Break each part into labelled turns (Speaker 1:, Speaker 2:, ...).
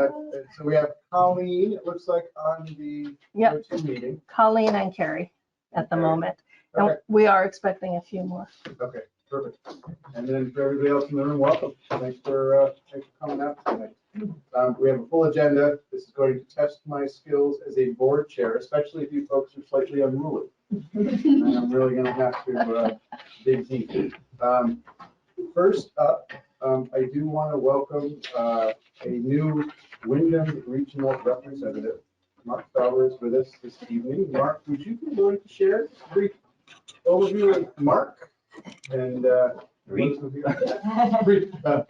Speaker 1: So we have Colleen, it looks like, on the team meeting.
Speaker 2: Colleen and Carrie at the moment. And
Speaker 1: Okay.
Speaker 2: we are expecting a few more.
Speaker 1: Okay, perfect. And then for everybody else in the room, welcome. Thanks for coming out tonight. We have a full agenda. This is going to test my skills as a board chair, especially if you folks are slightly unruly. And I'm really going to have to dig deep. First up, I do want to welcome a new Wyndham Regional Representative. Mark Fowler is with us this evening. Mark, would you be willing to share a brief overview of Mark? And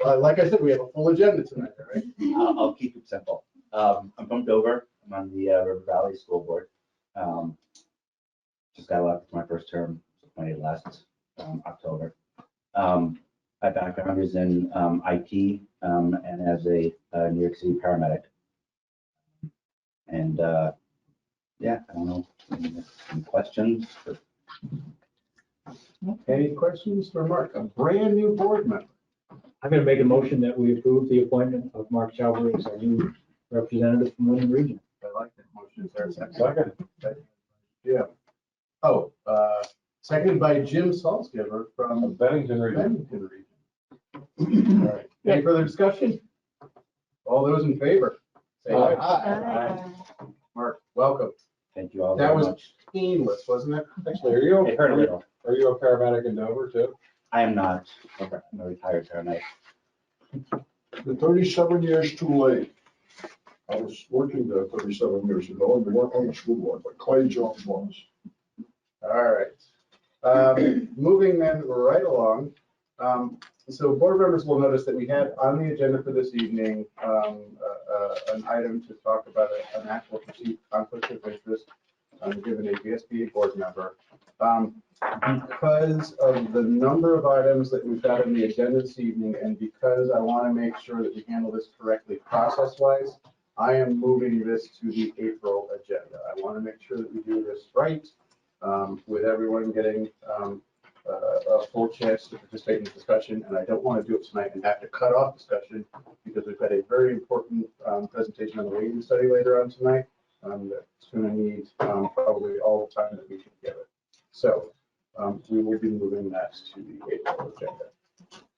Speaker 1: like I said, we have a full agenda tonight, right?
Speaker 3: I'll keep it simple. I'm from Dover. I'm on the River Valley School Board. Just got elected my first term, appointed last October. My background is in IT and as a New York City paramedic. And yeah, I don't know, any questions?
Speaker 1: Any questions for Mark, a brand new board member?
Speaker 4: I'm going to make a motion that we approve the appointment of Mark Chowdhury as our new representative from Wyndham Region.
Speaker 1: I like that motion. Is there a second? Yeah. Oh, seconded by Jim Salzgiver from
Speaker 5: Bennington region.
Speaker 1: Bennington region. All right. Any further discussion? All those in favor? Say aye.
Speaker 2: Aye.
Speaker 1: Mark, welcome.
Speaker 3: Thank you all
Speaker 1: That
Speaker 3: very
Speaker 1: was
Speaker 3: much.
Speaker 1: painless, wasn't it?
Speaker 5: Actually,
Speaker 3: It hurt a little.
Speaker 5: are you a paramedic in Dover too?
Speaker 3: I am not. I'm a retired paramedic.
Speaker 6: The 37 years too late. I was working there 37 years ago, and we weren't on the school board, but Clay Jones was.
Speaker 1: All right. Moving then right along. So board members will notice that we had on the agenda for this evening an item to talk about an actual perceived conflict of interest given a VSBA board member. Because of the number of items that we've got on the agenda this evening, and because I want to make sure that we handle this correctly process-wise, I am moving this to the April agenda. I want to make sure that we do this right, with everyone getting a full chance to participate in the discussion, and I don't want to do it tonight and have to cut off discussion because we've got a very important presentation on the waiting study later on tonight that's going to need probably all the time that we can give it. So we will be moving that to the April agenda.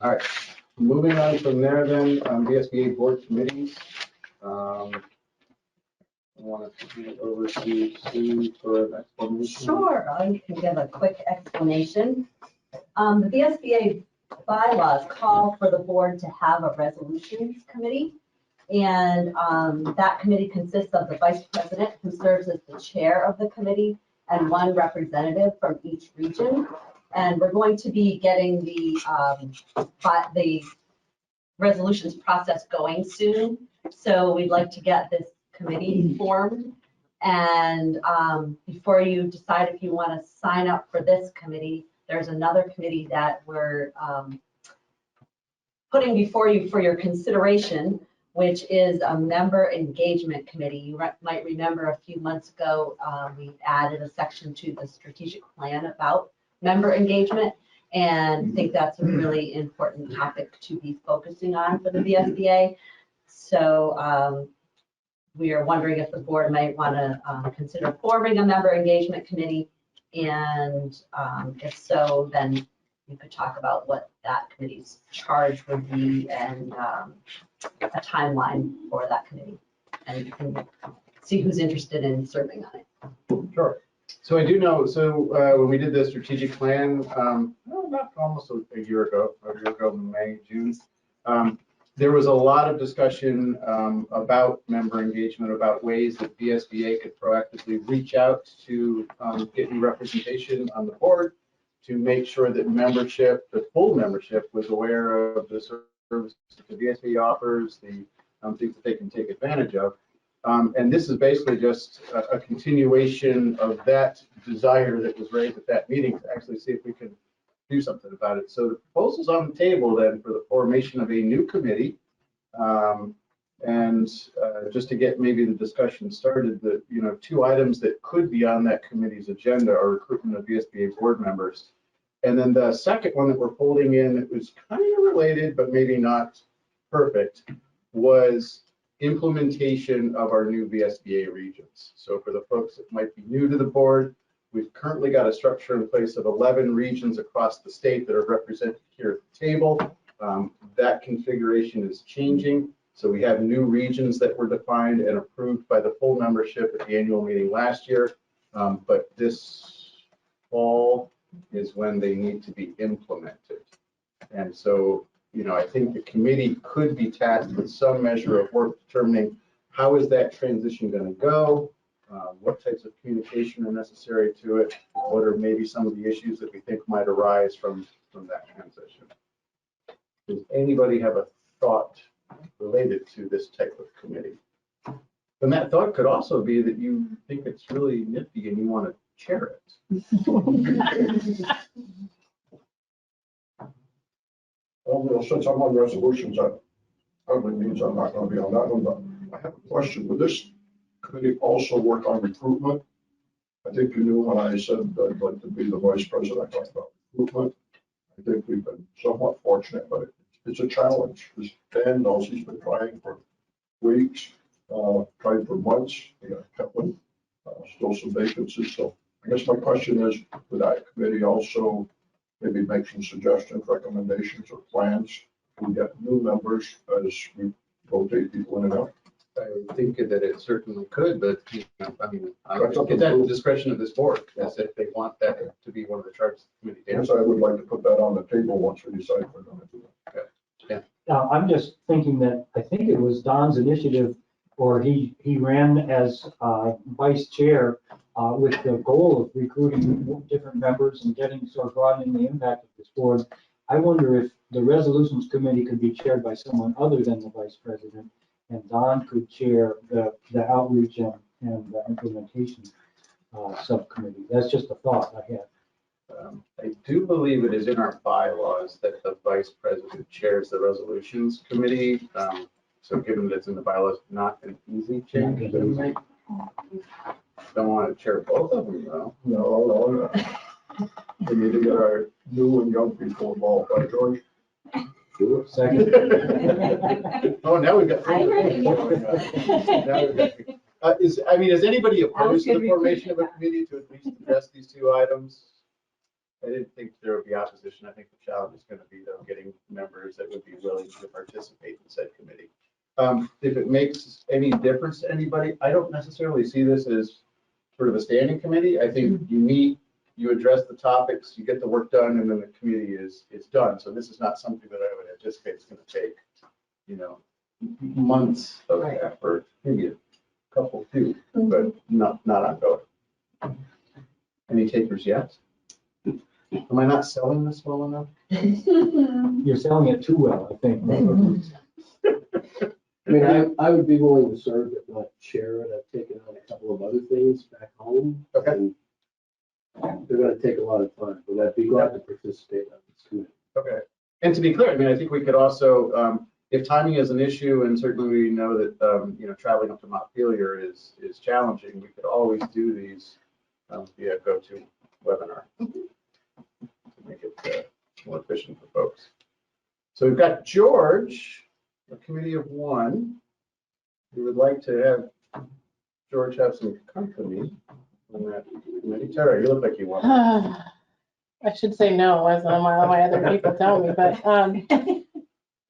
Speaker 1: All right, moving on from there then, VSBA board committees. I want to turn it over to Sue for an explanation.
Speaker 7: Sure, I can give a quick explanation. The VSBA bylaws call for the board to have a resolutions committee. And that committee consists of the vice president, who serves as the chair of the committee, and one representative from each region. And we're going to be getting the resolutions process going soon. So we'd like to get this committee formed. And before you decide if you want to sign up for this committee, there's another committee that we're putting before you for your consideration, which is a member engagement committee. You might remember a few months ago, we added a section to the strategic plan about member engagement, and I think that's a really important topic to be focusing on for the VSBA. So we are wondering if the board might want to consider forming a member engagement committee, and if so, then we could talk about what that committee's charge would be and a timeline for that committee, and you can see who's interested in serving on it.
Speaker 1: Sure. So I do know, when we did the strategic plan, not almost a year ago, May, June, there was a lot of discussion about member engagement, about ways that VSBA could proactively reach out to get new representation on the board, to make sure that membership, the full membership, was aware of the services that the VSBA offers, the things that they can take advantage of. And this is basically just a continuation of that desire that was raised at that meeting to actually see if we can do something about it. So the proposal's on the table then for the formation of a new committee. And just to get maybe the discussion started, the two items that could be on that committee's agenda are recruitment of VSBA board members. And then the second one that we're folding in, it was kind of related, but maybe not perfect, was implementation of our new VSBA regions. So for the folks that might be new to the board, we've currently got a structure in place of 11 regions across the state that are represented here at the table. That configuration is changing. So we have new regions that were defined and approved by the full membership at the annual meeting last year. But this fall is when they need to be implemented. And so, you know, I think the committee could be tasked with some measure of work determining how is that transition going to go? What types of communication are necessary to it? What are maybe some of the issues that we think might arise from that transition? Does anybody have a thought related to this type of committee? And that thought could also be that you think it's really nifty and you want to chair it.
Speaker 6: Well, since I'm on resolutions, that probably means I'm not going to be on that one, but I have a question. Would this committee also work on recruitment? I think you knew when I said I'd like to be the vice president, I talked about recruitment. I think we've been somewhat fortunate, but it's a challenge. As Dan knows, he's been trying for weeks, trying for months. We got Kevin, still some vacancies. So I guess my question is, would that committee also maybe make some suggestions, recommendations, or plans to get new members as we rotate people in and out?
Speaker 1: I think that it certainly could, but you know, I mean,
Speaker 6: That's up
Speaker 1: it's
Speaker 6: to
Speaker 1: at the
Speaker 6: the-
Speaker 1: discretion of this board, as if they want that to be one of the charges of the committee.
Speaker 6: Yes, I would like to put that on the table once we decide if we're going to do that.
Speaker 4: I'm just thinking that, I think it was Don's initiative, or he ran as vice chair with the goal of recruiting different members and getting, sort of broadening the impact of this board. I wonder if the resolutions committee could be chaired by someone other than the vice president, and Don could chair the outreach and the implementation subcommittee. That's just a thought I had.
Speaker 1: I do believe it is in our bylaws that the vice president chairs the resolutions committee. So given that it's in the bylaws, not an easy change to make. Don't want to chair both of them though.
Speaker 6: No. We need to get our new and young people involved, right, George?
Speaker 4: Second.
Speaker 1: Oh, now we've got.
Speaker 2: I'm ready.
Speaker 1: Is anybody opposed to
Speaker 2: good
Speaker 1: the formation of a committee to at least address these two items? I didn't think there would be opposition. I think the challenge is going to be though getting members that would be willing to participate in said committee. If it makes any difference to anybody, I don't necessarily see this as sort of a standing committee. I think you meet, you address the topics, you get the work done, and then the committee is done. So this is not something that I would anticipate is going to take, you know, months of effort, maybe a couple too, but not ongoing. Any takers yet? Am I not selling this well enough?
Speaker 4: You're selling it too well, I think.
Speaker 8: I mean, I would be willing to serve, but not chair it. I've taken on a couple of other things back home.
Speaker 1: Okay.
Speaker 8: And they're gonna take a lot of time, but I'd be glad to participate on this committee.
Speaker 1: Okay. And to be clear, I mean, I think we could also, if timing is an issue, and certainly we know that, you know, traveling up to Montpelier is challenging, we could always do these via GoTo webinar to make it more efficient for folks. So we've got George, a committee of one. We would like to have George have some company on that committee. Tara, you look like you want.
Speaker 9: I should say no, as all my other people tell me, but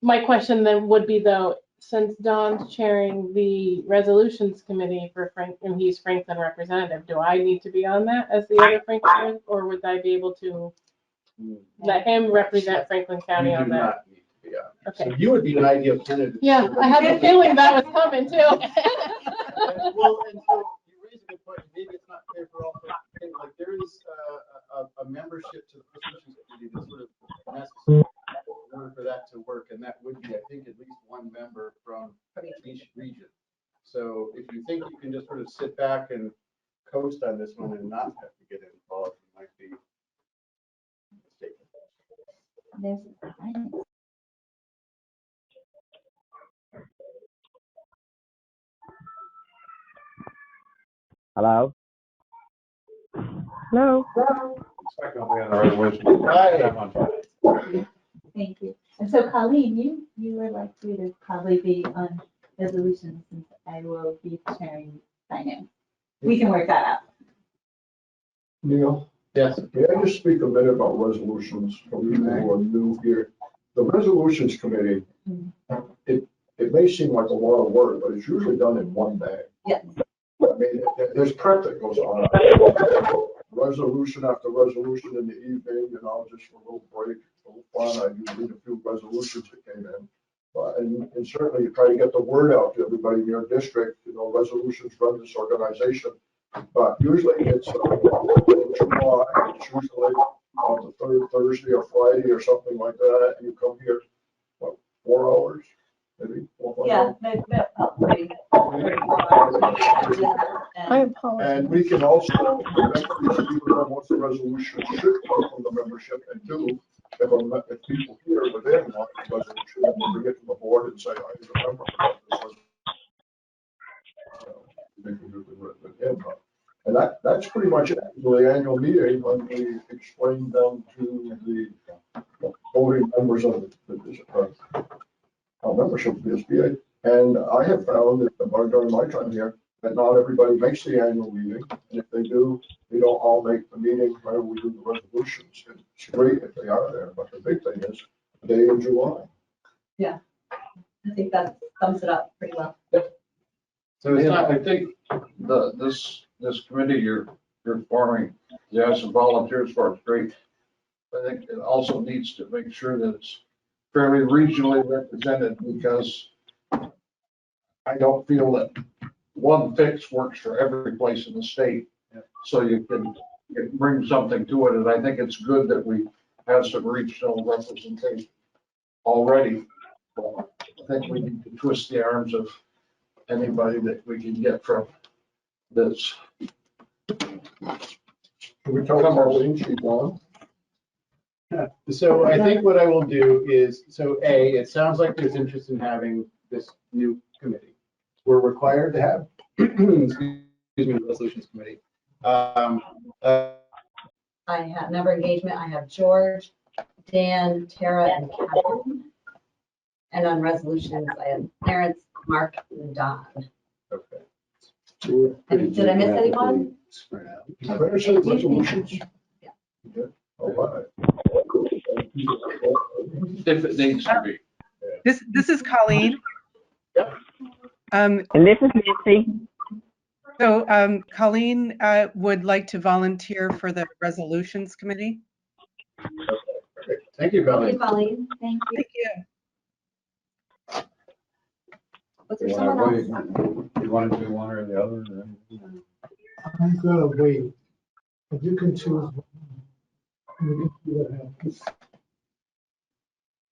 Speaker 9: my question then would be though, since Don's chairing the resolutions committee for Frank, and he's Franklin representative, do I need to be on that as the other Franklin, or would I be able to let him represent Franklin County
Speaker 1: You
Speaker 9: on
Speaker 1: do
Speaker 9: that?
Speaker 1: not need to be on.
Speaker 9: Okay.
Speaker 1: So you would be an ideal candidate.
Speaker 9: Yeah, I had a feeling that was coming too.
Speaker 1: Well, and so you raise a good point. Maybe it's not fair for all, but like there is a membership to the resolutions committee that's sort of necessary in order for that to work, and that would be, I think, at least one member from each region. So if you think you can just sort of sit back and coast on this one and not have to get involved, you might be mistaken.
Speaker 10: Hello? Hello?
Speaker 1: Hi.
Speaker 11: Thank you. And so Colleen, you were likely to probably be on resolutions since I will be chairing finance. We can work that out.
Speaker 6: Neil?
Speaker 5: Yes.
Speaker 6: May I just speak a minute about resolutions for people who are new here? The resolutions committee, it may seem like a lot of work, but it's usually done in one day.
Speaker 7: Yes.
Speaker 6: I mean, there's prep that goes on. Resolution after resolution in the evening, just for a little break, a little fun. I do read a few resolutions that came in. And certainly you try to get the word out to everybody in your district, resolutions run this organization. But usually it's July, it's usually on the third Thursday or Friday or something like that, and you come here, what, 4 hours, maybe? 4 or 5
Speaker 7: Yeah,
Speaker 6: hours?
Speaker 7: maybe about 3.
Speaker 2: I apologize.
Speaker 6: And we can also, once the resolution should come from the membership, and two, if people here within want the resolution, then we bring it to the board and say, I remember this was. They can do the input. And that's pretty much it, the annual meeting, when we explain them to the voting members of our membership of the VSBA. And I have found that during my time here, that not everybody makes the annual meeting. And if they do, they don't all make the meeting where we do the resolutions. It's great if they are there, but the big thing is the day in July.
Speaker 7: I think that sums it up pretty well.
Speaker 5: So it's not, I think this committee you're forming, you have some volunteers for it's great. I think it also needs to make sure that it's fairly regionally represented, because I don't feel that one fix works for every place in the state. So you can bring something to it, and I think it's good that we have some regional representation already. I think we need to twist the arms of anybody that we can get from this.
Speaker 6: Can we tell Colleen she's on?
Speaker 1: So I think what I will do is, it sounds like there's interest in having this new committee. We're required to have, excuse me, the resolutions committee.
Speaker 7: I have member engagement. I have George, Dan, Tara, and Catherine. And on resolutions, I have Clarence, Mark, and Don.
Speaker 1: Okay.
Speaker 7: And did I miss anyone?
Speaker 6: Resolutions?
Speaker 7: Yeah.
Speaker 6: Okay. All right.
Speaker 5: If it needs to be.
Speaker 12: This is Colleen.
Speaker 10: And this is Nancy.
Speaker 12: So Colleen would like to volunteer for the resolutions committee.
Speaker 1: Okay. Thank you,
Speaker 7: Thank
Speaker 1: Colleen.
Speaker 7: you, Colleen.
Speaker 11: Thank you.
Speaker 12: Thank you.
Speaker 7: Was there someone else?
Speaker 5: You want to do one or the other?
Speaker 13: I'm gonna wait, but you can choose. We can see what happens.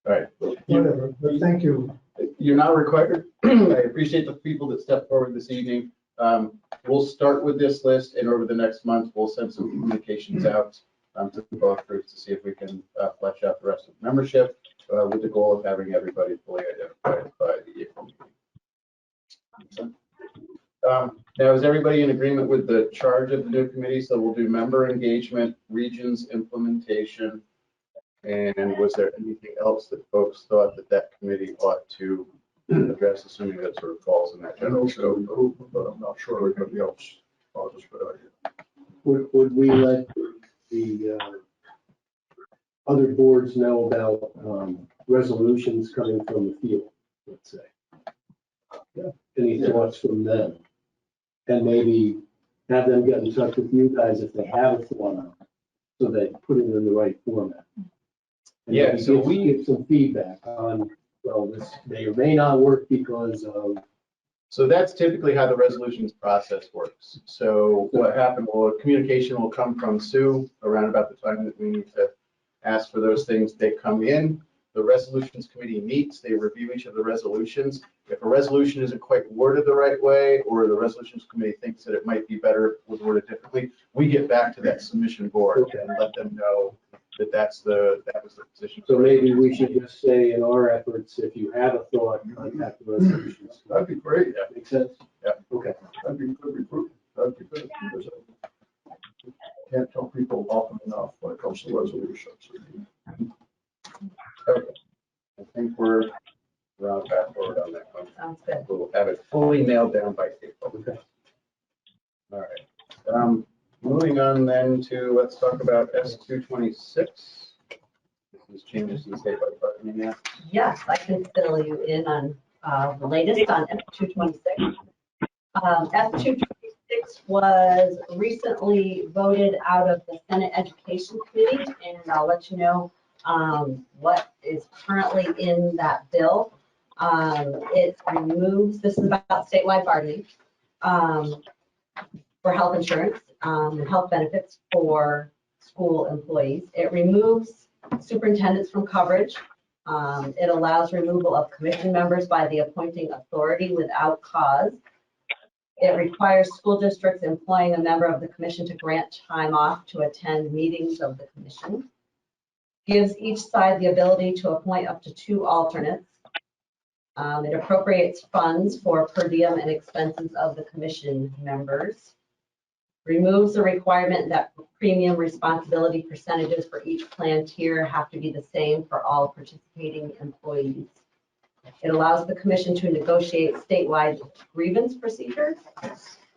Speaker 1: All right.
Speaker 13: Whatever, but thank you.
Speaker 1: You're not required. I appreciate the people that stepped forward this evening. We'll start with this list, and over the next month, we'll send some communications out to both groups to see if we can flesh out the rest of the membership with the goal of having everybody fully identified by the April meeting. Now, is everybody in agreement with the charge of the new committee? So we'll do member engagement, regions implementation, and was there anything else that folks thought that committee ought to address, assuming that sort of falls in that general scope?
Speaker 6: But I'm not sure anybody else. I'll just put it out here.
Speaker 8: Would we let the other boards know about resolutions coming from the field, let's say? Any thoughts from them? And maybe have them get in touch with you guys if they have a thought on it, so they put it in the right format. And
Speaker 1: Yeah,
Speaker 8: maybe
Speaker 1: so
Speaker 8: give some feedback on, well, this may or may not work because of.
Speaker 1: So that's typically how the resolutions process works. So what happened, well, communication will come from Sue around about the time that we need to ask for those things. They come in, the resolutions committee meets, they review each of the resolutions. If a resolution isn't quite worded the right way, or the resolutions committee thinks that it might be better with worded differently, we get back to that submission board and let them know that that was the position.
Speaker 8: So maybe we should just say in our efforts, if you have a thought, contact the resolutions.
Speaker 6: That'd be great.
Speaker 1: Yeah.
Speaker 8: Make sense?
Speaker 1: Yeah.
Speaker 8: Okay.
Speaker 6: That'd be good recruitment. That'd be good. Because I can't tell people often enough when it comes to resolutions.
Speaker 1: Okay. I think we're round back forward on that one.
Speaker 7: Sounds good.
Speaker 1: We'll have it fully nailed down by April.
Speaker 8: Okay.
Speaker 1: All right. Moving on then to, let's talk about S226. This is changes to the statewide bargaining act.
Speaker 7: Yes, I can fill you in on the latest on S226. S226 was recently voted out of the Senate Education Committee, and I'll let you know what is currently in that bill. It removes, this is about statewide bargaining for health insurance and health benefits for school employees. It removes superintendents from coverage. It allows removal of commission members by the appointing authority without cause. It requires school districts employing a member of the commission to grant time off to attend meetings of the commission. Gives each side the ability to appoint up to 2 alternates. It appropriates funds for per diem and expenses of the commission members. Removes the requirement that premium responsibility percentages for each plan tier have to be the same for all participating employees. It allows the commission to negotiate statewide grievance procedures.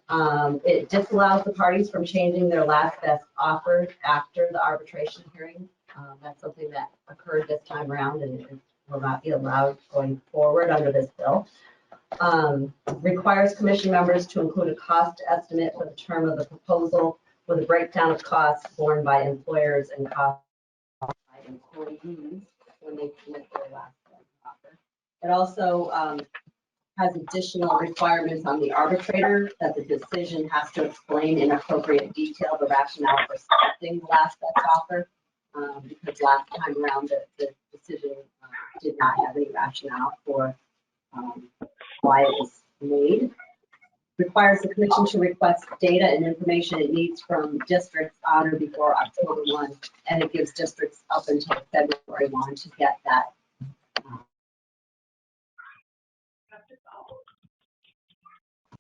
Speaker 7: It disallows the parties from changing their last best offer after the arbitration hearing. That's something that occurred this time around and it will not be allowed going forward under this bill. Requires commission members to include a cost estimate for the term of the proposal with a breakdown of costs borne by employers and costs by employees when they commit their last offer. It also has additional requirements on the arbitrator that the decision has to explain in appropriate detail the rationale for selecting the last best offer. Because last time around the decision did not have any rationale for why it was made. Requires the commission to request data and information it needs from districts on or before October 1, and it gives districts up until February 1 to get that.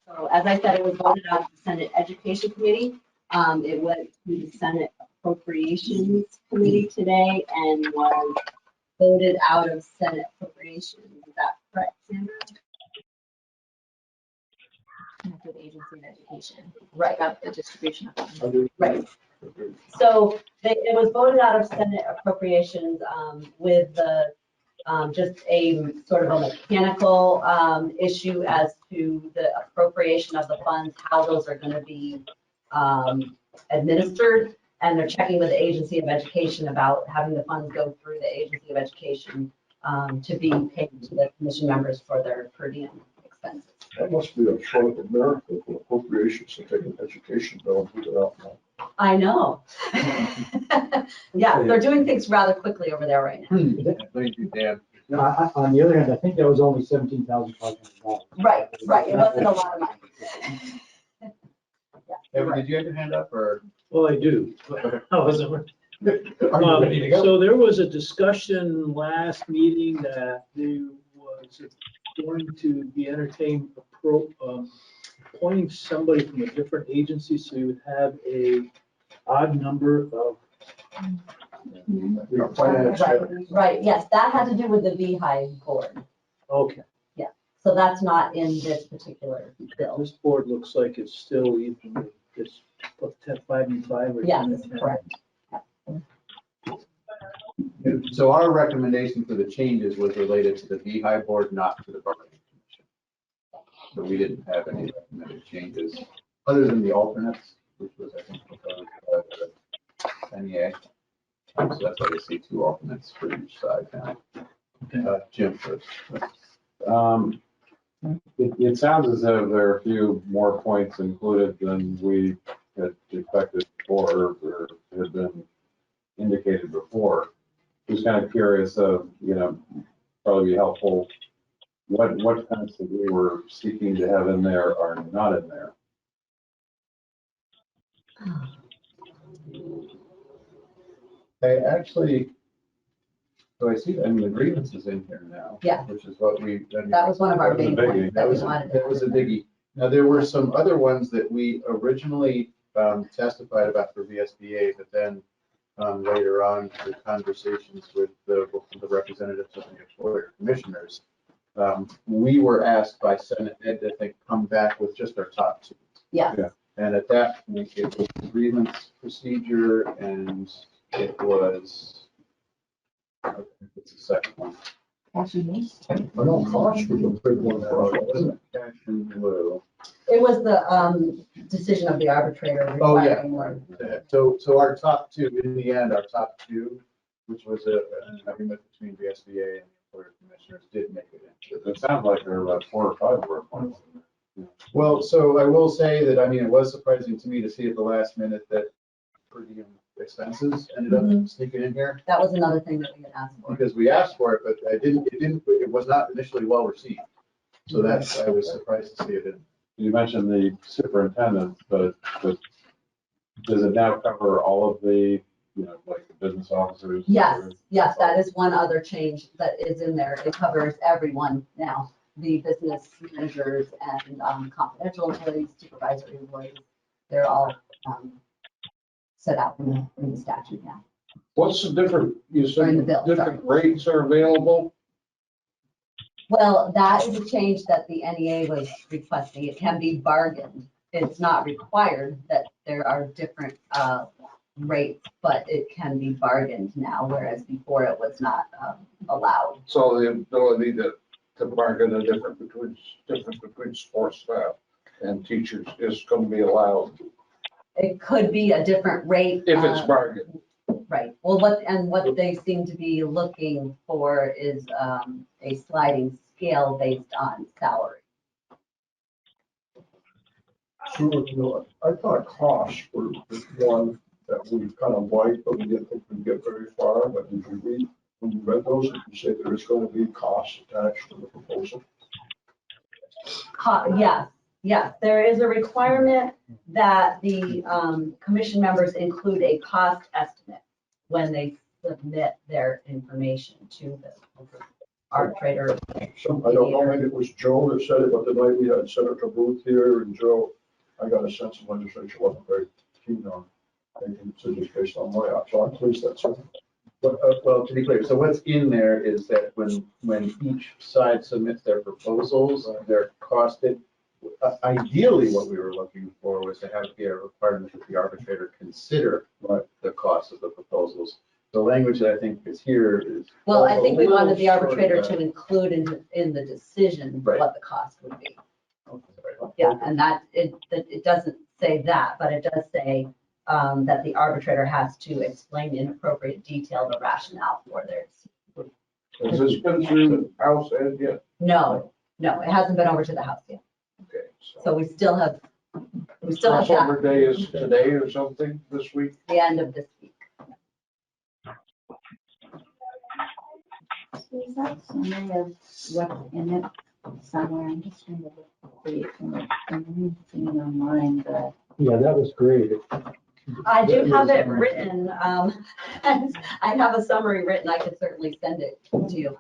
Speaker 7: So as I said, it was voted out of the Senate Education Committee. It went to the Senate Appropriations Committee today and was voted out of Senate Appropriations. Is that correct, Sandra?
Speaker 11: With agency of education.
Speaker 7: Right.
Speaker 11: About the distribution of funds.
Speaker 7: Right. So it was voted out of Senate Appropriations with the just a sort of a mechanical issue as to the appropriation of the funds, how those are going to be administered. And they're checking with the Agency of Education about having the funds go through the Agency of Education to be paid to the commission members for their per diem expenses.
Speaker 6: That must be a short of America for appropriations to take an education bill and put it out now.
Speaker 7: I know. Yeah, they're doing things rather quickly over there right now.
Speaker 1: Thank you, Dan.
Speaker 4: No, on the other hand, I think that was only $17,500.
Speaker 7: Right, right. It wasn't a lot of money.
Speaker 1: Evan, did you have your hand up or?
Speaker 14: Well, I do. I wasn't.
Speaker 1: Are you ready to go?
Speaker 14: So there was a discussion last meeting that there was going to be entertained appointing somebody from a different agency, so you would have a odd number of.
Speaker 7: Right, yes, that had to do with the VHI board.
Speaker 14: Okay.
Speaker 7: Yeah, so that's not in this particular bill.
Speaker 14: This board looks like it's still even, it's 5 and 5 or 10
Speaker 7: Yes,
Speaker 14: and 10.
Speaker 7: correct.
Speaker 1: So our recommendation for the changes was related to the VHI board, not to the bargaining commission. So we didn't have any recommended changes other than the alternates, which was, I think, proposed by the NEA. So that's why you see 2 alternates for each side now. Jim first.
Speaker 15: It sounds as though there are a few more points included than we had expected before or had been indicated before. Just kind of curious of, probably be helpful, what points that we were seeking to have in there are not in there.
Speaker 1: I actually, so I see, the grievance is in here now.
Speaker 7: Yeah.
Speaker 1: Which is what we.
Speaker 7: That was one of our
Speaker 15: That was a
Speaker 7: big
Speaker 15: biggie.
Speaker 7: points that we wanted.
Speaker 1: That was a biggie. Now, there were some other ones that we originally testified about for VSBA, but then later on, the conversations with the representatives of the employer commissioners we were asked by Senate Ed to think, come back with just our top two.
Speaker 7: Yes.
Speaker 15: Yeah.
Speaker 1: And at that point, it was grievance procedure and it was, it's the second one.
Speaker 6: I know cost was a big one for us, wasn't it?
Speaker 1: Cash and blue.
Speaker 7: It was the decision of the arbitrator
Speaker 1: Oh, yeah.
Speaker 7: requiring more.
Speaker 1: So our top two, in the end, our top two, which was an agreement between VSBA and the employer commissioners, did make it into.
Speaker 15: It sounds like there were about 4 or 5 were appointed.
Speaker 1: Well, so I will say that, I mean, it was surprising to me to see at the last minute that per diem expenses ended up sneaking in here,
Speaker 7: That was another thing that we had asked for.
Speaker 1: because we asked for it, but it was not initially well received. So that's, I was surprised to see it in.
Speaker 15: You mentioned the superintendent, but does it now cover all of the, like the business officers?
Speaker 7: Yes, yes, that is one other change that is in there. It covers everyone now, the business managers and confidential employees, supervisory employees. They're all set out in the statute now.
Speaker 5: What's the different, you
Speaker 7: Or in the
Speaker 5: said
Speaker 7: bill,
Speaker 5: different rates are available?
Speaker 7: Well, that is a change that the NEA was requesting. It can be bargained. It's not required that there are different rates, but it can be bargained now, whereas before it was not allowed.
Speaker 5: So the ability to bargain a difference between sports staff and teachers is going to be allowed
Speaker 7: It could be a different rate.
Speaker 5: if it's bargained.
Speaker 7: Right. Well, what they seem to be looking for is a sliding scale based on salary.
Speaker 6: So, I thought costs were the one that we kind of liked, but we didn't think we'd get very far. But did you read, when you read those, did you say there is going to be costs attached to the proposal?
Speaker 7: Yes, there is a requirement that the commission members include a cost estimate when they submit their information to the arbitrator.
Speaker 6: So I don't know, maybe it was Joe that said it, but the night we had Senator Booth here, and Joe, I got a sense of legislature wasn't very keen on making decisions based on my app, so I'm pleased that's it.
Speaker 1: But, well, to be clear, so what's in there is that when each side submits their proposals, they're costed. Ideally, what we were looking for was to have a requirement that the arbitrator consider the cost of the proposals. The language that I think is here is.
Speaker 7: Well, I think we wanted the
Speaker 1: a little
Speaker 7: arbitrator
Speaker 1: short
Speaker 7: to
Speaker 1: of that.
Speaker 7: include in the decision
Speaker 1: Right.
Speaker 7: what the cost would be. Yeah, and that, it doesn't say that, but it does say that the arbitrator has to explain in appropriate detail the rationale for theirs.
Speaker 5: Has this been through the House and yet?
Speaker 7: No, it hasn't been over to the House yet.
Speaker 5: Okay.
Speaker 7: So we still have
Speaker 5: Crossover day is today or something this week?
Speaker 7: the end of this week.
Speaker 11: Is that summary of what's in it somewhere? I'm just trying to look for it. I'm seeing online, but.
Speaker 4: Yeah, that was great.
Speaker 7: I do have it written, and I have a summary written. I could certainly send it to you.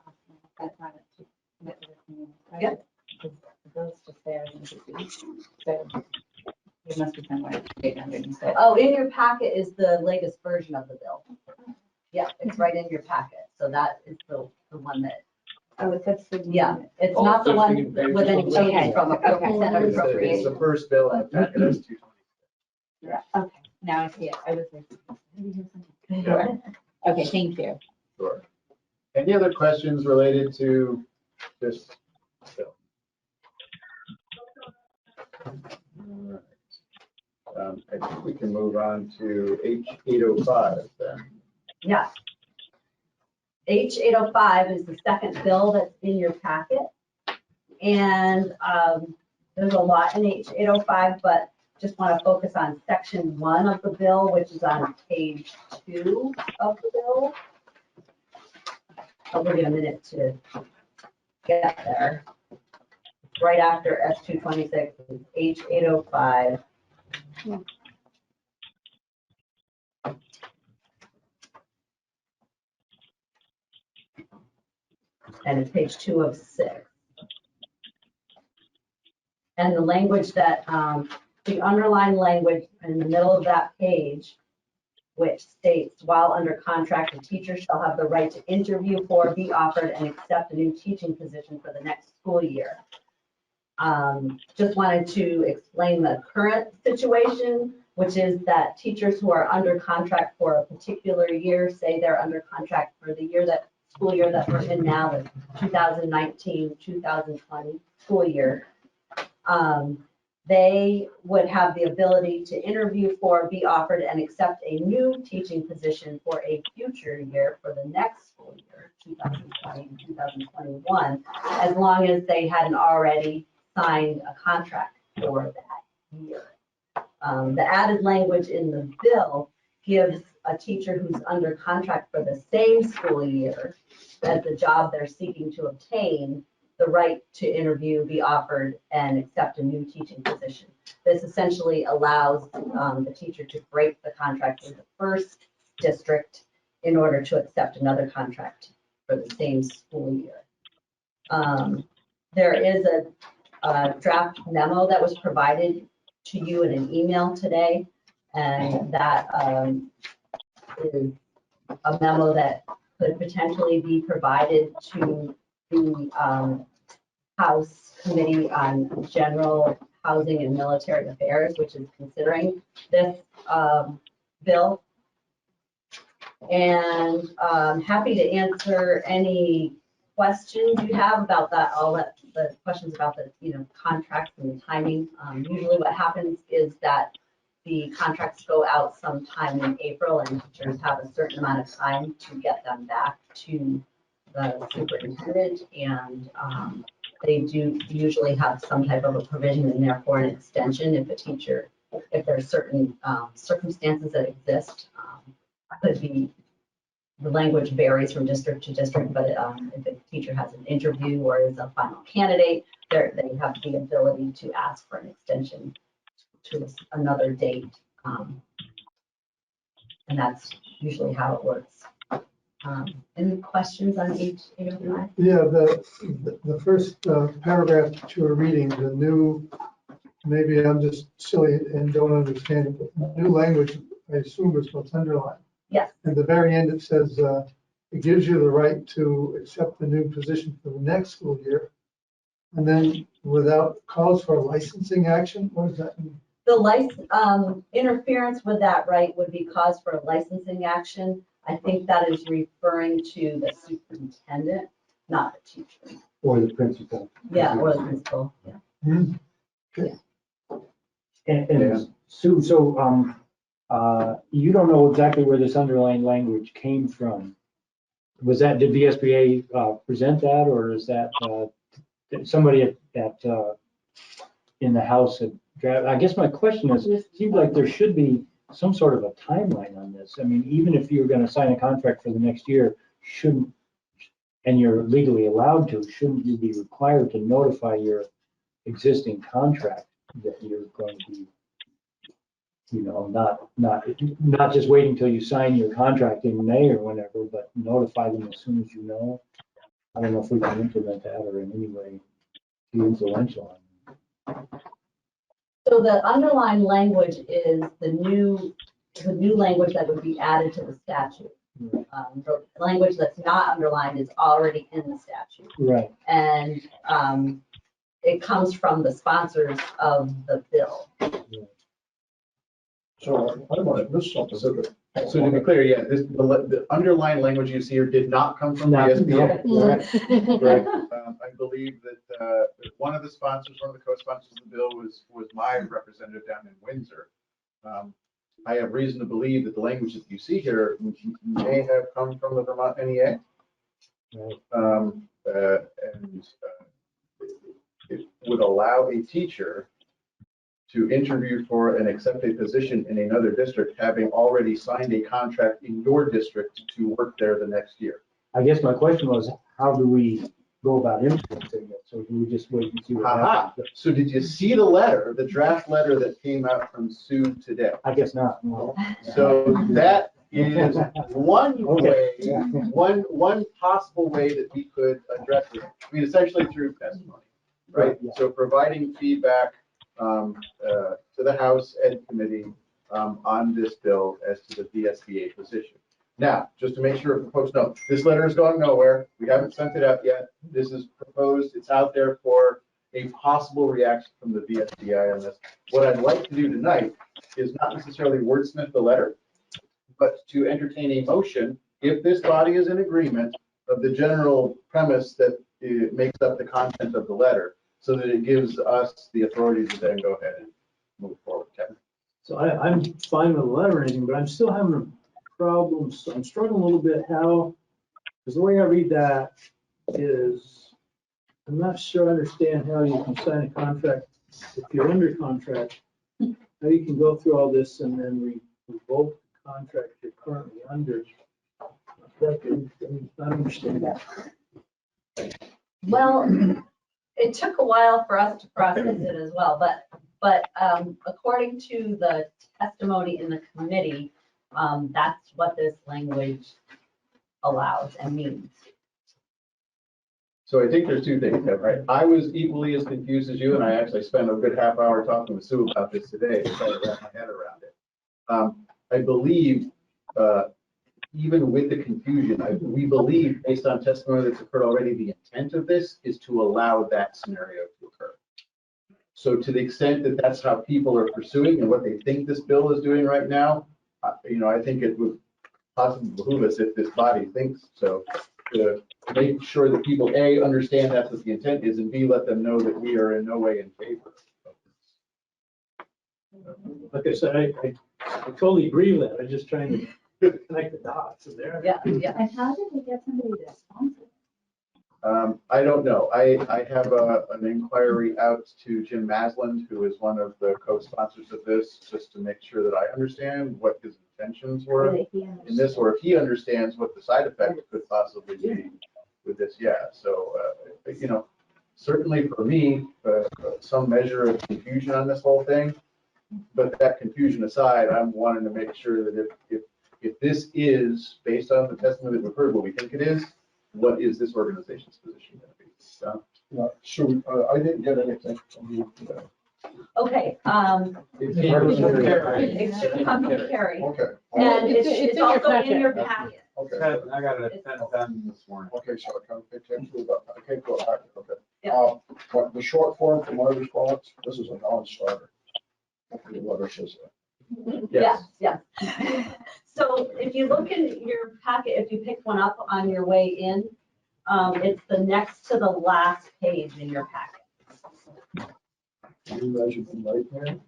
Speaker 11: I thought it went with me.
Speaker 7: Yeah.
Speaker 11: It goes to Sarah. So it must be somewhere 806.
Speaker 7: Oh, in your packet is the latest version of the bill. Yeah, it's right in your packet. So that is the one that,
Speaker 11: Oh, it says.
Speaker 7: yeah, it's not the one
Speaker 5: 15 pages.
Speaker 7: with any changes
Speaker 11: Okay,
Speaker 7: from
Speaker 11: okay.
Speaker 7: Senate
Speaker 1: It's the
Speaker 7: appropriation.
Speaker 1: first bill in the packet, that's 220.
Speaker 11: Yeah, okay, now I see it. I was like. maybe there's something. Okay, thank you.
Speaker 1: Sure. Any other questions related to this bill? I think we can move on to H805 then.
Speaker 7: Yeah. H805 is the second bill that's in your packet. And there's a lot in H805, but just want to focus on section 1 of the bill, which is on page 2 of the bill. I'll give you a minute to get there. Right after S226 is H805. And it's page 2 of 6. And the language that, the underlined language in the middle of that page which states, while under contract, a teacher shall have the right to interview for, be offered, and accept a new teaching position for the next school year. Just wanted to explain the current situation, which is that teachers who are under contract for a particular year, say they're under contract for the year that, school year that we're in now, the 2019, 2020 school year, they would have the ability to interview for, be offered, and accept a new teaching position for a future year for the next school year, 2020 and 2021, as long as they hadn't already signed a contract for that year. The added language in the bill gives a teacher who's under contract for the same school year as the job they're seeking to obtain the right to interview, be offered, and accept a new teaching position. This essentially allows the teacher to break the contract in the first district in order to accept another contract for the same school year. There is a draft memo that was provided to you in an email today, and that is a memo that could potentially be provided to the House Committee on General Housing and Military Affairs, which is considering this bill. And I'm happy to answer any questions you have about that, all that, the questions about the, contracts and the timing. Usually what happens is that the contracts go out sometime in April, and teachers have a certain amount of time to get them back to the superintendent, and they do usually have some type of a provision in there for an extension if there are certain circumstances that exist. Could be, the language varies from district to district, but if a teacher has an interview or is a final candidate, they have the ability to ask for an extension to another date. And that's usually how it works. Any questions on each area?
Speaker 13: Yeah, the first paragraph that you were reading, the new, maybe I'm just silly and don't understand it, but new language, I assume is what's underlined.
Speaker 7: Yes.
Speaker 13: At the very end, it says, it gives you the right to accept the new position for the next school year. And then without cause for licensing action, what does that mean?
Speaker 7: The interference with that right would be cause for a licensing action. I think that is referring to the superintendent, not the teacher.
Speaker 4: Or the principal.
Speaker 7: Yeah, or the principal, yeah.
Speaker 13: Hmm.
Speaker 4: And Sue, so you don't know exactly where this underlying language came from. Was that, did VSBA present that, or is that somebody at in the House had drafted? I guess my question is, it seems like there should be some sort of a timeline on this. I mean, even if you're going to sign a contract for the next year, and you're legally allowed to, shouldn't you be required to notify your existing contract that you're going to be, not just waiting until you sign your contract in May or whenever, but notify them as soon as you know? I don't know if we can implement that or in any way be influential on it.
Speaker 7: So the underlying language is the new language that would be added to the statute. The language that's not underlined is already in the statute.
Speaker 4: Right.
Speaker 7: And it comes from the sponsors of the bill.
Speaker 6: So I might have missed something.
Speaker 1: So to be clear, yeah, the underlying language you see here did not come from the VSBA. Correct. I believe that one of the sponsors, one of the co-sponsors of the bill was my representative down in Windsor. I have reason to believe that the language that you see here may have come from the Vermont NEA. And it would allow a teacher to interview for and accept a position in another district, having already signed a contract in your district to work there the next year.
Speaker 4: I guess my question was, how do we go about implementing it? So do we just wait and see what happens?
Speaker 1: So did you see the letter, the draft letter that came out from Sue today?
Speaker 4: I guess not. No.
Speaker 1: So that is one way, one possible way that we could address it. I mean, essentially through testimony, right?
Speaker 4: Yeah.
Speaker 1: So providing feedback to the House Ed Committee on this bill as to the VSBA position. Now, just to make sure folks know, this letter is going nowhere. We haven't sent it out yet. This is proposed. It's out there for a possible reaction from the VSBA on this. What I'd like to do tonight is not necessarily wordsmith the letter, but to entertain a motion, if this body is in agreement of the general premise that it makes up the content of the letter, so that it gives us the authority to then go ahead and move forward. Kevin?
Speaker 14: So I'm fine with the letter or anything, but I'm still having a problem. So I'm struggling a little bit how, because the way I read that is, I'm not sure I understand how you can sign a contract if you're under contract. How you can go through all this and then revoke the contract you're currently under. I don't understand that.
Speaker 7: Well, it took a while for us to process it as well, but according to the testimony in the committee, that's what this language allows and means.
Speaker 1: So I think there's two things, Kevin, right? I was equally as confused as you, and I actually spent a good half hour talking with Sue about this today to try to wrap my head around it. I believe, even with the confusion, we believe, based on testimony that's occurred already, the intent of this is to allow that scenario to occur. So to the extent that that's how people are pursuing and what they think this bill is doing right now, I think it would possibly behoove us if this body thinks so, to make sure that people, A, understand that's what the intent is, and B, let them know that we are in no way in favor of this.
Speaker 14: Like I said, I totally agree with that. I'm just trying to connect the dots in there.
Speaker 7: Yeah, yeah.
Speaker 11: And how did we get somebody to sponsor?
Speaker 1: I don't know. I have an inquiry out to Jim Masland, who is one of the co-sponsors of this, just to make sure that I understand what his intentions were in this, or if he understands what the side effects could possibly be with this. Yeah, so, certainly for me, some measure of confusion on this whole thing, but that confusion aside, I'm wanting to make sure that if this is, based on the testimony that we've heard, what we think it is, what is this organization's position going to be? So,
Speaker 6: I didn't get anything from you today.
Speaker 7: Okay, it should come from Carrie.
Speaker 6: Okay.
Speaker 7: And
Speaker 9: It's
Speaker 7: it's
Speaker 9: in your
Speaker 7: also in your
Speaker 6: packet.
Speaker 7: packet.
Speaker 6: Okay.
Speaker 15: I got it at 10:10 this morning.
Speaker 6: Okay, so I can't go back, okay.
Speaker 7: Yeah.
Speaker 6: But the short form for my response, this is a non-starter. Hopefully the letter says that.
Speaker 7: Yes, yes. So if you look in your packet, if you pick one up on your way in, it's the next to the last page in your packet.
Speaker 6: You guys have been right there.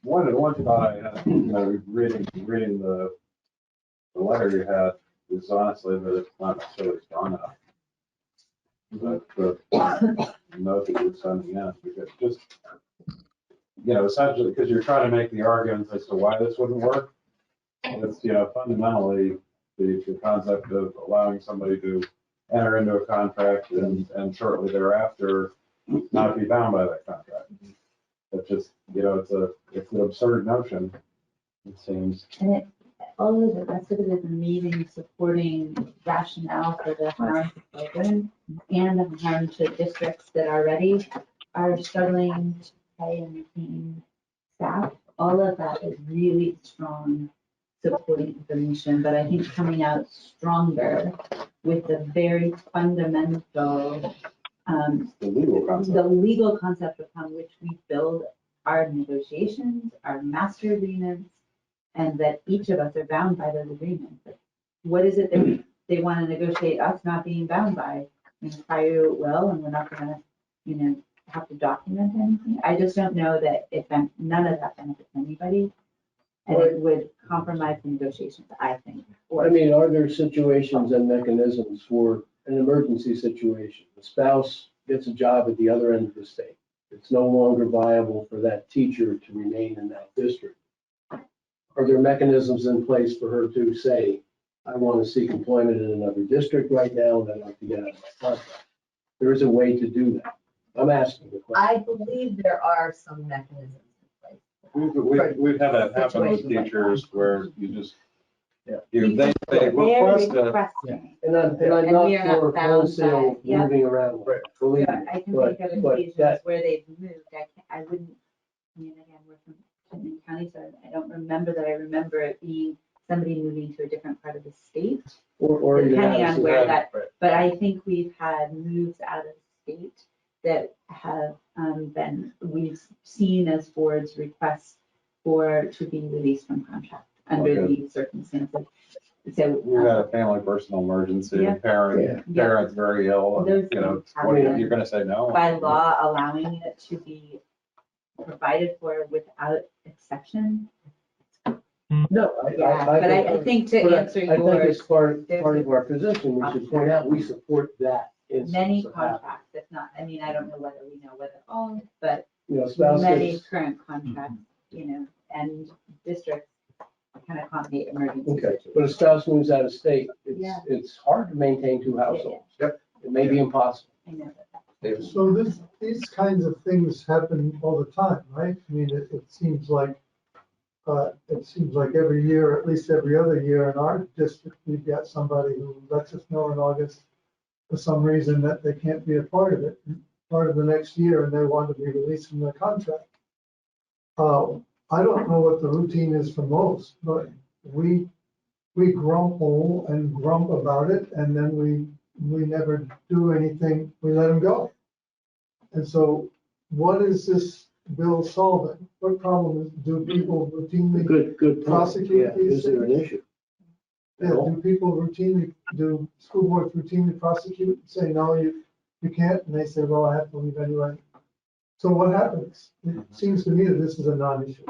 Speaker 15: One thought I had, reading the letter you had is honestly that it's not necessarily strong enough. The note that you're sending in, because just, essentially, because you're trying to make the arguments as to why this wouldn't work. It's, fundamentally the concept of allowing somebody to enter into a contract and shortly thereafter not be bound by that contract. It's just, it's an absurd notion, it seems.
Speaker 11: And all of the rest of it is a meeting supporting rationale for the harm to children and the harm to districts that already are struggling to pay and retain staff. All of that is really strong supporting information, but I think coming out stronger with the very fundamental
Speaker 15: The legal concept.
Speaker 11: the legal concept upon which we build our negotiations, our master agreements, and that each of us are bound by those agreements. Like, what is it that they want to negotiate us not being bound by? Prior, well, and we're not going to, have to document anything. I just don't know that none of that benefits anybody. And it would compromise the negotiations, I think.
Speaker 8: I mean, are there situations and mechanisms for an emergency situation? The spouse gets a job at the other end of the state. It's no longer viable for that teacher to remain in that district. Are there mechanisms in place for her to say, I want to seek employment in another district right now, and I'd like to get out of my contract? There is a way to do that. I'm asking the question.
Speaker 7: I believe there are some mechanisms in place.
Speaker 15: We've had that happen with teachers where you just, they
Speaker 11: They're
Speaker 15: request a,
Speaker 11: requesting.
Speaker 8: And I'm
Speaker 11: And
Speaker 8: not
Speaker 11: we are not
Speaker 8: for
Speaker 11: bound
Speaker 8: wholesale
Speaker 11: by- yeah.
Speaker 8: moving around. Believe me.
Speaker 11: I can
Speaker 8: But-
Speaker 11: think of
Speaker 8: but
Speaker 11: occasions
Speaker 8: that-
Speaker 11: where they've moved. I wouldn't county, so I don't remember that I remember it being somebody moving to a different part of the state,
Speaker 8: Or even
Speaker 11: depending
Speaker 8: out
Speaker 11: on
Speaker 8: of
Speaker 11: where
Speaker 8: state.
Speaker 11: that, but I think we've had moves out of state that have been, we've seen as boards requests to be released from contract under
Speaker 15: Okay.
Speaker 11: these circumstances. So.
Speaker 15: We had a family personal emergency,
Speaker 11: Yeah.
Speaker 15: parents very ill, and,
Speaker 11: Those
Speaker 15: you know,
Speaker 11: things
Speaker 15: what,
Speaker 11: happen.
Speaker 15: you're gonna say no?
Speaker 11: By law, allowing it to be provided for without exception.
Speaker 8: No,
Speaker 11: Yeah, but I think to
Speaker 8: but
Speaker 11: answer
Speaker 8: I think
Speaker 11: yours,
Speaker 8: as part of our position, we should point out, we support that
Speaker 11: many
Speaker 8: instance of happening.
Speaker 11: contracts, if not, I mean, I don't know whether we know whether all, but
Speaker 8: You know, spouse
Speaker 11: many
Speaker 8: gets,
Speaker 11: current contracts, you know, and districts can accommodate emergency
Speaker 8: okay,
Speaker 11: situations.
Speaker 8: but a spouse moves out of state,
Speaker 11: Yeah.
Speaker 8: it's hard to maintain two households.
Speaker 1: Yep.
Speaker 8: It may be impossible.
Speaker 11: I know that.
Speaker 13: So these kinds of things happen all the time, right? I mean, it seems like every year, at least every other year in our district, we've got somebody who lets us know in August for some reason that they can't be a part of it, part of the next year, and they want to be released from their contract. I don't know what the routine is for most, but we grumble and grump about it, and then we never do anything, we let them go. And so what is this bill solving? What problem do people routinely
Speaker 8: Good point.
Speaker 13: prosecute
Speaker 8: Yeah,
Speaker 13: these
Speaker 8: is there an
Speaker 13: things?
Speaker 8: issue?
Speaker 13: Yeah, do school boards routinely prosecute and say, no, you can't, and they say, well, I have to leave anyway. So what happens? It seems to me that this is a non-issue.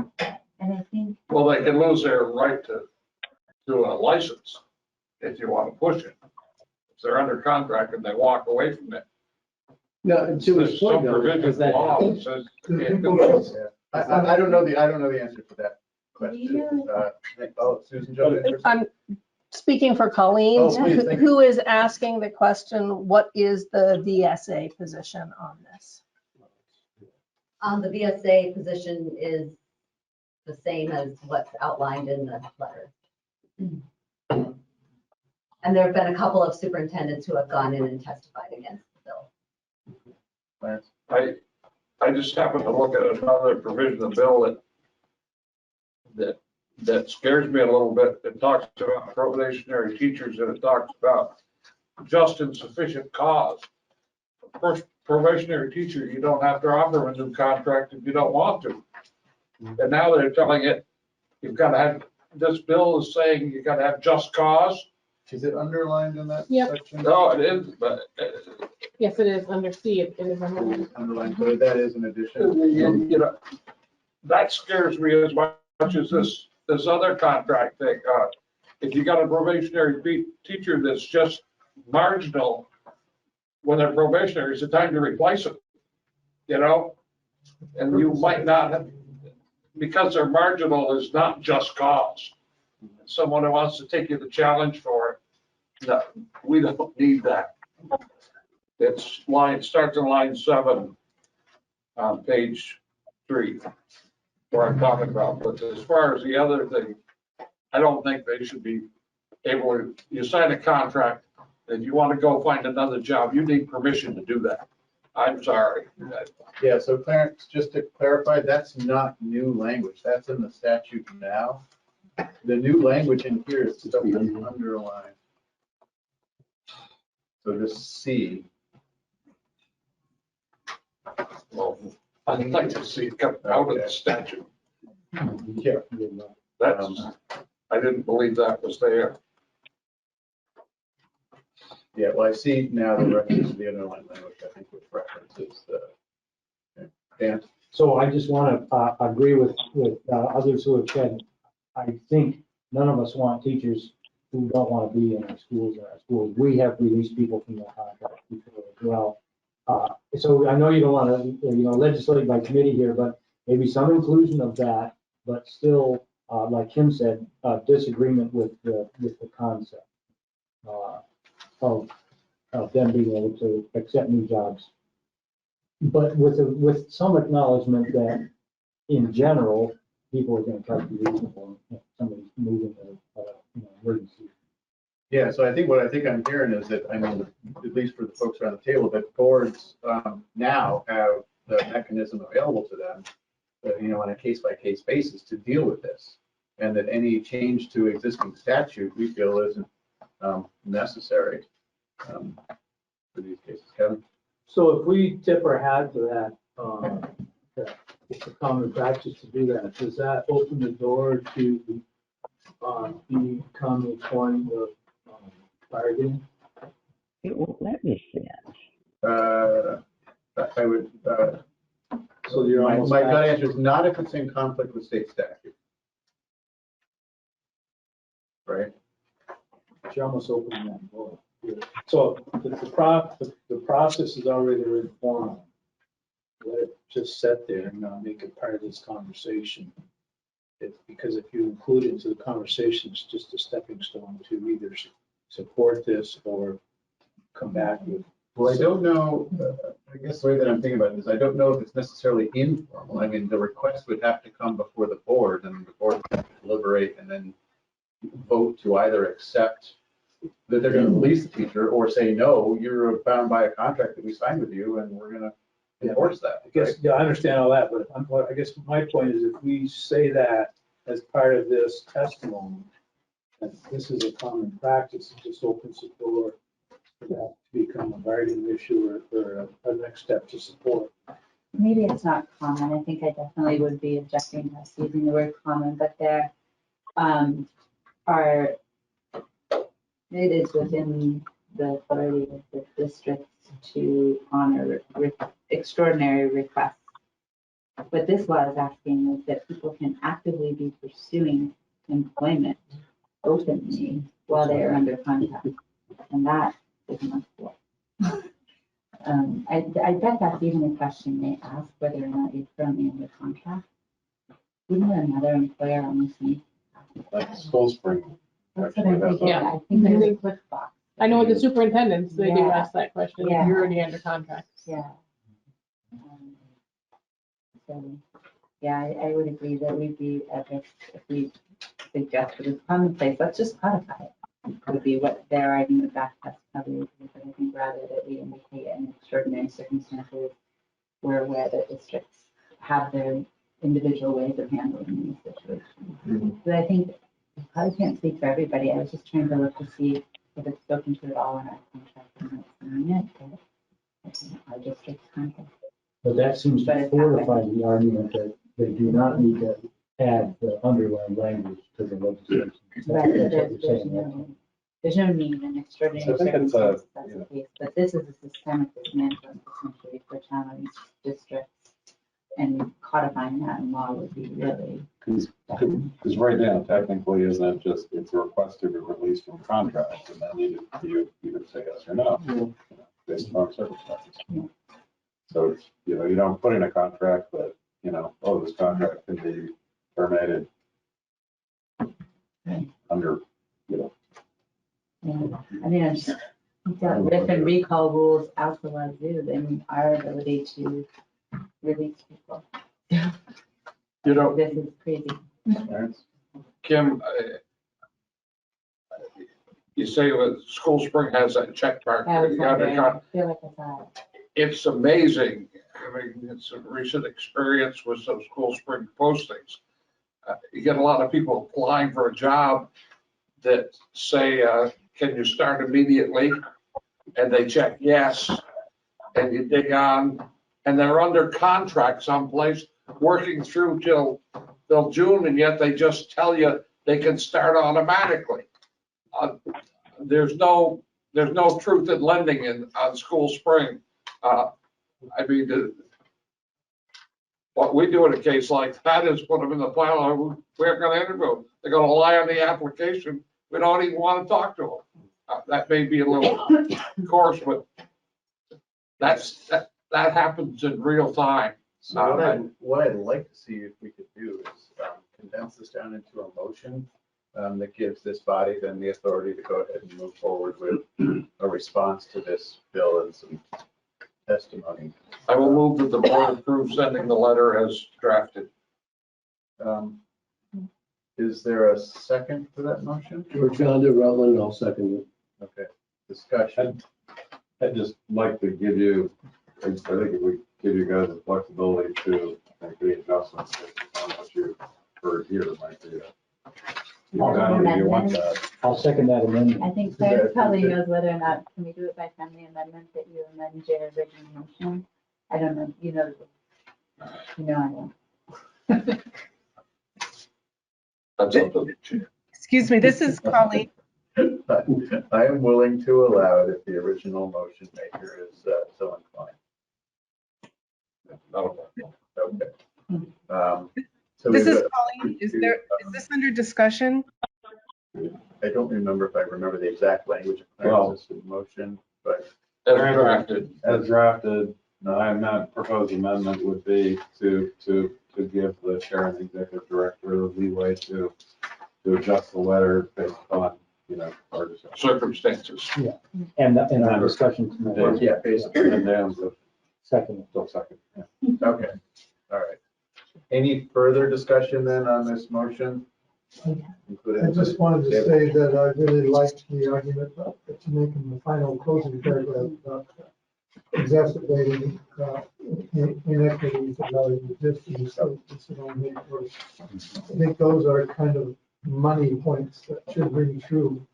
Speaker 11: And I think,
Speaker 5: Well, they can lose their right to a license if you want to push it. If they're under contract and they walk away from it.
Speaker 8: No, to his
Speaker 5: There's some
Speaker 8: point though,
Speaker 5: provision
Speaker 8: because
Speaker 5: in
Speaker 8: that
Speaker 5: law that
Speaker 8: happens.
Speaker 5: says
Speaker 13: Do
Speaker 5: you can't
Speaker 13: people
Speaker 5: do it.
Speaker 13: just-
Speaker 1: I don't know the answer to that question. Susan, jump in first.
Speaker 2: I'm speaking for Colleen,
Speaker 1: Oh, please, thank you.
Speaker 2: who is asking the question, what is the VSA position on this?
Speaker 7: The VSA position is the same as what's outlined in the letter. And there have been a couple of superintendents who have gone in and testified against the bill.
Speaker 5: I just happened to look at another provision of the bill that scares me a little bit. It talks about probationary teachers and it talks about just and sufficient cause. First, probationary teacher, you don't have to offer a new contract if you don't want to. And now they're telling it, you've got to have, this bill is saying you've got to have just cause.
Speaker 1: Is it underlined in that
Speaker 9: Yep.
Speaker 1: section?
Speaker 5: No, it is, but
Speaker 9: Yes, it is under C, it is under.
Speaker 1: Underlined, but that is an addition.
Speaker 5: you know, that scares me as much as this other contract thing. If you got a probationary teacher that's just marginal, when they're probationary, it's the time to replace them, you know? And you might not have, because they're marginal is not just cause. Someone who wants to take you the challenge for it, no, we don't need that. It's starts in line 7 on page 3, where I'm talking about. But as far as the other thing, I don't think they should be able to, you sign a contract, if you want to go find another job, you need permission to do that. I'm sorry.
Speaker 1: Yeah, so Clarence, just to clarify, that's not new language. That's in the statute now. The new language in here is stuff that's underlined. So this C.
Speaker 5: Well, I'd like to see it come out of the statute.
Speaker 1: Yeah.
Speaker 5: That's, I didn't believe that was there.
Speaker 1: Yeah, well, I see now the reference to the underlying language, I think, which references the, Dan?
Speaker 4: So I just want to agree with others who have said, I think none of us want teachers who don't want to be in our schools. We have released people from their contract before as well. So I know you don't want to, legislate by committee here, but maybe some inclusion of that, but still, like Kim said, disagreement with the concept of them being able to accept new jobs. But with some acknowledgement that in general, people are going to try to be reasonable if somebody's moving emergency.
Speaker 1: Yeah, so I think what I'm hearing is that, I mean, at least for the folks around the table, that boards now have the mechanism available to them on a case-by-case basis to deal with this. And that any change to existing statute we feel isn't necessary for these cases. Kevin?
Speaker 14: So if we tip our hat to that it's a common practice to do that, does that open the door to become a point of bargaining?
Speaker 10: It won't let me see it.
Speaker 1: I would,
Speaker 14: So you're
Speaker 1: my
Speaker 14: almost
Speaker 1: gut
Speaker 14: back-
Speaker 1: answer is not if it's in conflict with state statute. Right?
Speaker 14: You're almost opening that door. So the process is already informed. Let it just sit there and not make it part of this conversation. Because if you include it into the conversation, it's just a stepping stone to either support this or come back with.
Speaker 1: Well, I don't know, I guess the way that I'm thinking about it is I don't know if it's necessarily informal. I mean, the request would have to come before the board and the board would have to deliberate and then vote to either accept that they're going to release the teacher or say, no, you're bound by a contract that we signed with you and we're going to enforce that.
Speaker 14: I guess, yeah, I understand all that, but I guess my point is if we say that as part of this testimony, that this is a common practice, it just opens the door for that to become a bargaining issue or a next step to support.
Speaker 11: Maybe it's not common. I think I definitely would be objecting to us using the word common, but there it is within the authority of the districts to honor extraordinary requests. What this law is asking is that people can actively be pursuing employment openly while they are under contract, and that is much more. I bet that's even a question they ask, whether or not you're currently under contract. Wouldn't another employer almost need?
Speaker 15: Like School Spring.
Speaker 11: That's what I'm thinking.
Speaker 9: Yeah.
Speaker 11: I think there's a quick box.
Speaker 9: I know with the superintendents, they do
Speaker 11: Yeah.
Speaker 9: ask that question.
Speaker 11: Yeah.
Speaker 9: You're already under contract.
Speaker 11: Yeah. So, yeah, I would agree that we'd be at risk if we suggest that it's commonplace. Let's just codify it. Would be what their argument back test probably would be, but I think rather that we indicate in extraordinary circumstances, we're aware that districts have their individual ways of handling these situations. But I think I probably can't speak for everybody. I was just trying to look to see if it's spoken to at all in our contract and not seeing it, but I think our district's contract.
Speaker 4: But that seems
Speaker 11: But
Speaker 4: to
Speaker 11: it's not right.
Speaker 4: fortify the argument that they do not need to add the underlying language to the legislation.
Speaker 11: Right, so
Speaker 4: That's what you're saying,
Speaker 11: there's no need in extraordinary
Speaker 15: I think it's
Speaker 11: circumstances, that's the case, but this is a systemic dismantling essentially for challenge districts. And codifying that in law would be really.
Speaker 15: Because right now, technically, isn't it just, it's a request to be released from contract, and then you either say yes or no, based upon circumstances.
Speaker 11: Yeah.
Speaker 15: So it's, you don't put in a contract, but, this contract can be terminated under,
Speaker 11: Yeah, I mean, I'm just, we've got RIF and recall rules out the wazoo, then our ability to release people. This is crazy.
Speaker 5: Kim, you say that School Spring has that check mark.
Speaker 11: I was
Speaker 5: You got
Speaker 11: wondering,
Speaker 5: it.
Speaker 11: I feel like I saw it.
Speaker 5: It's amazing. I mean, it's a recent experience with some School Spring postings. You get a lot of people applying for a job that say, can you start immediately? And they check yes, and you dig on, and they're under contract someplace, working through till June, and yet they just tell you they can start automatically. There's no truth in lending on School Spring. I mean, what we do in a case like that is put them in the pile. We're going to interview. They're going to lie on the application. We don't even want to talk to them. That may be a little coarse, but that happens in real time.
Speaker 1: So what I'd like to see if we could do is condense this down into a motion that gives this body then the authority to go ahead and move forward with a response to this bill and some testimony.
Speaker 5: I will move that the board approve sending the letter as drafted.
Speaker 1: Is there a second to that motion?
Speaker 8: George Rutland, I'll second it.
Speaker 1: Okay, discussion.
Speaker 15: I'd just like to give you, I think if we give you guys the flexibility to think the adjustments based on what you heard here might be
Speaker 11: Amendment.
Speaker 15: if you want that.
Speaker 4: I'll second that amendment.
Speaker 11: I think Claire probably knows whether or not, can we do it by friendly amendment that you amend your original motion? I don't know, you know I don't.
Speaker 5: That's up to the chair.
Speaker 12: Excuse me, this is Colleen.
Speaker 1: I am willing to allow it if the original motion maker is so inclined.
Speaker 5: No.
Speaker 1: Okay. So
Speaker 12: This
Speaker 1: we've
Speaker 12: is
Speaker 1: got-
Speaker 12: Colleen. Is this under discussion?
Speaker 1: I don't remember if I remember the exact language of
Speaker 15: Well-
Speaker 1: Clarence's motion, but
Speaker 5: As drafted.
Speaker 15: As drafted, my proposed amendment would be to give the chair and executive director leeway to adjust the letter based on, our discussion.
Speaker 5: Circumstances.
Speaker 4: And our discussion tonight.
Speaker 1: yeah, basically.
Speaker 15: And Dan's the
Speaker 4: Second.
Speaker 15: still second. Yeah.
Speaker 1: Okay, all right. Any further discussion then on this motion?
Speaker 13: I just wanted to say that I really liked the argument that you make in the final closing paragraph about exacerbating inequities about existing states that don't make worse. I think those are kind of money points that should ring true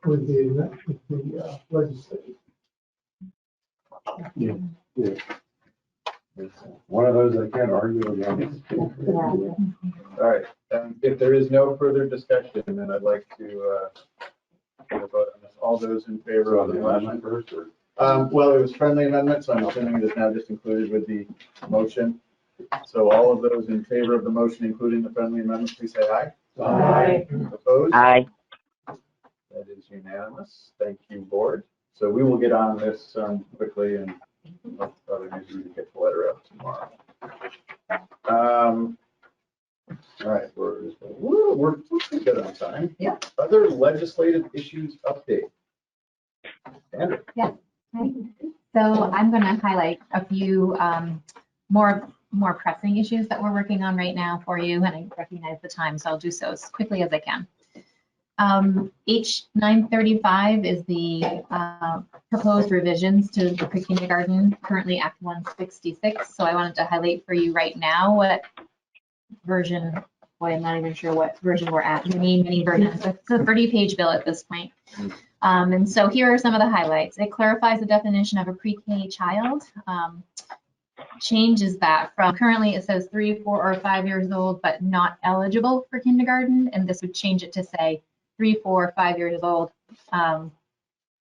Speaker 13: with the legislature.
Speaker 15: Yeah. One of those I can't argue against.
Speaker 1: All right, if there is no further discussion, then I'd like to get a vote on this. All those in favor of the
Speaker 15: amendment
Speaker 1: motion?
Speaker 15: first, or?
Speaker 1: Well, it was friendly amendment, so I'm assuming it is now just included with the motion. So all of those in favor of the motion, including the friendly amendment, please say aye.
Speaker 12: Aye.
Speaker 1: Opposed?
Speaker 10: Aye.
Speaker 1: That is unanimous. Thank you, board. So we will get on this quickly and probably maybe we can get the letter out tomorrow. All right, we're good on time.
Speaker 7: Yeah.
Speaker 1: Other legislative issues update. Andrew.
Speaker 16: So I'm going to highlight a few more pressing issues that we're working on right now for you, and I recognize the time, so I'll do so as quickly as I can. H935 is the proposed revisions to the pre-kindergarten, currently Act 166. So I wanted to highlight for you right now what version, boy, I'm not even sure what version we're at, many versions. It's a 30-page bill at this point. And so here are some of the highlights. It clarifies the definition of a pre-K child. Changes that from currently it says 3, 4, or 5 years old, but not eligible for kindergarten. And this would change it to say 3, 4, 5 years old. I'm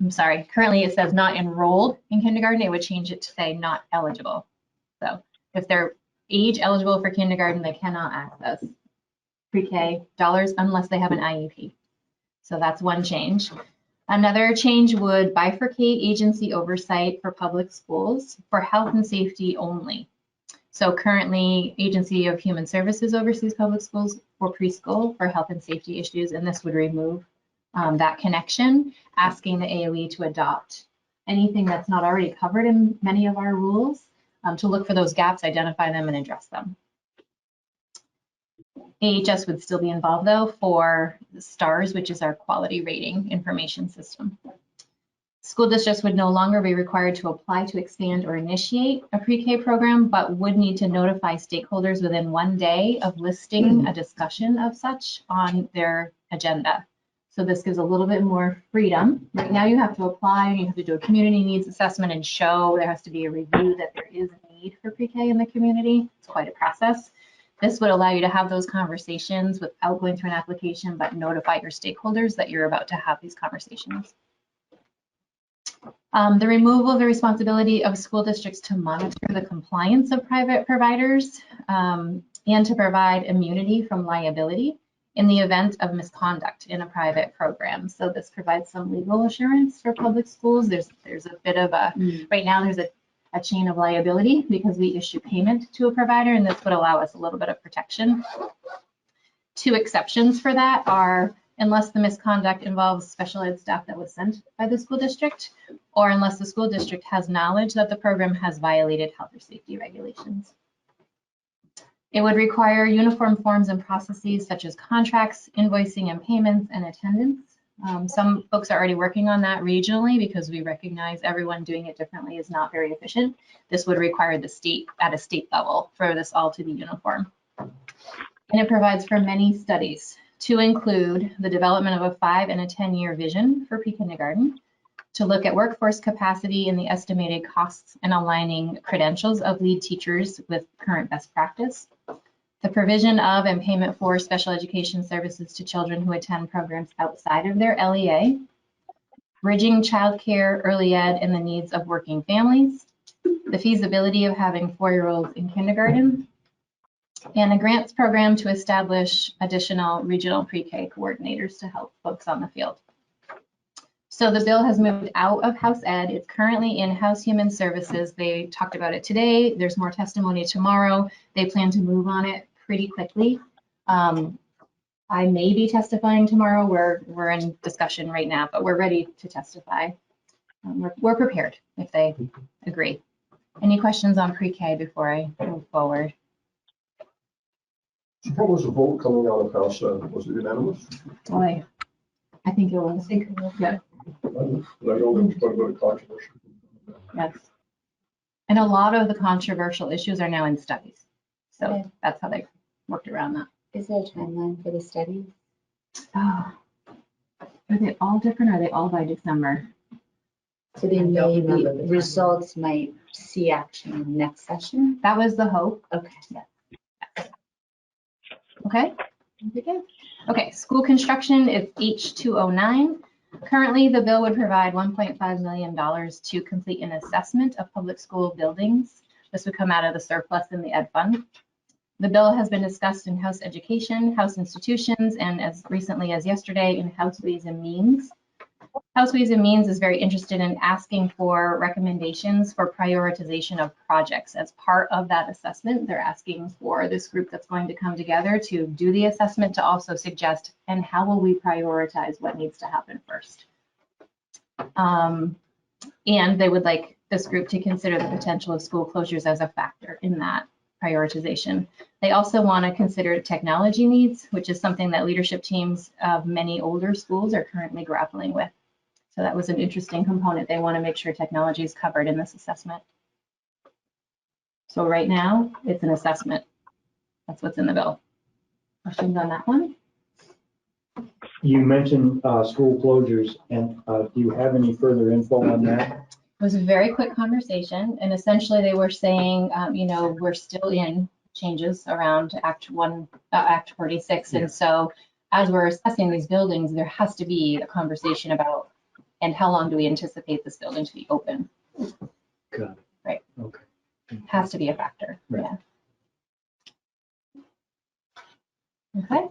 Speaker 16: sorry, currently it says not enrolled in kindergarten. It would change it to say not eligible. So if they're age eligible for kindergarten, they cannot access pre-K dollars unless they have an IEP. So that's one change. Another change would bifurcate agency oversight for public schools for health and safety only. So currently, Agency of Human Services oversees public schools for preschool for health and safety issues, and this would remove that connection, asking the AOE to adopt anything that's not already covered in many of our rules, to look for those gaps, identify them, and address them. AHS would still be involved, though, for the STARS, which is our quality rating information system. School districts would no longer be required to apply to expand or initiate a pre-K program, but would need to notify stakeholders within 1 day of listing a discussion of such on their agenda. So this gives a little bit more freedom. Right now you have to apply, you have to do a community needs assessment and show there has to be a review that there is a need for pre-K in the community. It's quite a process. This would allow you to have those conversations without going through an application, but notify your stakeholders that you're about to have these conversations. The removal of the responsibility of school districts to monitor the compliance of private providers and to provide immunity from liability in the event of misconduct in a private program. So this provides some legal assurance for public schools. There's a bit of a, right now there's a chain of liability because we issue payment to a provider, and this would allow us a little bit of protection. 2 exceptions for that are unless the misconduct involves special ed staff that was sent by the school district, or unless the school district has knowledge that the program has violated health or safety regulations. It would require uniform forms and processes such as contracts, invoicing and payments, and attendance Some folks are already working on that regionally because we recognize everyone doing it differently is not very efficient. This would require the state, at a state level, for this all to be uniform. And it provides for many studies, to include the development of a 5 and a 10-year vision for pre-kindergarten, to look at workforce capacity and the estimated costs and aligning credentials of lead teachers with current best practice, the provision of and payment for special education services to children who attend programs outside of their LEA, bridging childcare, early ed, and the needs of working families, the feasibility of having 4-year-olds in kindergarten, and a grants program to establish additional regional pre-K coordinators to help folks on the field. So the bill has moved out of House Ed. It's currently in House Human Services. They talked about it today. There's more testimony tomorrow. They plan to move on it pretty quickly. I may be testifying tomorrow. We're in discussion right now, but we're ready to testify. We're prepared if they agree. Any questions on pre-K before I move forward?
Speaker 6: So what was the vote coming out of House Ed? Was it unanimous?
Speaker 16: Boy, I think it was. Yeah.
Speaker 6: I know there was quite a bit of controversy.
Speaker 16: Yes. And a lot of the controversial issues are now in studies. So that's how they worked around that.
Speaker 11: Is there a timeline for the studies?
Speaker 16: Oh, are they all different? Or are they all by December?
Speaker 11: So they may be, results might see action next session?
Speaker 16: That was the hope.
Speaker 11: Okay.
Speaker 16: Yeah. Okay. Okay, school construction is H209. Currently, the bill would provide $1.5 million to complete an assessment of public school buildings. This would come out of the surplus in the ed fund. The bill has been discussed in House Education, House Institutions, and as recently as yesterday in House Ways and Means. House Ways and Means is very interested in asking for recommendations for prioritization of projects. As part of that assessment, they're asking for this group that's going to come together to do the assessment to also suggest, and how will we prioritize what needs to happen first? And they would like this group to consider the potential of school closures as a factor in that prioritization. They also want to consider technology needs, which is something that leadership teams of many older schools are currently grappling with. So that was an interesting component. They want to make sure technology is covered in this assessment. So right now, it's an assessment. That's what's in the bill. Questions on that one?
Speaker 4: You mentioned school closures, and do you have any further info on that?
Speaker 16: It was a very quick conversation, and essentially they were saying, you know, we're still in changes around Act 46, and so as we're assessing these buildings, there has to be a conversation about, and how long do we anticipate this building to be open?
Speaker 4: Got it.
Speaker 16: Right.
Speaker 4: Okay.
Speaker 16: Has to be a factor.
Speaker 4: Right.
Speaker 16: Yeah. Okay.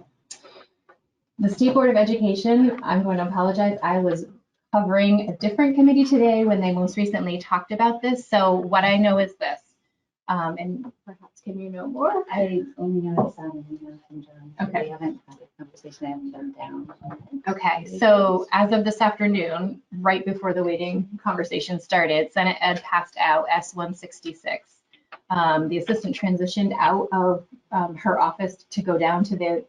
Speaker 16: The State Board of Education, I'm going to apologize. I was covering a different committee today when they most recently talked about this. So what I know is this, and perhaps can you know more?
Speaker 11: I only know it's on an email from John.
Speaker 16: Okay.
Speaker 11: We haven't had a conversation, I haven't done down.
Speaker 16: Okay, so as of this afternoon, right before the waiting conversation started, Senate Ed passed out S-166. The assistant transitioned out of her office to go down to the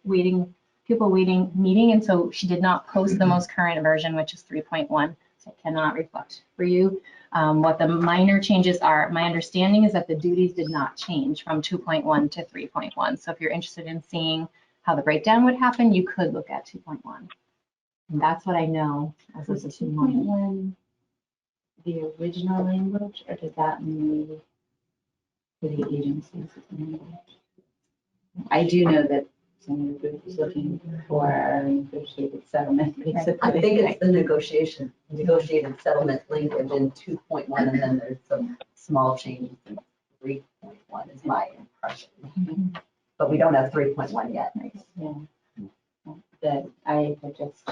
Speaker 16: pupil waiting meeting, and so she did not post the most current version, which is 3.1, so I cannot reflect for you. What the minor changes are, my understanding is that the duties did not change from 2.1 to 3.1. So if you're interested in seeing how the breakdown would happen, you could look at 2.1. And that's what I know as
Speaker 11: Was
Speaker 16: of this
Speaker 11: 2.1 the original language, or did that mean for the agencies language? I do know that some of the group is looking for a negotiated settlement, basically.
Speaker 7: I think it's the negotiated settlement language in 2.1, and then there's some small changes in 3.1 is my impression. But we don't have 3.1 yet.
Speaker 11: Yeah. That I had just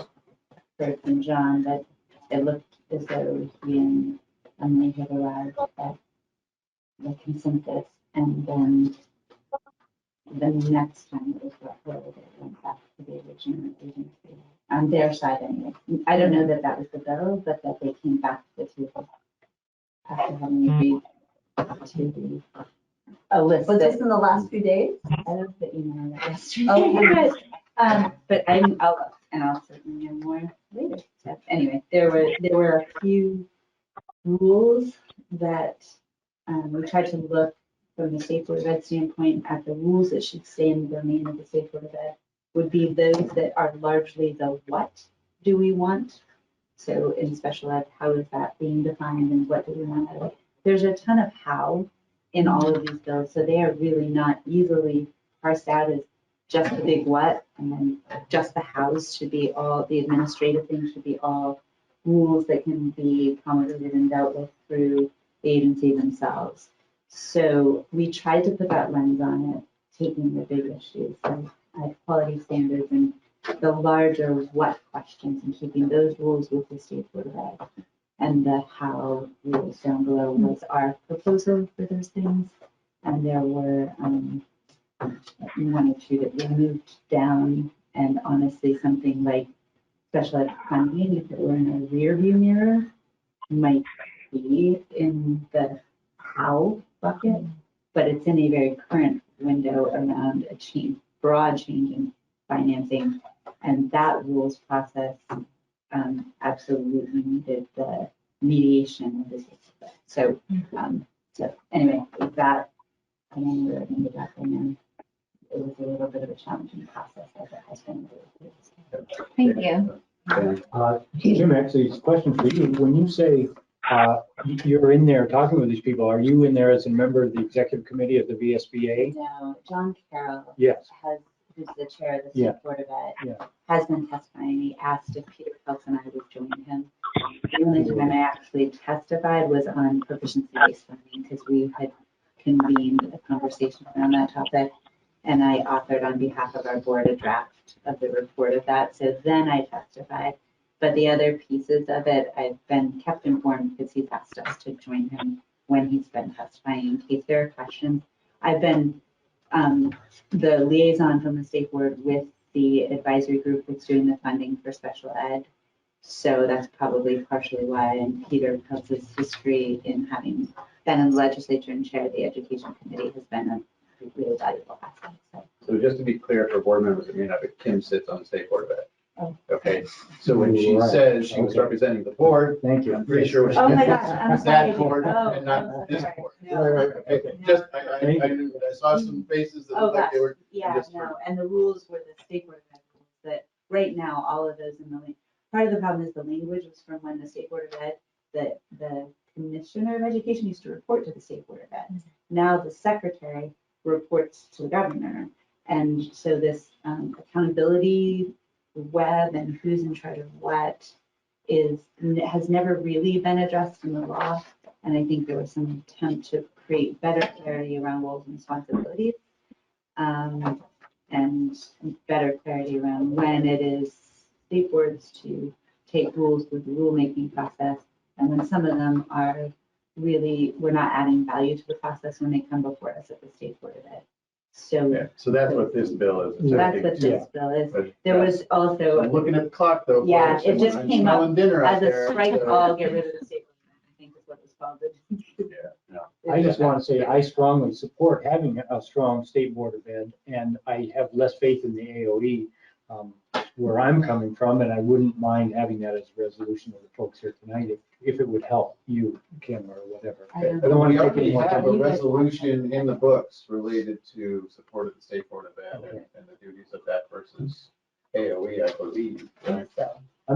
Speaker 11: heard from John that it looked as though he and Emily had arrived at the consensus, and then the next time it was referred, it went back to the original agency on their side anyway. I don't know that that was the bill, but that they came back to the table after having agreed to a list.
Speaker 7: Was this in the last few days?
Speaker 11: I looked at the email yesterday. But I'll look and I'll certainly know more. later. So anyway, there were a few rules that we tried to look from the State Board of Ed standpoint at the rules that should stay in the domain of the State Board of Ed would be those that are largely the what do we want. So in special ed, how is that being defined and what do we want out of it? There's a ton of how in all of these bills, so they are really not easily parsed out as just the big what, and then just the hows should be all, the administrative things should be all rules that can be promulgated and dealt with through the agency themselves. So we tried to put that lens on it, taking the big issues, like quality standards and the larger what questions, and keeping those rules with the State Board of Ed. And the how rules down below was our proposal for those things. And there were one or two that we moved down, and honestly, something like special ed funding, if it were in a rear view mirror, might be in the how bucket, but it's in a very current window around a broad change in financing, and that rules process absolutely needed the mediation of this. So, so anyway, with that, I don't know where I ended up, and then it was a little bit of a challenging process as it has been.
Speaker 16: Thank you.
Speaker 4: Jim, actually, it's a question for you. When you say you're in there talking with these people, are you in there as a member of the executive committee of the VSBA?
Speaker 11: No, John Carroll
Speaker 4: Yes.
Speaker 11: who's the chair of the
Speaker 4: Yeah.
Speaker 11: State Board of Ed,
Speaker 4: Yeah.
Speaker 11: has been testifying. He asked if Peter Phelps and I would join him. The only time I actually testified was on proficiency-based funding, because we had convened a conversation around that topic, and I authored on behalf of our board a draft of the report of that. So then I testified. But the other pieces of it, I've been kept informed because he's asked us to join him when he's been testifying in case there are questions. I've been the liaison from the state board with the advisory group that's doing the funding for special ed. So that's probably partially why, and Peter Peltz's history in having been in the legislature and chaired the education committee has been a really valuable asset.
Speaker 1: So just to be clear for board members that may not, but Kim sits on the State Board of Ed.
Speaker 11: Oh.
Speaker 1: Okay, so when she
Speaker 4: Right.
Speaker 1: says she was
Speaker 4: Okay.
Speaker 1: representing the board,
Speaker 4: Thank you.
Speaker 1: I'm pretty sure what she
Speaker 11: Oh my
Speaker 1: meant
Speaker 11: gosh, I'm
Speaker 1: was
Speaker 11: sorry.
Speaker 1: that board
Speaker 11: Oh,
Speaker 1: and not
Speaker 11: I'm
Speaker 1: this
Speaker 11: sorry.
Speaker 1: board.
Speaker 11: No.
Speaker 1: Okay, just, I saw some faces that
Speaker 11: Oh,
Speaker 1: looked like
Speaker 11: gosh,
Speaker 1: they were.
Speaker 11: yeah,
Speaker 1: just
Speaker 11: no, and the rules were the state board of ed rules that right now, all of those in the, part of the problem is the language was from when the state board of ed, that the commissioner of education used to report to the state board of ed. Now the secretary reports to the governor. And so this accountability web and who's in charge of what has never really been addressed in the law. And I think there was some attempt to create better clarity around roles and responsibilities, and better clarity around when it is state boards to take rules with the rulemaking process, and when some of them are really, we're not adding value to the process when they come before us at the state board of ed. So
Speaker 1: Yeah, so that's what this bill is. It's
Speaker 11: that's
Speaker 1: everything.
Speaker 11: what this bill is.
Speaker 1: But,
Speaker 11: There
Speaker 1: yeah.
Speaker 11: was
Speaker 1: So
Speaker 11: also,
Speaker 1: I'm looking at the clock though.
Speaker 11: yeah,
Speaker 1: folks,
Speaker 11: it
Speaker 1: and
Speaker 11: just
Speaker 1: I'm
Speaker 11: came up
Speaker 1: smelling dinner out
Speaker 11: as a
Speaker 1: there,
Speaker 11: strike
Speaker 1: so-
Speaker 11: all, get rid of the state board, I think is what it was called.
Speaker 1: Yeah, no.
Speaker 4: I just want to say I strongly support having a strong state board of ed, and I have less faith in the AOE where I'm coming from, and I wouldn't mind having that as a resolution of the folks here tonight if it would help you, Kim, or whatever.
Speaker 11: I don't
Speaker 4: I don't want
Speaker 1: We
Speaker 4: to take any
Speaker 1: already
Speaker 4: more
Speaker 1: have a
Speaker 4: time.
Speaker 1: resolution in the books related to support of the State Board of Ed
Speaker 4: Okay.
Speaker 1: and the duties of that versus AOE, I believe.
Speaker 4: I'm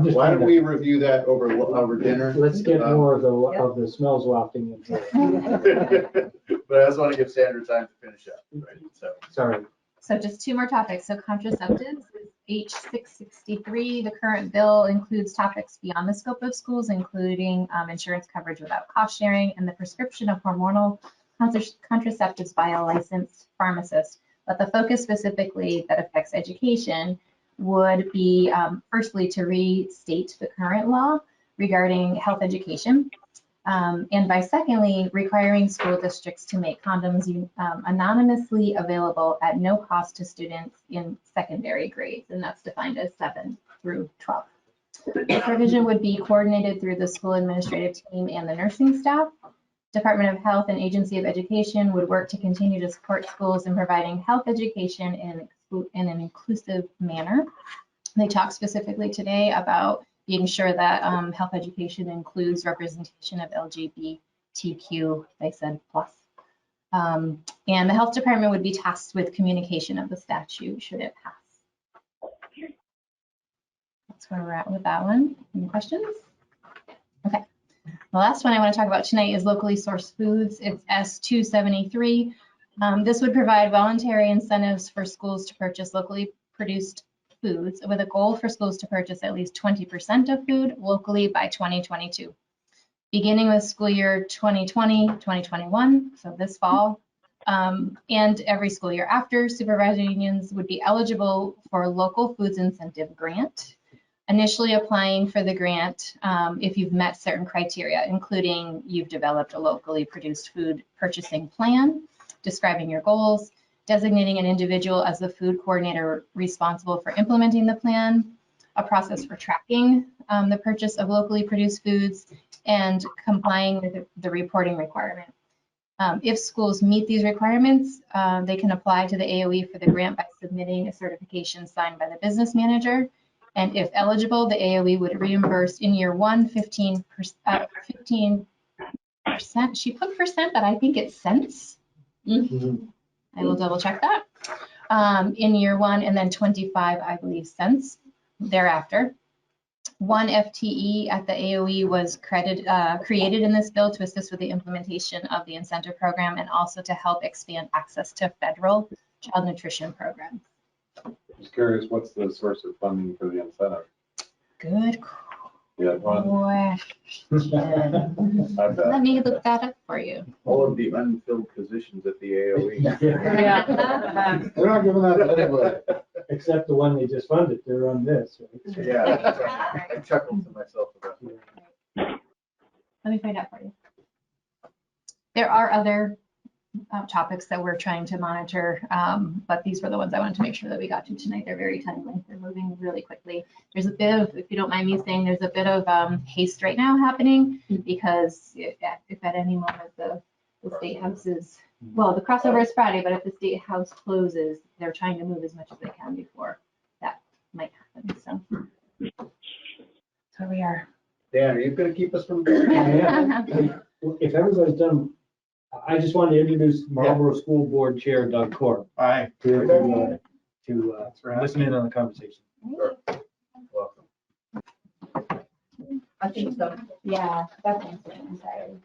Speaker 4: just
Speaker 1: Why
Speaker 4: trying
Speaker 1: don't we
Speaker 4: to,
Speaker 1: review that over dinner?
Speaker 4: let's get more of
Speaker 11: Yep.
Speaker 4: the smells wafting in here.
Speaker 1: But I just want to give Sandra time to finish up, right? So,
Speaker 4: Sorry.
Speaker 16: So just two more topics. So contraceptives, H663, the current bill includes topics beyond the scope of schools, including insurance coverage without cost sharing and the prescription of hormonal contraceptives by a licensed pharmacist. But the focus specifically that affects education would be firstly to restate the current law regarding health education. And by secondly, requiring school districts to make condoms anonymously available at no cost to students in secondary grades, and that's defined as 7 through 12. The provision would be coordinated through the school administrative team and the nursing staff. Department of Health and Agency of Education would work to continue to support schools in providing health education in an inclusive manner. They talked specifically today about being sure that health education includes representation of LGBTQ, they said, plus. And the health department would be tasked with communication of the statute should it pass. That's where we're at with that one. Any questions? Okay. The last one I want to talk about tonight is locally sourced foods. It's S273. This would provide voluntary incentives for schools to purchase locally produced foods with a goal for schools to purchase at least 20% of food locally by 2022. Beginning with school year 2020-2021, so this fall, and every school year after, supervisory unions would be eligible for local foods incentive grant. Initially applying for the grant if you've met certain criteria, including you've developed a locally produced food purchasing plan, describing your goals, designating an individual as the food coordinator responsible for implementing the plan, a process for tracking the purchase of locally produced foods, and complying with the reporting requirement. If schools meet these requirements, they can apply to the AOE for the grant by submitting a certification signed by the business manager. And if eligible, the AOE would reimburse in year one 15%. She put percent, but I think it's cents. I will double check that. In year one, and then 25, I believe, cents thereafter. One FTE at the AOE was created in this bill to assist with the implementation of the incentive program and also to help expand access to federal child nutrition programs.
Speaker 15: Just curious, what's the source of funding for the incentive?
Speaker 16: Good
Speaker 15: Yeah, one.
Speaker 16: question. Let me look that up for you.
Speaker 1: All of the unfilled positions at the AOE.
Speaker 16: Yeah.
Speaker 6: They're not giving that to anybody.
Speaker 4: Except the one they just funded, they're on this, right?
Speaker 1: Yeah, I chuckled to myself about that.
Speaker 16: Let me find out for you. There are other topics that we're trying to monitor, but these were the ones I wanted to make sure that we got to tonight. They're very timely. They're moving really quickly. There's a bit of, if you don't mind me saying, there's a bit of haste right now happening because if at any moment the state house is, well, the crossover is Friday, but if the state house closes, they're trying to move as much as they can before that might happen. So we are.
Speaker 1: Dan, are you going to keep us from?
Speaker 4: If everybody's done, I just wanted to introduce Marlboro School Board Chair Doug Corr.
Speaker 1: Hi.
Speaker 4: To listen in on the conversation.
Speaker 1: Sure. Welcome.
Speaker 11: I think so. Yeah, that's interesting. I'm sorry.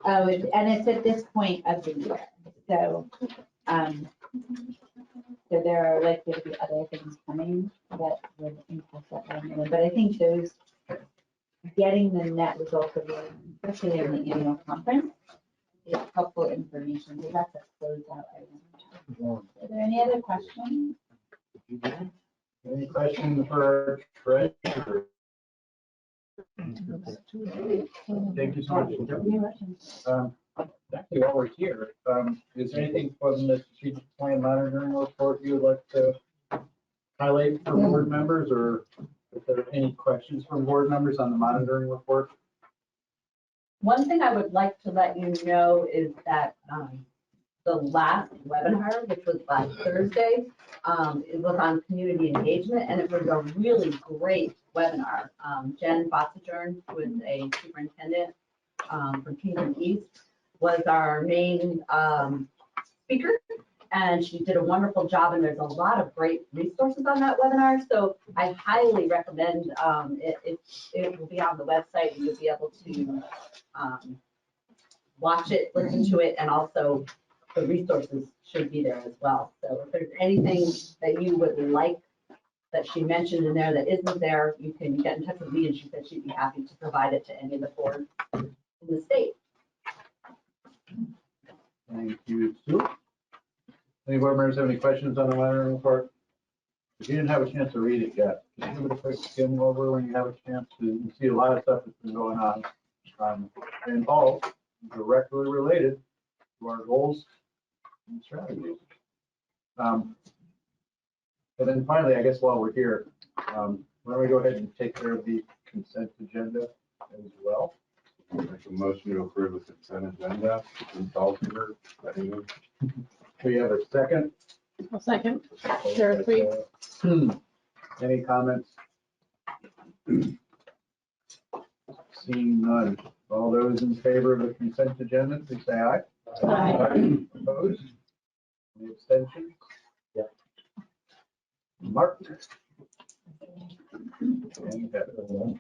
Speaker 11: Oh, and it's at this point of the year. So, so there are likely to be other things coming that would impact that line. But I think those, getting the net result of the, especially in the annual conference, is helpful information. So that's a closeout item. Are there any other questions?
Speaker 1: Any questions for our treasurer? Thank you so much. Actually, while we're here, is there anything from the strategic plan monitoring report you would like to highlight for board members, or if there are any questions from board members on the monitoring report?
Speaker 7: One thing I would like to let you know is that the last webinar, which was last Thursday, it was on community engagement, and it was a really great webinar. Jen Bossiger, who is a superintendent from Kingdom East, was our main speaker, and she did a wonderful job, and there's a lot of great resources on that webinar, so I highly recommend it will be on the website. You'll be able to watch it, listen to it, and also the resources should be there as well. So if there's anything that you would like that she mentioned in there that isn't there, you can get in touch with me, and she said she'd be happy to provide it to any of the boards in the state.
Speaker 1: Thank you, Sue. Any board members have any questions on the monitoring report? If you didn't have a chance to read it yet, just give it a quick skim over when you have a chance to. You see a lot of stuff that's been going on, and all directly related to our goals and strategies. And then finally, I guess while we're here, why don't we go ahead and take care of the consent agenda as well?
Speaker 15: Make a motion to approve the consent agenda.
Speaker 1: We have a second.
Speaker 9: A second. There are three.
Speaker 1: Any comments? Seeing none. All those in favor of the consent agenda, please say aye.
Speaker 9: Aye.
Speaker 1: Opposed? Any abstentions? Mark? And Kevin.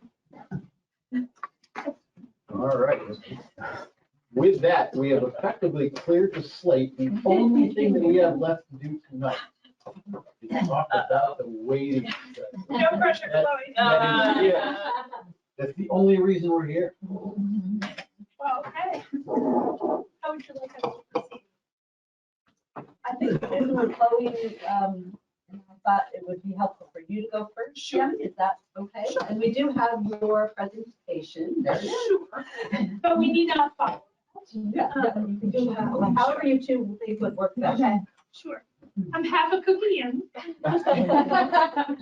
Speaker 1: All right. With that, we have effectively cleared the slate. The only thing that we have left to do tonight is talk about the waiting.
Speaker 17: No pressure,
Speaker 1: That-
Speaker 17: Chloe.
Speaker 1: that is it. That's the only reason we're here.
Speaker 17: Well, okay. How would you like us to proceed?
Speaker 7: I think this is Chloe, I thought it would be helpful for you to go first.
Speaker 17: Sure.
Speaker 7: Is that okay? And we do have your presentation. There it is.
Speaker 17: Sure. But we need not follow.
Speaker 7: Yeah, you can do however you two think would work best.
Speaker 17: Okay, sure. I'm half a cookie in. So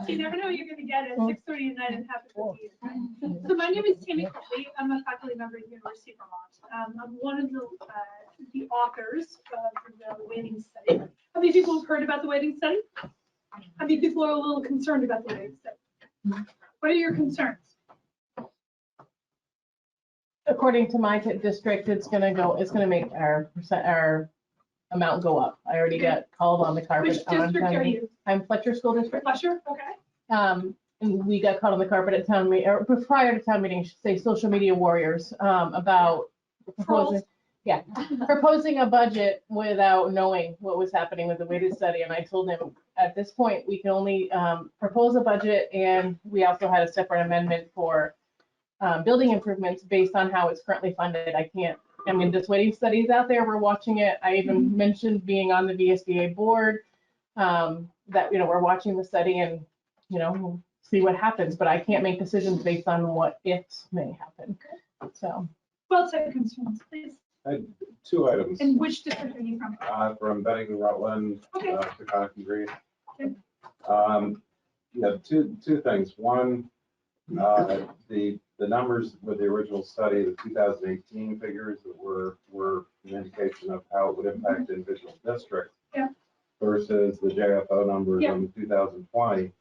Speaker 17: you never know what you're gonna get at 6:30 at night and half a cookie in. So my name is Tammy Copley. I'm a faculty member at the University of Vermont. I'm one of the authors of the waiting study. How many people have heard about the waiting study? How many people are a little concerned about the waiting study? What are your concerns?
Speaker 9: According to my district, it's gonna make our amount go up. I already got called on the carpet.
Speaker 17: Which district are you?
Speaker 9: I'm Fletcher School District.
Speaker 17: Fletcher, okay.
Speaker 9: And we got caught on the carpet at town meeting, or prior to town meeting, I should say, social media warriors, about proposing a budget without knowing what was happening with the weighted study. And I told him, at this point, we can only propose a budget, and we also had a separate amendment for building improvements based on how it's currently funded. I mean, this waiting study is out there, we're watching it. I even mentioned being on the VSBA board, that, we're watching the study and, we'll see what happens, but I can't make decisions based on what ifs may happen. So.
Speaker 17: Well, set concerns, please.
Speaker 15: I had two items.
Speaker 17: And which district are you from?
Speaker 15: From Bennington, Rutland,
Speaker 17: Okay.
Speaker 15: to Concord Green.
Speaker 17: Okay.
Speaker 15: Two things. One, the numbers with the original study, the 2018 figures that were an indication of how it would impact individual districts.
Speaker 17: Yeah.
Speaker 15: Versus the JFO numbers
Speaker 17: Yeah.
Speaker 15: on 2020.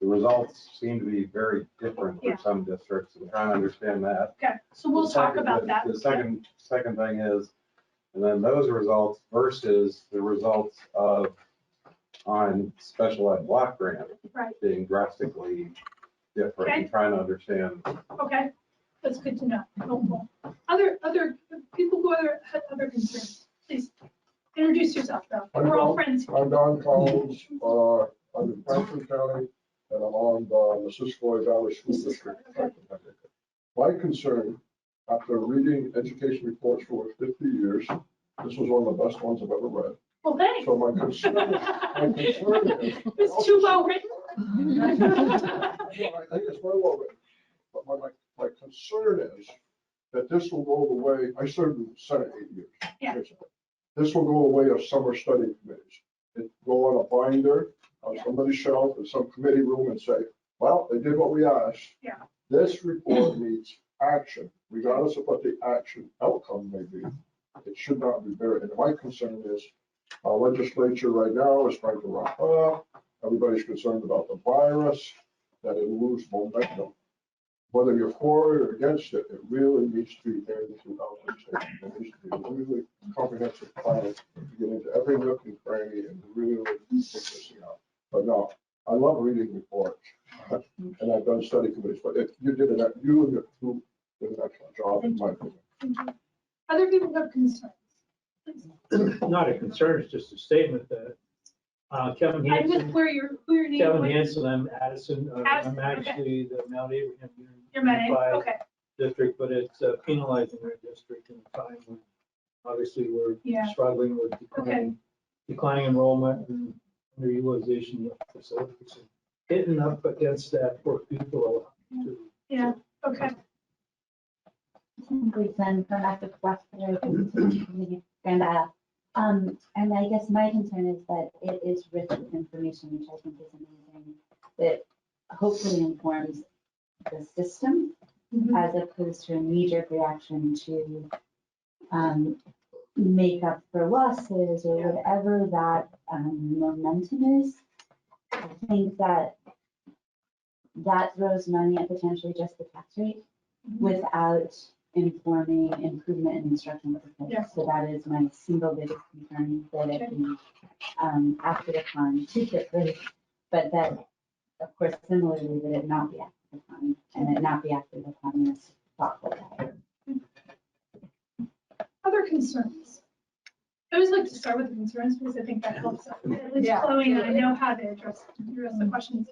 Speaker 15: The results seem to be very different
Speaker 17: Yeah.
Speaker 15: for some districts. I'm trying to understand that.
Speaker 17: Okay, so we'll
Speaker 15: The
Speaker 17: talk
Speaker 15: second-
Speaker 17: about that.
Speaker 15: The second thing is, and then those results versus the results on special ed block grant
Speaker 17: Right,
Speaker 15: being drastically different.
Speaker 17: Okay.
Speaker 15: I'm trying to understand.
Speaker 17: okay, that's good to know, helpful. Other people who have other concerns, please introduce yourself, though. We're all friends.
Speaker 6: I'm Don Collins, I'm in Franklin County, and I'm on the Missisquoi Valley School District. My concern, after reading education reports for 50 years, this was one of the best ones I've ever read.
Speaker 17: Well, thanks.
Speaker 6: So my concern is.
Speaker 17: It's too well written.
Speaker 6: No, I think it's very well written, but my concern is that this will go the way, I served in the Senate 8 years.
Speaker 17: Yeah.
Speaker 6: This will go away of summer study committees. It go on a binder on somebody's shelf in some committee room and say, well, they did what we asked.
Speaker 17: Yeah.
Speaker 6: This report needs action, regardless of what the action outcome may be. It should not be buried. And my concern is, our legislature right now is trying to wrap up. Everybody's concerned about the virus, that it will lose momentum. Whether you're for it or against it, it really needs to be aired throughout the state. There needs to be a really comprehensive plan to get into every nook and cranny and really take this thing out. But no, I love reading reports, and I've done study committees, but if you did it, you and your group did an excellent job, in my opinion.
Speaker 17: Other people have concerns. Please.
Speaker 4: Not a concern, it's just a statement that Kevin
Speaker 17: And with
Speaker 4: Hansen,
Speaker 17: who your name?
Speaker 4: Kevin
Speaker 17: was?
Speaker 4: Hansen, I'm Addison, I'm
Speaker 17: Addison, okay.
Speaker 4: actually the Mount Abraham
Speaker 17: Your name,
Speaker 4: Unified
Speaker 17: okay.
Speaker 4: District, but it's penalizing our district in a time when obviously we're
Speaker 17: Yeah.
Speaker 4: struggling with declining enrollment and underutilization of facilities. And hitting up against that for people a lot too.
Speaker 17: Yeah, okay.
Speaker 11: Send from active Westbury, and I guess my concern is that it is rich with information, which I think is amazing, that hopefully informs the system
Speaker 17: Mhm.
Speaker 11: as opposed to a knee-jerk reaction to make up for losses or whatever that momentum is, I think that throws money at potentially just the tax rate without informing improvement in instructional performance. So that is my single biggest concern, that it be after the con secretly, but that, of course, similarly, that it not be after the con, and it not be after the con in a thoughtful way.
Speaker 17: Other concerns? I always like to start with the concerns because I think that helps at least Chloe and I know how to address the questions.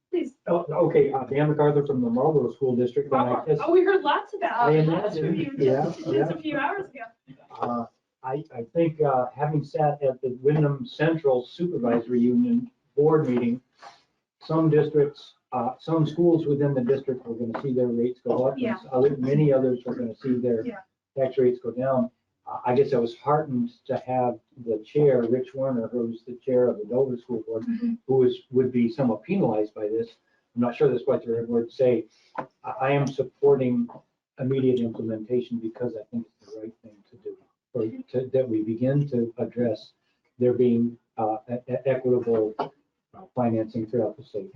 Speaker 17: Please.
Speaker 4: Oh, okay, Dan MacArthur from the Marlboro School District. And I guess,
Speaker 17: We heard lots about
Speaker 4: I
Speaker 17: it
Speaker 4: imagine,
Speaker 17: from you just a few hours ago.
Speaker 4: I think having sat at the Wyndham Central Supervisory Union Board meeting, some districts, some schools within the district were going to see their rates go up.
Speaker 17: Yeah.
Speaker 4: And many others were going to see their tax rates go down. I guess I was heartened to have the chair, Rich Werner, who's the chair of the Dover School Board, who would be somewhat penalized by this. I'm not sure that's quite the right word to say. I am supporting immediate implementation because I think it's the right thing to do, or that we begin to address there being equitable financing throughout the state.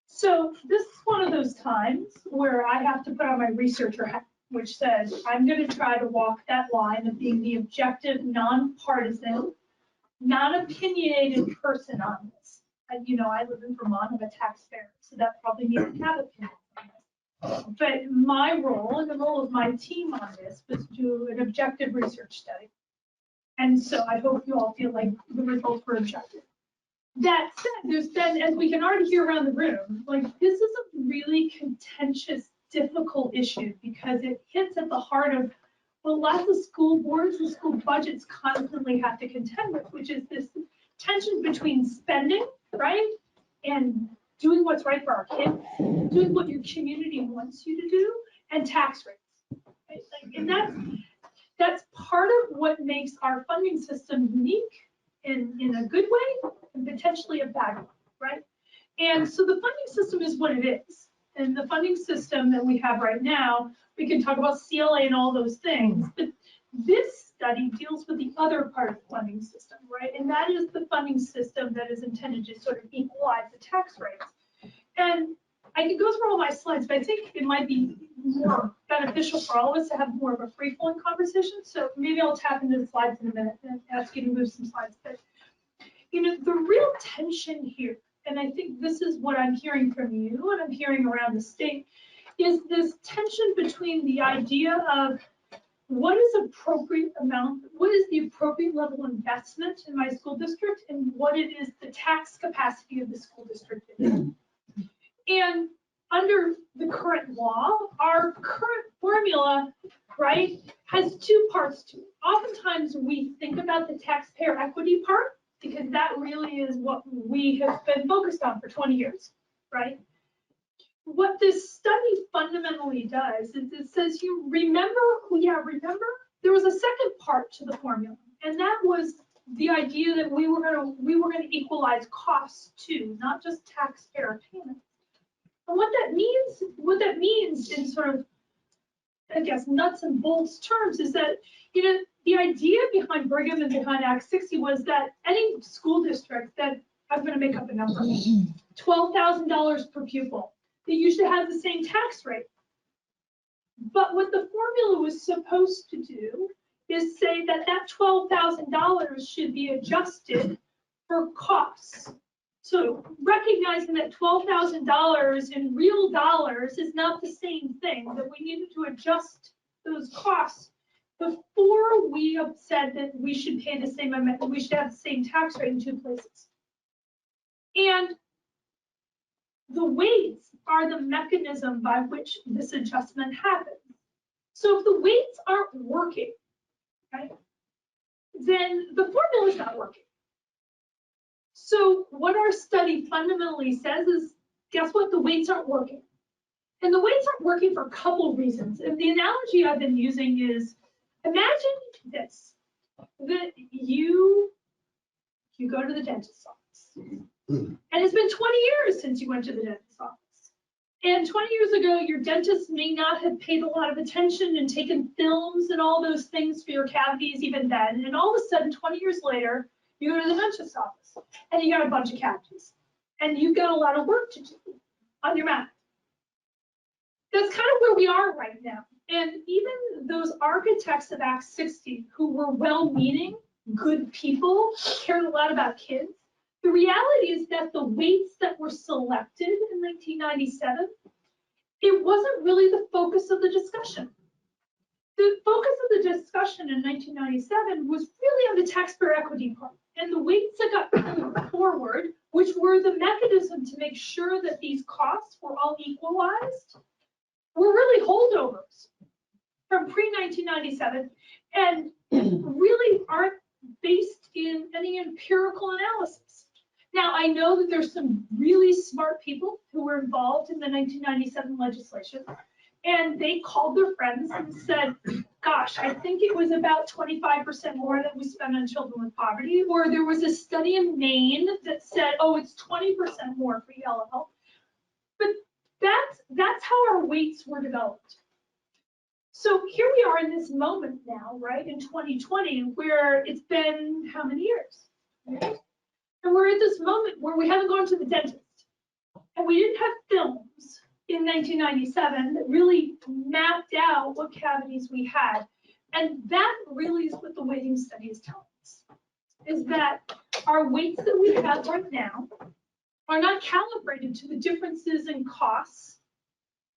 Speaker 17: So this is one of those times where I have to put on my researcher hat, which says I'm going to try to walk that line of being the objective, nonpartisan, non-opinionated person on this. I live in Vermont, I'm a taxpayer, so that probably means I have opinions on this. But my role and the role of my team on this was to do an objective research study. And so I hope you all feel like the results were objective. That said, there's been, as we can already hear around the room, like this is a really contentious, difficult issue because it hits at the heart of what lots of school boards and school budgets constantly have to contend with, which is this tension between spending, right, and doing what's right for our kids, doing what your community wants you to do, and tax rates. Right? And that's part of what makes our funding system unique in a good way and potentially a bad one, right? And so the funding system is what it is. And the funding system that we have right now, we can talk about CLA and all those things, but this study deals with the other part of the funding system, right? And that is the funding system that is intended to sort of equalize the tax rates. And I can go through all my slides, but I think it might be more beneficial for all of us to have more of a free-flowing conversation. So maybe I'll tap into the slides in a minute and ask you to move some slides. But, the real tension here, and I think this is what I'm hearing from you and I'm hearing around the state, is this tension between the idea of what is appropriate amount, what is the appropriate level of investment in my school district, and what it is the tax capacity of the school district is. And under the current law, our current formula, right, has two parts to it. Oftentimes we think about the taxpayer equity part because that really is what we have been focused on for 20 years, right? What this study fundamentally does is it says, remember, there was a second part to the formula, and that was the idea that we were going to equalize costs too, not just taxpayer payments. And what that means in sort of, I guess, nuts and bolts terms is that, the idea behind Brigham and behind Act 60 was that any school district that, I'm going to make up a number, $12,000 per pupil, they usually have the same tax rate. But what the formula was supposed to do is say that that $12,000 should be adjusted for costs. So recognizing that $12,000 in real dollars is not the same thing, that we needed to adjust those costs before we have said that we should pay the same amount, we should have the same tax rate in two places. And the weights are the mechanism by which this adjustment happens. So if the weights aren't working, right, then the formula is not working. So what our study fundamentally says is, guess what? The weights aren't working. And the weights aren't working for a couple of reasons. And the analogy I've been using is, imagine this, that you go to the dentist's office. And it's been 20 years since you went to the dentist's office. And 20 years ago, your dentist may not have paid a lot of attention and taken films and all those things for your cavities even then. And all of a sudden, 20 years later, you go to the dentist's office and you got a bunch of cavities. And you've got a lot of work to do on your mouth. That's kind of where we are right now. And even those architects of Act 60 who were well-meaning, good people, cared a lot about kids, the reality is that the weights that were selected in 1997, it wasn't really the focus of the discussion. The focus of the discussion in 1997 was really on the taxpayer equity part. And the weights that got put forward, which were the mechanism to make sure that these costs were all equalized, were really holdovers from pre-1997 and really aren't based in any empirical analysis. Now, I know that there's some really smart people who were involved in the 1997 legislation, and they called their friends and said, gosh, I think it was about 25% more that we spent on children with poverty, or there was a study in Maine that said, oh, it's 20% more for ELL. But that's how our weights were developed. So here we are in this moment now, right, in 2020, where it's been how many years? Right? And we're at this moment where we haven't gone to the dentist. And we didn't have films in 1997 that really mapped out what cavities we had. And that really is what the weighting study is telling us, is that our weights that we have right now are not calibrated to the differences in costs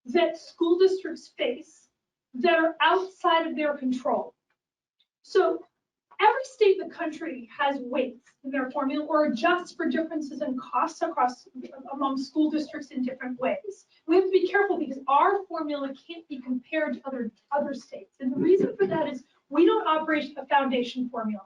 Speaker 17: that school districts face that are outside of their control. So every state in the country has weights in their formula or adjusts for differences in costs among school districts in different ways. We have to be careful because our formula can't be compared to other states. And the reason for that is we don't operate a foundation formula.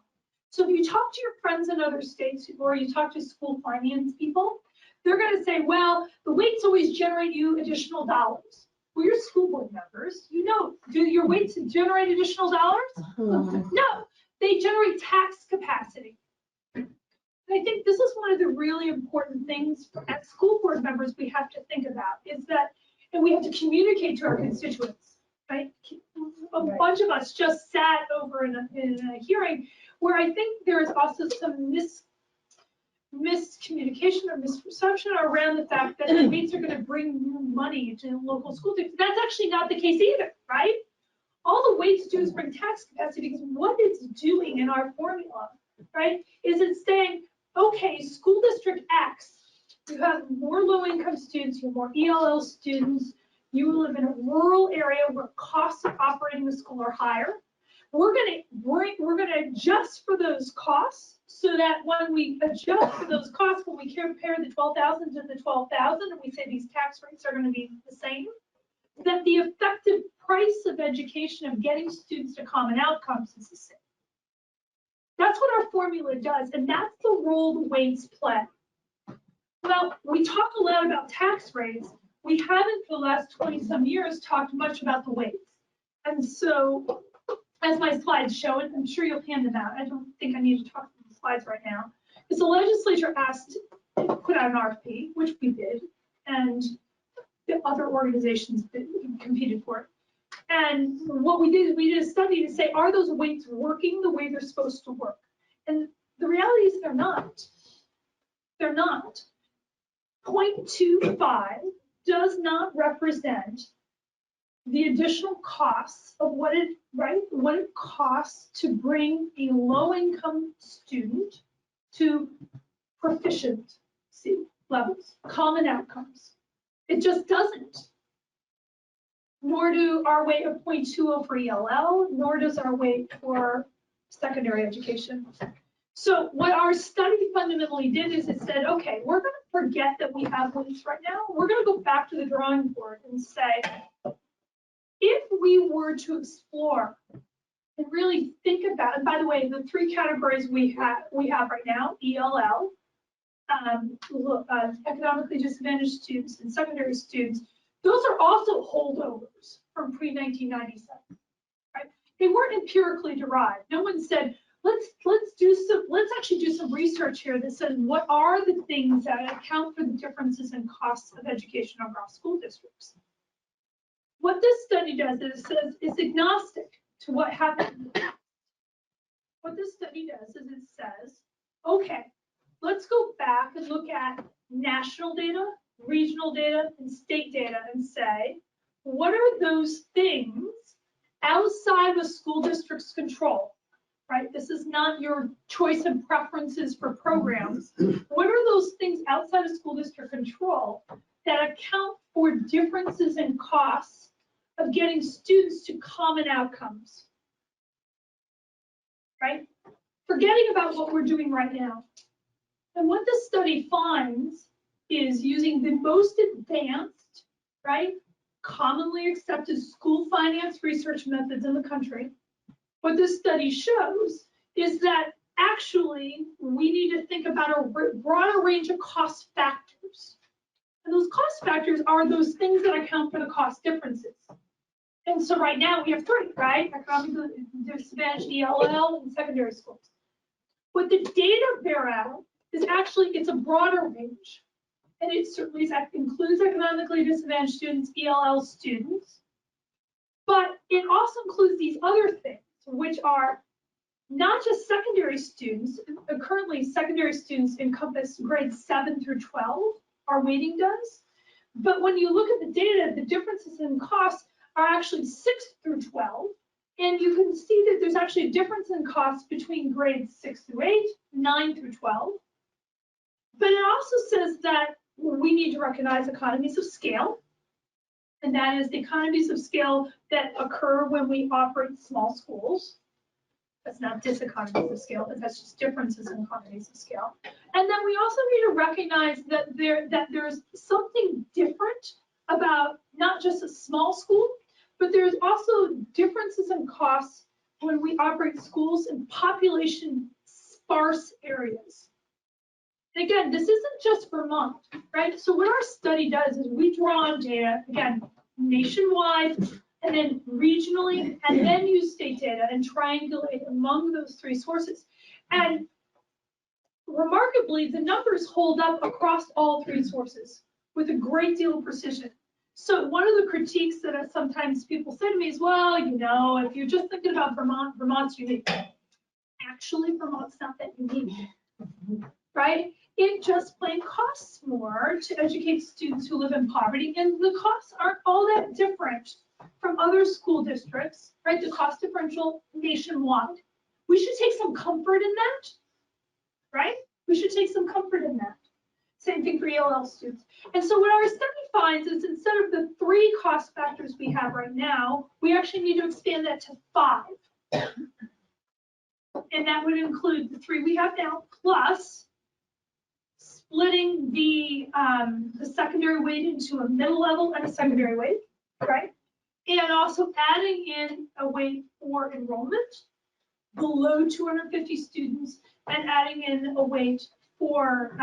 Speaker 17: So if you talk to your friends in other states or you talk to school finance people, they're going to say, well, the weights always generate you additional dollars. Well, you're school board members. You know, do your weights generate additional dollars? No. They generate tax capacity. And I think this is one of the really important things as school board members we have to think about is that, and we have to communicate to our constituents, right? A bunch of us just sat over in a hearing where I think there is also some miscommunication or misperception around the fact that the weights are going to bring new money to local school districts. That's actually not the case either, right? All the weights do is bring tax capacity because what it's doing in our formula, right, is it's saying, okay, school district X, you have more low-income students, you have more ELL students, you live in a rural area where costs of operating the school are higher. We're going to adjust for those costs so that when we adjust for those costs, when we compare the 12,000 to the 12,000 and we say these tax rates are going to be the same, that the effective price of education of getting students to common outcomes is the same. That's what our formula does, and that's the role the weights play. Well, we talk a lot about tax rates. We haven't for the last 20-some years talked much about the weights. And so, as my slides show, and I'm sure you'll hand them out. I don't think I need to talk about the slides right now. Because the legislature asked to put out an RFP, which we did, and the other organizations that competed for it. And what we did is we did a study to say, are those weights working the way they're supposed to work? And the reality is they're not. They're not. 0.25 does not represent the additional costs of what it costs to bring a low-income student to proficiency levels, common outcomes. It just doesn't. Nor do our weight of 0.20 for ELL, nor does our weight for secondary education. So what our study fundamentally did is it said, okay, we're going to forget that we have weights right now. We're going to go back to the drawing board and say, if we were to explore and really think about, and by the way, the three categories we have right now, ELL, economically disadvantaged students and secondary students, those are also holdovers from pre-1997, right? They weren't empirically derived. No one said, let's actually do some research here that says what are the things that account for the differences in costs of education across school districts. What this study does is it says it's agnostic to what happened in the past. What this study does is it says, okay, let's go back and look at national data, regional data, and state data and say, what are those things outside of a school district's control, right? This is not your choice and preferences for programs. What are those things outside of school district control that account for differences in costs of getting students to common outcomes, right? Forgetting about what we're doing right now. And what this study finds is using the most advanced, right, commonly accepted school finance research methods in the country. What this study shows is that actually we need to think about a broader range of cost factors. And those cost factors are those things that account for the cost differences. And so right now we have three, right? Economic disadvantage, ELL, and secondary schools. What the data bear out is actually it's a broader range. And it certainly includes economically disadvantaged students, ELL students. But it also includes these other things, which are not just secondary students. Currently, secondary students encompass grades 7 through 12, our weighting does. But when you look at the data, the differences in costs are actually 6 through 12. And you can see that there's actually a difference in costs between grades 6 through 8, 9 through 12. But it also says that we need to recognize economies of scale. And that is the economies of scale that occur when we operate small schools. That's not diseconomies of scale, but that's just differences in economies of scale. And then we also need to recognize that there's something different about not just a small school, but there's also differences in costs when we operate schools in population sparse areas. And again, this isn't just Vermont, right? So what our study does is we draw on data, again, nationwide, and then regionally, and then use state data and triangulate among those three sources. And remarkably, the numbers hold up across all three sources with a great deal of precision. So one of the critiques that sometimes people say to me is, well, you know, if you're just thinking about Vermont, Vermont's unique. Actually, Vermont's not that unique, right? It just plain costs more to educate students who live in poverty, and the costs aren't all that different from other school districts, right? The cost differential nationwide. We should take some comfort in that, right? We should take some comfort in that. Same thing for ELL students. And so what our study finds is instead of the 3 cost factors we have right now, we actually need to expand that to 5. And that would include the 3 we have now, plus splitting the secondary weight into a middle level and a secondary weight, right? And also adding in a weight for enrollment below 250 students and adding in a weight for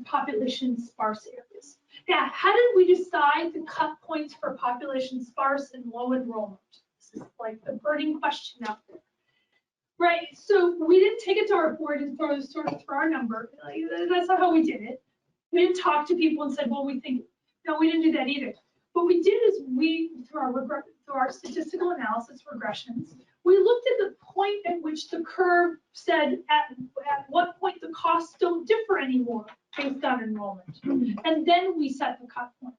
Speaker 17: population sparse areas. Now, how did we decide the cut points for population sparse and low enrollment? This is like the burning question out there. Right, so we didn't take it to our board and sort of throw our number. Like, that's not how we did it. We didn't talk to people and said, well, we think, no, we didn't do that either. What we did is through our statistical analysis regressions, we looked at the point at which the curve said at what point the costs don't differ anymore based on enrollment. And then we set the cut points,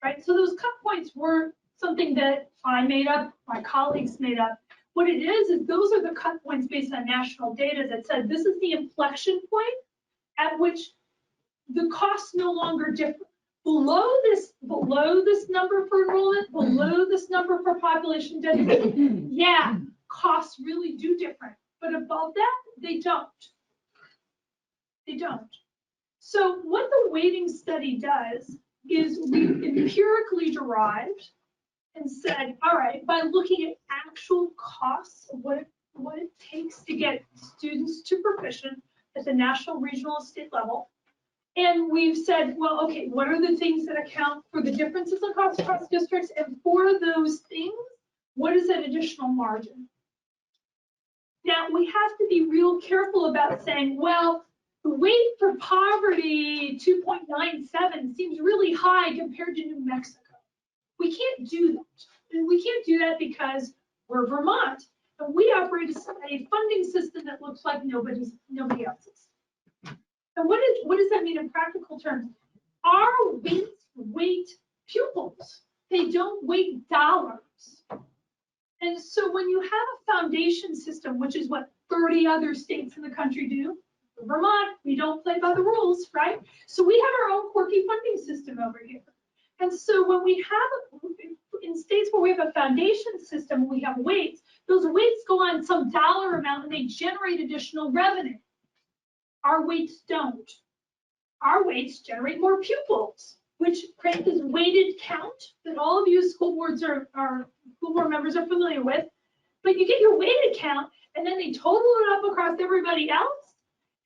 Speaker 17: right? So those cut points weren't something that I made up, my colleagues made up. What it is those are the cut points based on national data that said this is the inflection point at which the costs no longer differ. Below this number for enrollment, below this number for population density, yeah, costs really do differ. But above that, they don't. They don't. So what the weighting study does is we empirically derived and said, all right, by looking at actual costs of what it takes to get students to proficient at the national, regional, and state level. And we've said, well, okay, what are the things that account for the differences in costs across districts? And for those things, what is that additional margin? Now, we have to be real careful about saying, well, the weight for poverty, 2.97, seems really high compared to New Mexico. We can't do that. And we can't do that because we're Vermont, and we operate a funding system that looks like nobody else's. And what does that mean in practical terms? Our weights weight pupils. They don't weight dollars. And so when you have a foundation system, which is what 30 other states in the country do, Vermont, we don't play by the rules, right? So we have our own quirky funding system over here. And so when we have, in states where we have a foundation system, we have weights, those weights go on some dollar amount and they generate additional revenue. Our weights don't. Our weights generate more pupils, which create this weighted count that all of you school board members are familiar with. But you get your weighted count and then they total it up across everybody else.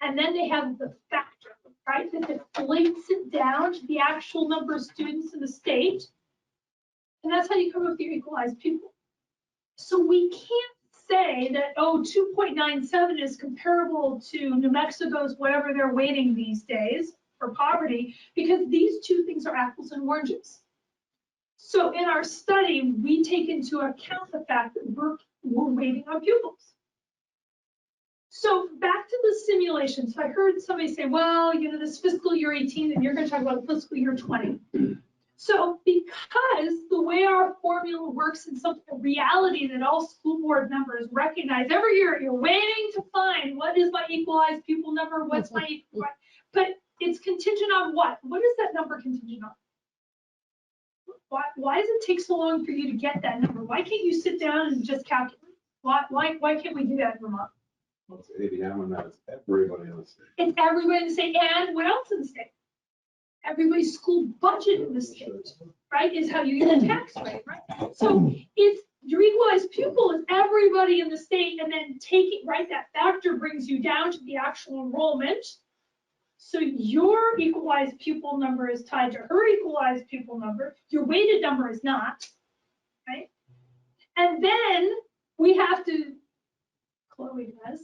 Speaker 17: And then they have the factor, right, that deflates it down to the actual number of students in the state. And that's how you come up with your equalized pupil. So we can't say that, oh, 2.97 is comparable to New Mexico's whatever they're weighting these days for poverty, because these two things are apples and oranges. So in our study, we take into account the fact that we're weighting our pupils. So back to the simulation. So I heard somebody say, well, you know, this fiscal year 18, and you're going to talk about fiscal year 20. So because the way our formula works in some reality that all school board members recognize, every year you're waiting to find what is my equalized pupil number, what's my equalized, but it's contingent on what? What is that number contingent on? Why does it take so long for you to get that number? Why can't you sit down and just calculate? Why can't we do that in Vermont?
Speaker 15: Well, it's ADM and that's everybody in the state.
Speaker 17: It's everybody in the state, and what else in the state? Everybody's school budget in the state, right, is how you get a tax rate, right? So it's your equalized pupil is everybody in the state, and then taking, right, that factor brings you down to the actual enrollment. So your equalized pupil number is tied to her equalized pupil number. Your weighted number is not, right? And then we have to, Chloe does,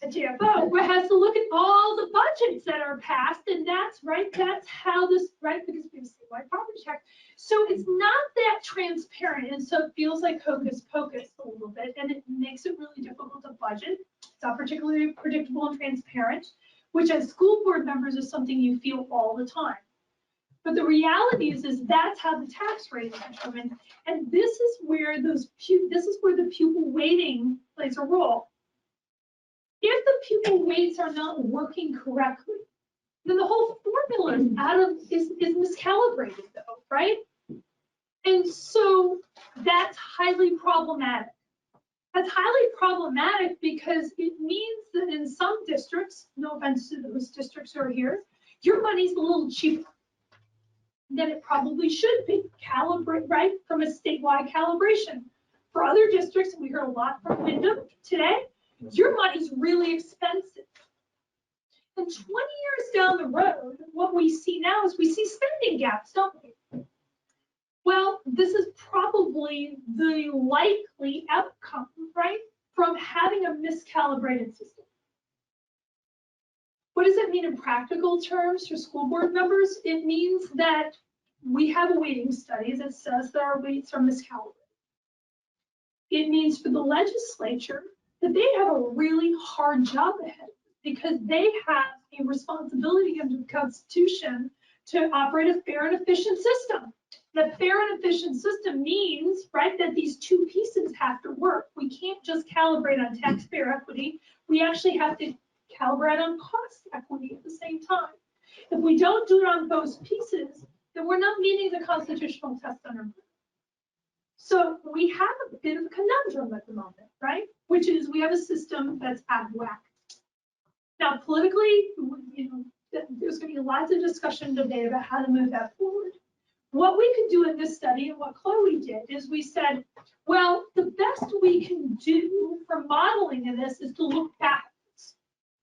Speaker 17: a TFO, where has to look at all the budgets that are passed, and that's right, that's how this, right, because we have statewide property tax. So it's not that transparent, and so it feels like hocus pocus a little bit, and it makes it really difficult to budget. It's not particularly predictable and transparent, which as school board members is something you feel all the time. But the reality is that's how the tax rate is determined, and this is where the pupil weighting plays a role. If the pupil weights are not working correctly, then the whole formula is miscalibrated though, right? And so that's highly problematic. That's highly problematic because it means that in some districts, no offense to those districts who are here, your money's a little cheaper than it probably should be, calibrate, right, from a statewide calibration. For other districts, and we heard a lot from Wyndham today, your money's really expensive. And 20 years down the road, what we see now is we see spending gaps, don't we? Well, this is probably the likely outcome, right, from having a miscalibrated system. What does it mean in practical terms for school board members? It means that we have a weighting study that says that our weights are miscalibrated. It means for the legislature that they have a really hard job ahead because they have a responsibility under the Constitution to operate a fair and efficient system. The fair and efficient system means, right, that these two pieces have to work. We can't just calibrate on taxpayer equity. We actually have to calibrate on cost equity at the same time. If we don't do it on those pieces, then we're not meeting the constitutional test under. So we have a bit of a conundrum at the moment, right? Which is we have a system that's out of whack. Now, politically, you know, there's going to be lots of discussion and debate about how to move that forward. What we could do in this study and what Chloe did is we said, well, the best we can do for modeling in this is to look backwards,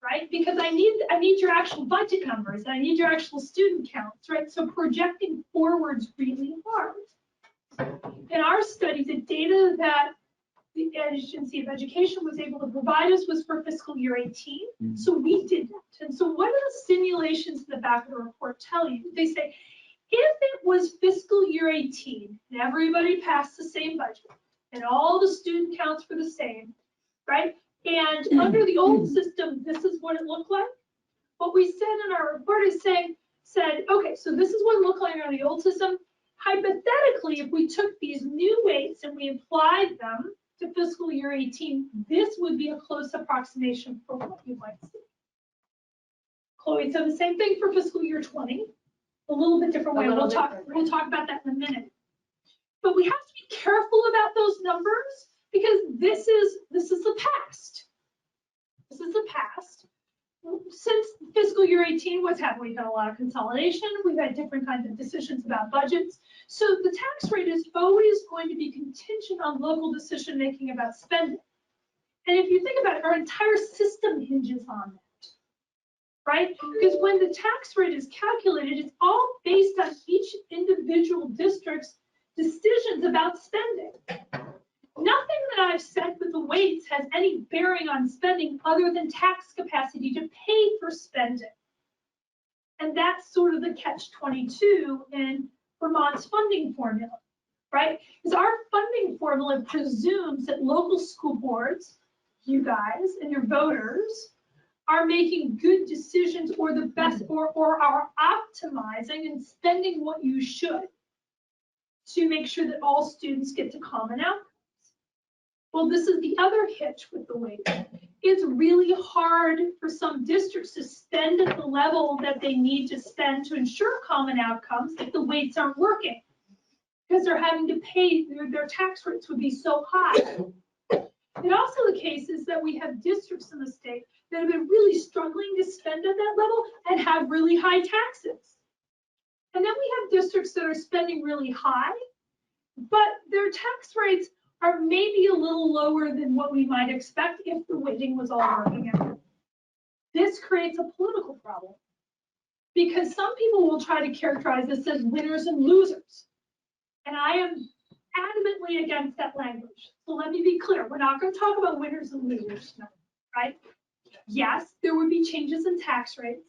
Speaker 17: right? Because I need your actual budget numbers. I need your actual student counts, right? So projecting forward's really hard. In our study, the data that the Agency of Education was able to provide us was for fiscal year 18. So we did that. And so what do the simulations in the back of the report tell you? They say, if it was fiscal year 18 and everybody passed the same budget and all the student counts were the same, right? And under the old system, this is what it looked like. What we said in our report is said, okay, so this is what it looked like under the old system. Hypothetically, if we took these new weights and we applied them to fiscal year 18, this would be a close approximation for what you might see. Chloe said the same thing for fiscal year 20, a little bit different way. We'll talk about that in a minute. But we have to be careful about those numbers because this is the past. This is the past. Since fiscal year 18, what's happened? We've had a lot of consolidation. We've had different kinds of decisions about budgets. So the tax rate is always going to be contingent on local decision making about spending. And if you think about it, our entire system hinges on that, right? Because when the tax rate is calculated, it's all based on each individual district's decisions about spending. Nothing that I've said with the weights has any bearing on spending other than tax capacity to pay for spending. And that's sort of the catch-22 in Vermont's funding formula, right? Because our funding formula presumes that local school boards, you guys and your voters, are making good decisions or the best or are optimizing and spending what you should to make sure that all students get to common outcomes. Well, this is the other hitch with the weight. It's really hard for some districts to spend at the level that they need to spend to ensure common outcomes if the weights aren't working, because they're having to pay, their tax rates would be so high. And also the case is that we have districts in the state that have been really struggling to spend at that level and have really high taxes. And then we have districts that are spending really high, but their tax rates are maybe a little lower than what we might expect if the weighting was all working out. This creates a political problem because some people will try to characterize this as winners and losers. And I am adamantly against that language. So let me be clear, we're not going to talk about winners and losers, right? Yes, there would be changes in tax rates.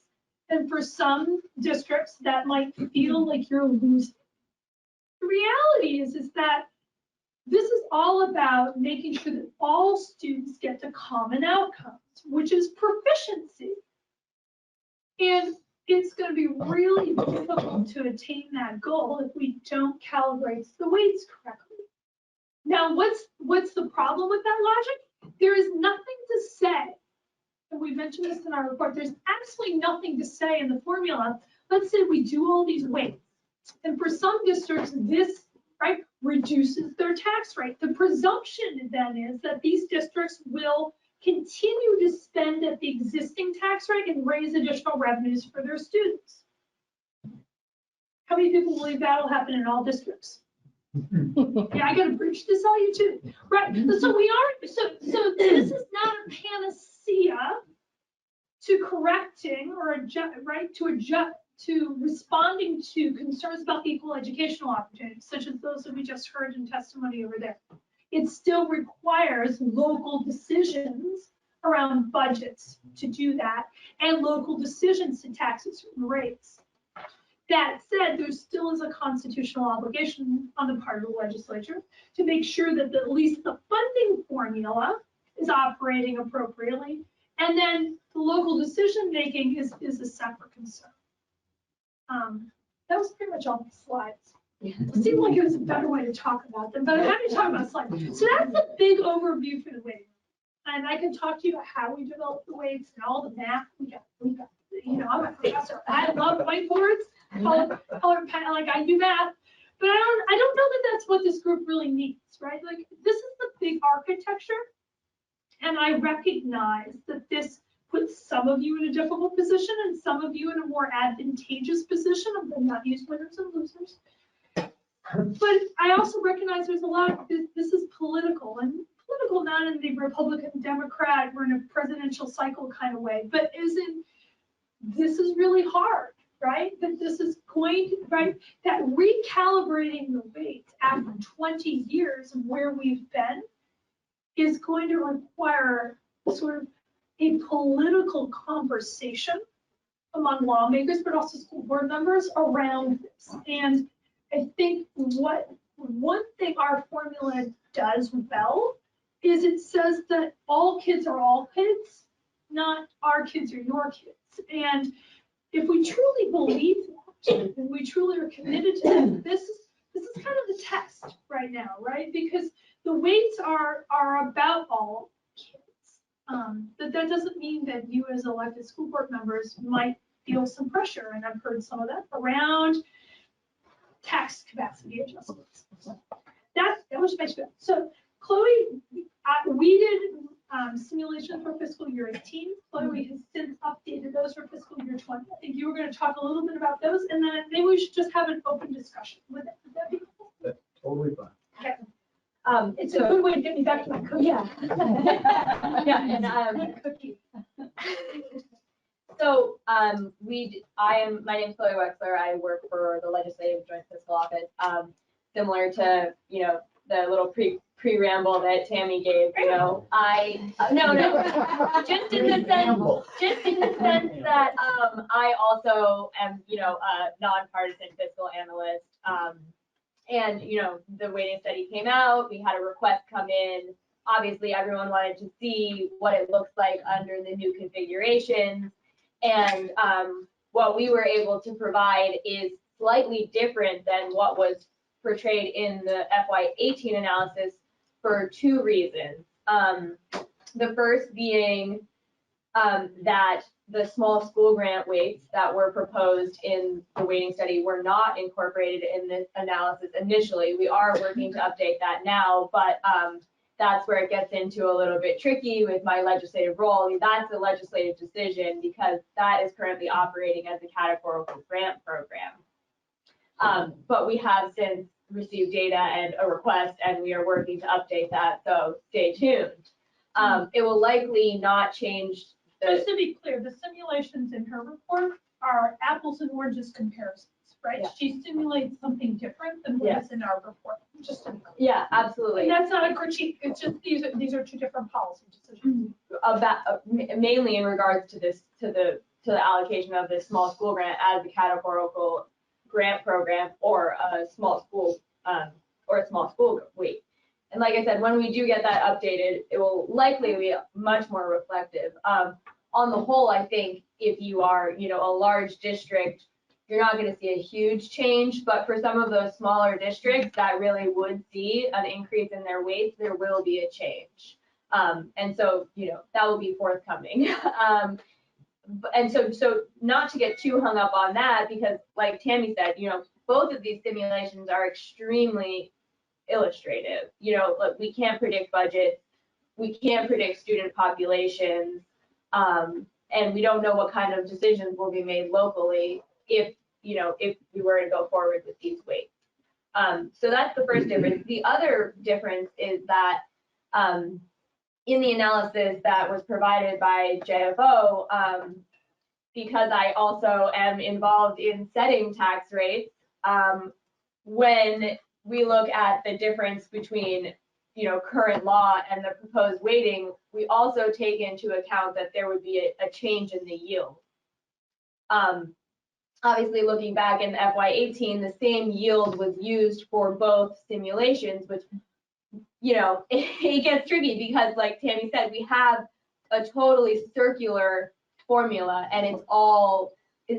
Speaker 17: And for some districts, that might feel like you're losing. The reality is that this is all about making sure that all students get to common outcomes, which is proficiency. And it's going to be really difficult to attain that goal if we don't calibrate the weights correctly. Now, what's the problem with that logic? There is nothing to say, and we mentioned this in our report, there's absolutely nothing to say in the formula. Let's say we do all these weights, and for some districts, this reduces their tax rate. The presumption then is that these districts will continue to spend at the existing tax rate and raise additional revenues for their students. How many people believe that'll happen in all districts? Yeah, I gotta preach to tell you too. Right, so this is not a panacea to correcting or adjust, to responding to concerns about equal educational opportunities, such as those that we just heard in testimony over there. It still requires local decisions around budgets to do that and local decisions to tax at certain rates. That said, there still is a constitutional obligation on the part of the legislature to make sure that at least the funding formula is operating appropriately. And then the local decision making is a separate concern. That was pretty much all the slides. It seemed like it was a better way to talk about them, but I'm happy to talk about slides. So that's a big overview for the weighting. And I can talk to you about how we developed the weights and all the math we got, I'm a professor. I love whiteboards, color pen, like I do math, but I don't know that that's what this group really needs, right? Like this is the big architecture. And I recognize that this puts some of you in a difficult position and some of you in a more advantageous position. I'm going to not use winners and losers. But I also recognize there's a lot of, this is political, and political not in the Republican, Democrat, we're in a presidential cycle kind of way, but this is really hard, right? That this is going to, right? That recalibrating the weights after 20 years of where we've been is going to require sort of a political conversation among lawmakers, but also school board members around this. And I think one thing our formula does well is it says that all kids are all kids, not our kids are your kids. And if we truly believe that, and we truly are committed to that, this is kind of the test right now, right? Because the weights are about all kids. That doesn't mean that you as elected school board members might feel some pressure, and I've heard some of that around tax capacity adjustments. That was my spiel. So Chloe, we did simulations for fiscal year 18. Chloe has since updated those for fiscal year 20. I think you were going to talk a little bit about those, and then maybe we should just have an open discussion with it. Would that be cool?
Speaker 1: That's totally fine.
Speaker 17: Okay. It's a good way to get me back to my cookie.
Speaker 7: Yeah. Yeah, and cookies. So my name's Chloe Wexler. I work for the Legislative Joint Fiscal Office. Similar to, the little pre-ramble that Tammy gave, no, just in the sense that I also am, a nonpartisan fiscal analyst. And, the weighting study came out, we had a request come in. Obviously, everyone wanted to see what it looks like under the new configurations. And what we were able to provide is slightly different than what was portrayed in the FY18 analysis for two reasons. The first being that the small school grant weights that were proposed in the weighting study were not incorporated in this analysis initially. We are working to update that now, but that's where it gets into a little bit tricky with my legislative role. I mean, that's a legislative decision because that is currently operating as a categorical grant program. But we have since received data and a request, and we are working to update that, so stay tuned. It will likely not change.
Speaker 17: Just to be clear, the simulations in her report are apples and oranges comparisons, right?
Speaker 7: Yeah.
Speaker 17: She simulates something different than what is in our report, just to be clear.
Speaker 7: Yeah, absolutely.
Speaker 17: And that's not a critique, it's just these are two different policy decisions.
Speaker 7: About mainly in regards to this, to the allocation of this small school grant as a categorical grant program or a small school weight. And like I said, when we do get that updated, it will likely be much more reflective. On the whole, I think if you are, a large district, you're not going to see a huge change, but for some of those smaller districts that really would see an increase in their weights, there will be a change. And so, that will be forthcoming. And so not to get too hung up on that, because like Tammy said, both of these simulations are extremely illustrative. Look, we can't predict budgets, we can't predict student populations, and we don't know what kind of decisions will be made locally if we were to go forward with these weights. So that's the first difference. The other difference is that in the analysis that was provided by JFO, because I also am involved in setting tax rates, when we look at the difference between current law and the proposed weighting, we also take into account that there would be a change in the yield. Obviously, looking back in FY18, the same yield was used for both simulations, which, it gets tricky because, like Tammy said, we have a totally circular formula and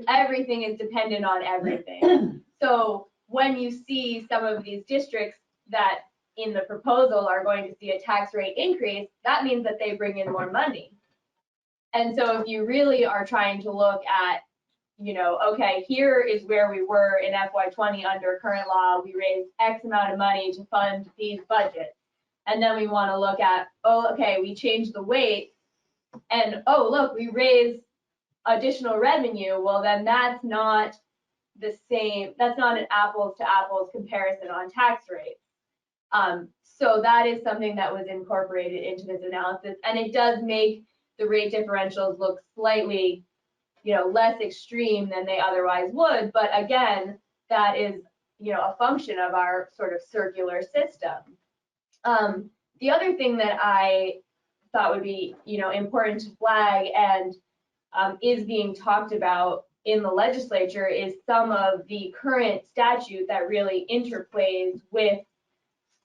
Speaker 7: everything is dependent on everything. So when you see some of these districts that in the proposal are going to see a tax rate increase, that means that they bring in more money. And so if you really are trying to look at, okay, here is where we were in FY20 under current law, we raised X amount of money to fund these budgets. And then we want to look at, okay, we changed the weight and, look, we raised additional revenue. Well, then that's not the same, that's not an apples to apples comparison on tax rates. So that is something that was incorporated into this analysis, and it does make the rate differentials look slightly, less extreme than they otherwise would. But again, that is, a function of our sort of circular system.
Speaker 18: The other thing that I thought would be, important to flag and is being talked about in the legislature is some of the current statute that really interplays with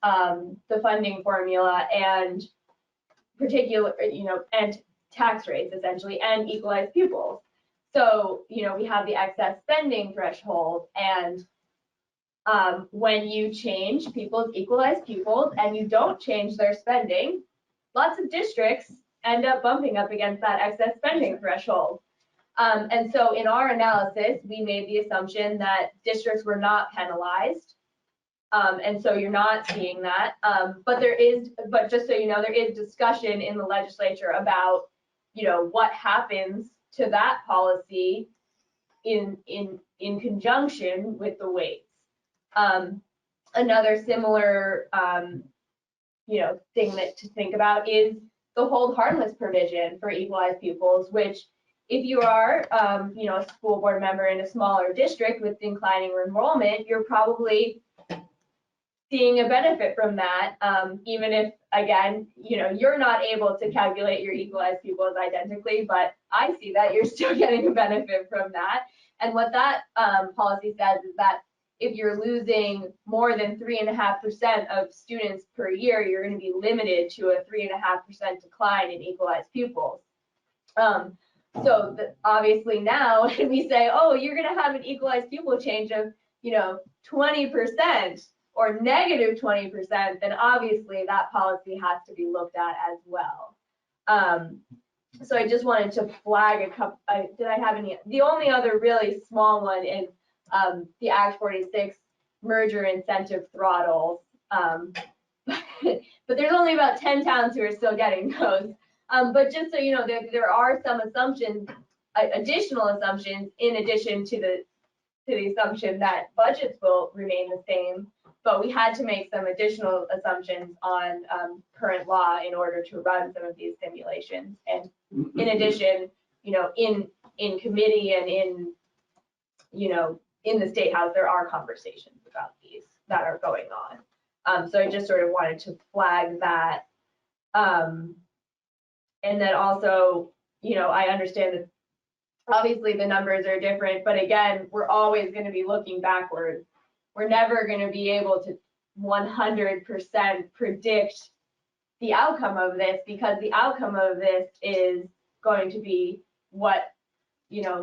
Speaker 18: the funding formula and particular, and tax rates essentially, and equalized pupils. So, we have the excess spending threshold, and when you change people's equalized pupils and you don't change their spending, lots of districts end up bumping up against that excess spending threshold. And so in our analysis, we made the assumption that districts were not penalized. And so you're not seeing that. But just so you know, there is discussion in the legislature about, what happens to that policy in conjunction with the weights. Another similar, thing to think about is the hold harmless provision for equalized pupils, which if you are, a school board member in a smaller district with declining enrollment, you're probably seeing a benefit from that, even if, again, you're not able to calculate your equalized pupils identically, but I see that you're still getting a benefit from that. And what that policy says is that if you're losing more than 3.5% of students per year, you're going to be limited to a 3.5% decline in equalized pupils. So obviously now we say, oh, you're going to have an equalized pupil change of, 20% or negative 20%, then obviously that policy has to be looked at as well. So I just wanted to flag a couple. Did I have any? The only other really small one is the Act 46 merger incentive throttles. But there's only about 10 towns who are still getting those. But just so you know, there are some assumptions, additional assumptions, in addition to the assumption that budgets will remain the same. But we had to make some additional assumptions on current law in order to run some of these simulations. And in addition, in committee and in the State House, there are conversations about these that are going on. So I just sort of wanted to flag that. And then also, I understand that obviously the numbers are different, but again, we're always going to be looking backward. We're never going to be able to 100% predict the outcome of this, because the outcome of this is going to be what,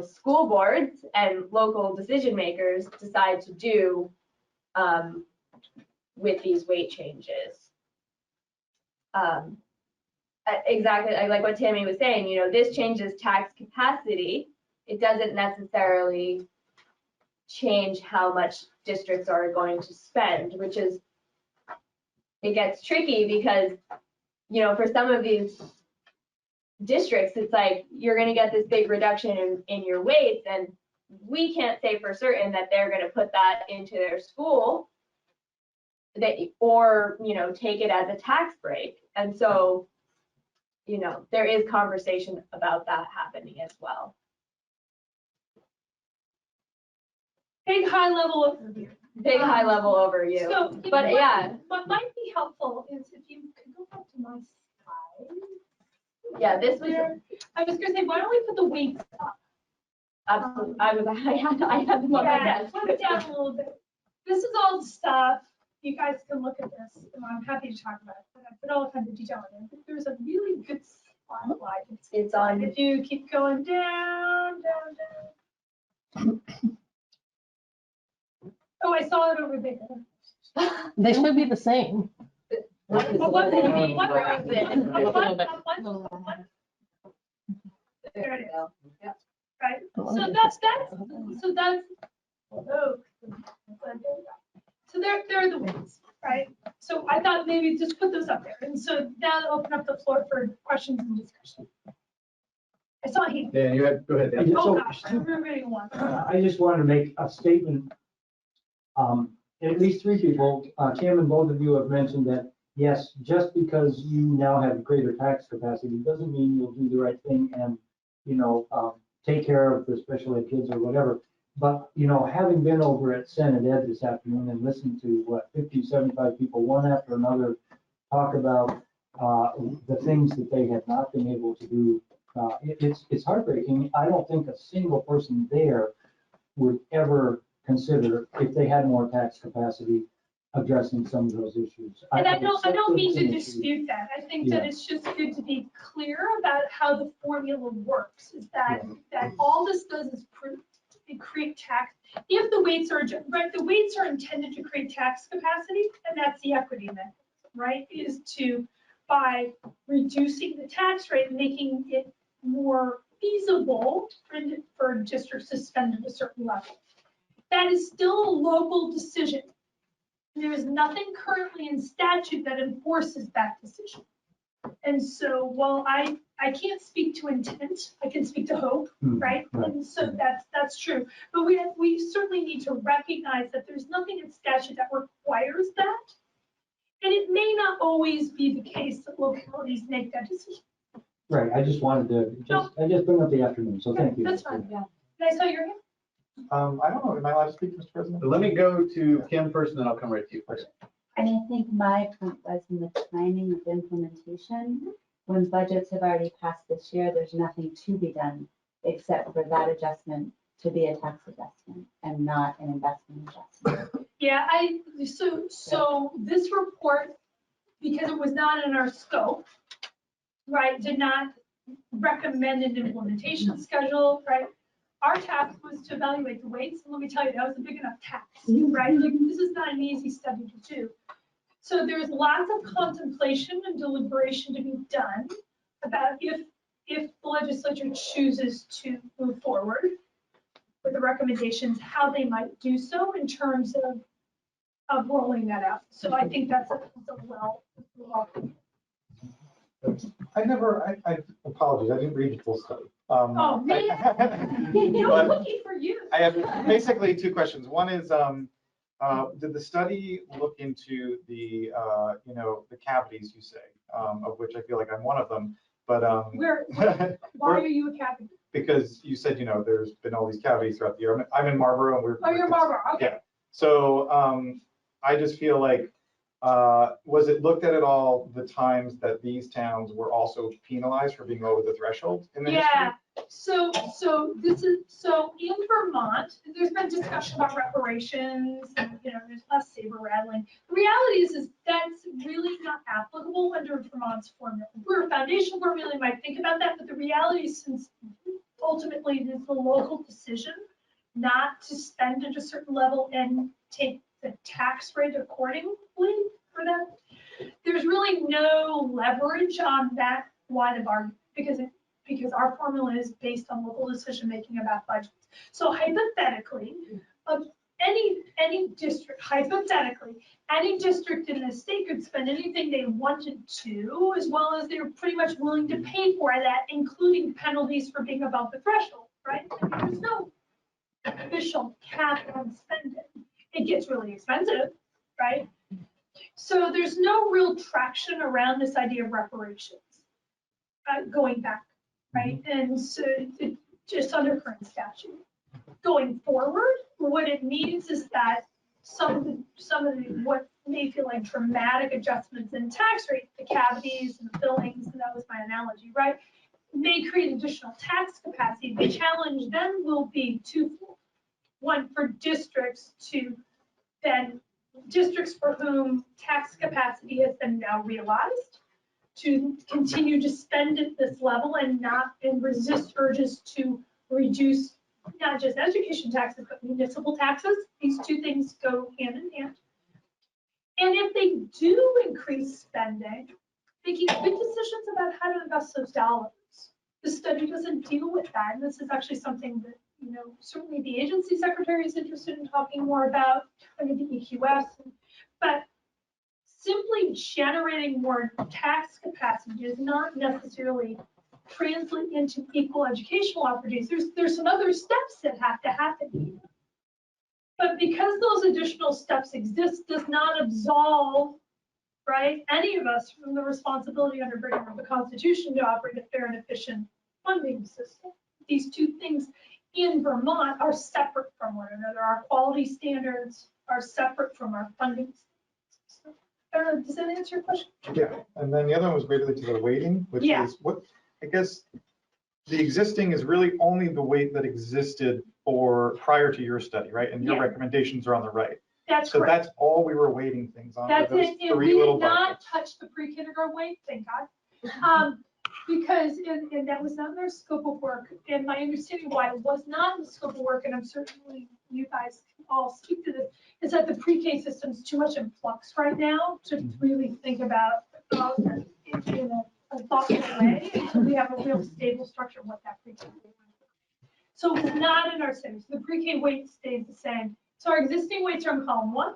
Speaker 18: school boards and local decision makers decide to do with these weight changes. Exactly, like what Tammy was saying, this changes tax capacity. It doesn't necessarily change how much districts are going to spend, which is, it gets tricky because, for some of these districts, it's like you're going to get this big reduction in your weights, and we can't say for certain that they're going to put that into their school or take it as a tax break. And so, there is conversation about that happening as well.
Speaker 17: Big high level overview.
Speaker 18: Big high level overview.
Speaker 17: So,
Speaker 18: but yeah.
Speaker 17: What might be helpful is if you could go back to my slide.
Speaker 18: Yeah, this was.
Speaker 17: I was going to say, why don't we put the weights up?
Speaker 18: Absolutely. I had them on my desk.
Speaker 17: Put it down a little bit. This is all the stuff. You guys can look at this, and I'm happy to talk about it. But I put all kinds of detail in it. There's a really good slide.
Speaker 18: It's on.
Speaker 17: If you keep going down, down, down. Oh, I saw it over there.
Speaker 2: They should be the same.
Speaker 17: What is it? There it is.
Speaker 18: Yep.
Speaker 17: Right. So that's so there are the weights, right? So I thought maybe just put those up there, and so that'll open up the floor for questions and discussion. I saw him.
Speaker 1: Yeah, go ahead, Dan.
Speaker 17: Oh gosh, everybody wants.
Speaker 4: I just wanted to make a statement. At least three people, Kim and both of you have mentioned that, yes, just because you now have greater tax capacity doesn't mean you'll do the right thing and, take care of the special ed kids or whatever. But, having been over at Senate Ed this afternoon and listened to 50, 75 people, one after another, talk about the things that they have not been able to do. It's heartbreaking. I don't think a single person there would ever consider, if they had more tax capacity, addressing some of those issues.
Speaker 17: And I don't mean to
Speaker 4: It's an issue.
Speaker 17: dispute that. I think that it's just good to be clear about how the formula works, is that all this does is create tax. If the weights are, right, the weights are intended to create tax capacity, and that's the equity mechanism, right? Is to, by reducing the tax rate, making it more feasible for districts to spend at a certain level. That is still a local decision. There is nothing currently in statute that enforces that decision. And so while I can't speak to intent, I can speak to hope, right? And so that's true. But we certainly need to recognize that there's nothing in statute that requires that. And it may not always be the case that localities make that decision.
Speaker 4: Right, I just wanted to, I just bring up the afternoon, so thank you.
Speaker 17: That's fine, yeah. Can I tell your hand?
Speaker 1: I don't know, am I allowed to speak, Mr. President? Let me go to Kim first, and then I'll come right to you first.
Speaker 11: And I think my point was in the timing of implementation. When budgets have already passed this year, there's nothing to be done except for that adjustment to be a tax adjustment and not an investment adjustment.
Speaker 17: Yeah, so this report, because it was not in our scope, right, did not recommend an implementation schedule, right? Our task was to evaluate the weights, and let me tell you, that was a big enough task, right? Like, this is not an easy study to do. So there's lots of contemplation and deliberation to be done about if the legislature chooses to move forward with the recommendations, how they might do so in terms of rolling that out. So I think that's a well.
Speaker 19: I apologize, I didn't read the full study.
Speaker 17: Oh, man. I'm looking for you.
Speaker 19: I have basically two questions. One is, did the study look into the, the cavities you say, of which I feel like I'm one of them, but.
Speaker 17: Why are you a cavity?
Speaker 19: Because you said, there's been all these cavities throughout the year. I'm in Marlboro and we're.
Speaker 17: Oh, you're Marlboro, okay.
Speaker 19: Yeah. So I just feel like, was it looked at all the times that these towns were also penalized for being over the threshold in the history?
Speaker 17: Yeah, so in Vermont, there's been discussion about reparations and, there's less saber rattling. The reality is that's really not applicable under Vermont's formula. We're a foundation formula, you might think about that, but the reality is, since ultimately it is the local decision not to spend at a certain level and take the tax rate accordingly for that, there's really no leverage on that line of argument because our formula is based on local decision making about budgets. So hypothetically, any district in the state could spend anything they wanted to, as well as they're pretty much willing to pay for that, including penalties for being above the threshold, right? I mean, there's no official cap on spending. It gets really expensive, right? So there's no real traction around this idea of reparations going back, right? And so it's just under current statute. Going forward, what it means is that some of the what may feel like dramatic adjustments in tax rate, the cavities and the fillings, and that was my analogy, right, may create additional tax capacity. The challenge then will be twofold. One, for districts for whom tax capacity has been now realized, to continue to spend at this level and resist urges to reduce not just education taxes, but municipal taxes. These two things go hand in hand. And if they do increase spending, making good decisions about how to invest those dollars. The study doesn't deal with that. And this is actually something that, certainly the agency secretary is interested in talking more about under the EQS. But simply generating more tax capacity does not necessarily translate into equal educational opportunities. There's some other steps that have to happen here. But because those additional steps exist, does not absolve, right, any of us from the responsibility under freedom of the Constitution to operate a fair and efficient funding system. These two things in Vermont are separate from one another. Our quality standards are separate from our funding system. I don't know, does that answer your question?
Speaker 19: Yeah, and then the other one was related to the weighting, which
Speaker 17: Yeah.
Speaker 19: is what, I guess, the existing is really only the weight that existed for prior to your study, right? And your
Speaker 17: Yeah.
Speaker 19: recommendations are on the right.
Speaker 17: That's
Speaker 19: So
Speaker 17: correct.
Speaker 19: that's all we were weighting things on.
Speaker 17: That's
Speaker 19: those
Speaker 17: it, and
Speaker 19: three
Speaker 17: we
Speaker 19: little
Speaker 17: did not
Speaker 19: buckets.
Speaker 17: touch the pre-kindergarten weight, thank God. Because, and that was not in their scope of work, and my understanding why it was not in the scope of work, and I'm certainly, you guys can all speak to this, is that the pre-K system's too much in flux right now to really think about it in a thoughtful way, until we have a real stable structure of what that pre-K weight is. So it's not in our studies, the pre-K weight stays the same. So our existing weights are in column 1.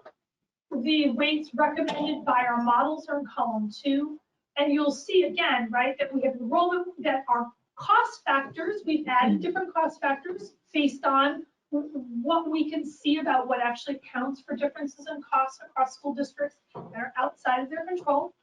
Speaker 17: The weights recommended by our models are in column 2. And you'll see again, right, that we have enrollment, that our cost factors, we've added different cost factors based on what we can see about what actually counts for differences in costs across school districts that are outside of their control.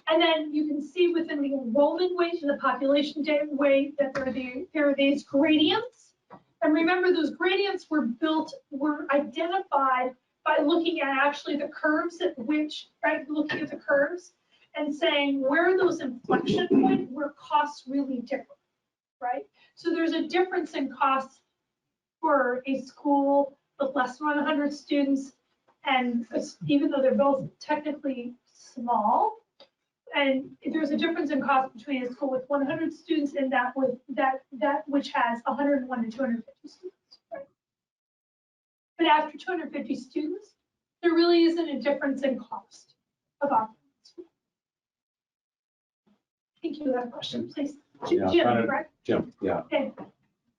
Speaker 17: And then you can see within the enrollment weight and the population weight that there are these gradients. And remember, those gradients were identified by looking at actually the curves at which, right, looking at the curves and saying where are those inflection points where costs really differ, right? So there's a difference in costs for a school with less than 100 students, and even though they're both technically small, and there's a difference in cost between a school with 100 students and that with that which has 101 and 250 students, right? But after 250 students, there really isn't a difference in cost of operating. Thank you for that question, please.
Speaker 15: Yeah,
Speaker 17: Jim, right?
Speaker 15: Jim, yeah.
Speaker 17: Okay.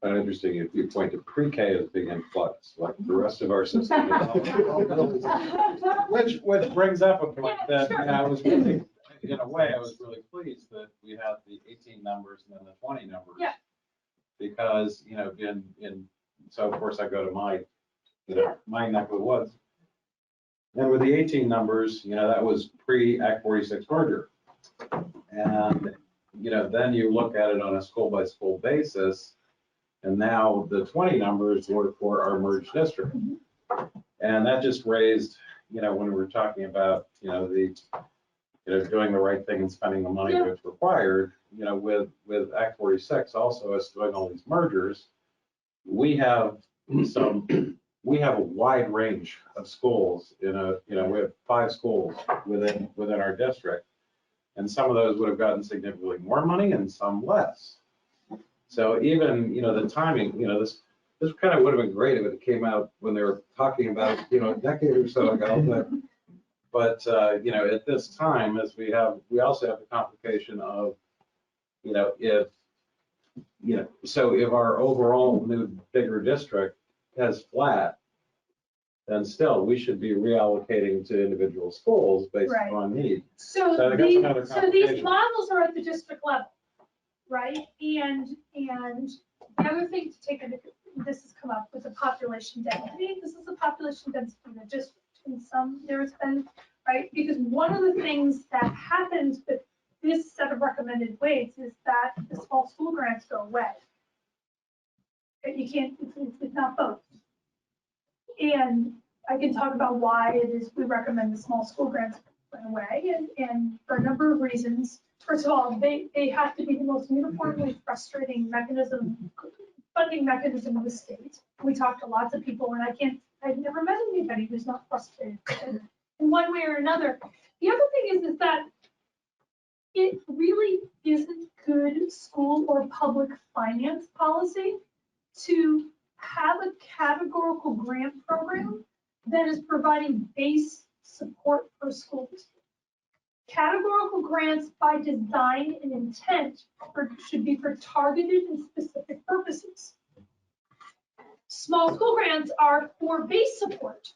Speaker 15: Kind of interesting if you point to pre-K as being in flux, like the rest of our system. Which brings up a point that I was really, in a way, I was really pleased that we had the 18 numbers and then the 20 numbers.
Speaker 17: Yeah.
Speaker 15: Because, so of course I go to my neck of the woods. And with the 18 numbers, that was pre-Act 46 merger. And, then you look at it on a school by school basis, and now the 20 numbers were for our merged district. And that just raised, when we were talking about, doing the right thing and spending the money that's required, with Act 46 also us doing all these mergers, we have a wide range of schools we have 5 schools within our district. And some of those would have gotten significantly more money and some less. So even, the timing, this kind of would have been great if it came out when they were talking about, a decade or so ago. But at this time, as we also have the complication of, if our overall new bigger district has flat, then still we should be reallocating to individual schools based
Speaker 17: Right.
Speaker 15: on need.
Speaker 17: So
Speaker 15: I think that's another
Speaker 17: so these
Speaker 15: complication.
Speaker 17: models are at the district level, right? And the other thing to take into, this has come up with the population density. This is the population density in the district. In some, there's been, right? Because one of the things that happens with this set of recommended weights is that the small school grants go away. You can't, it's not both. And I can talk about why it is we recommend the small school grants went away, and for a number of reasons. First of all, they have to be the most uniformly frustrating funding mechanism of the state. We talked to lots of people, and I've never met anybody who's not frustrated in one way or another. The other thing is that it really isn't good school or public finance policy to have a categorical grant program that is providing base support for schools. Categorical grants by design and intent should be for targeted and specific purposes. Small school grants are for base support.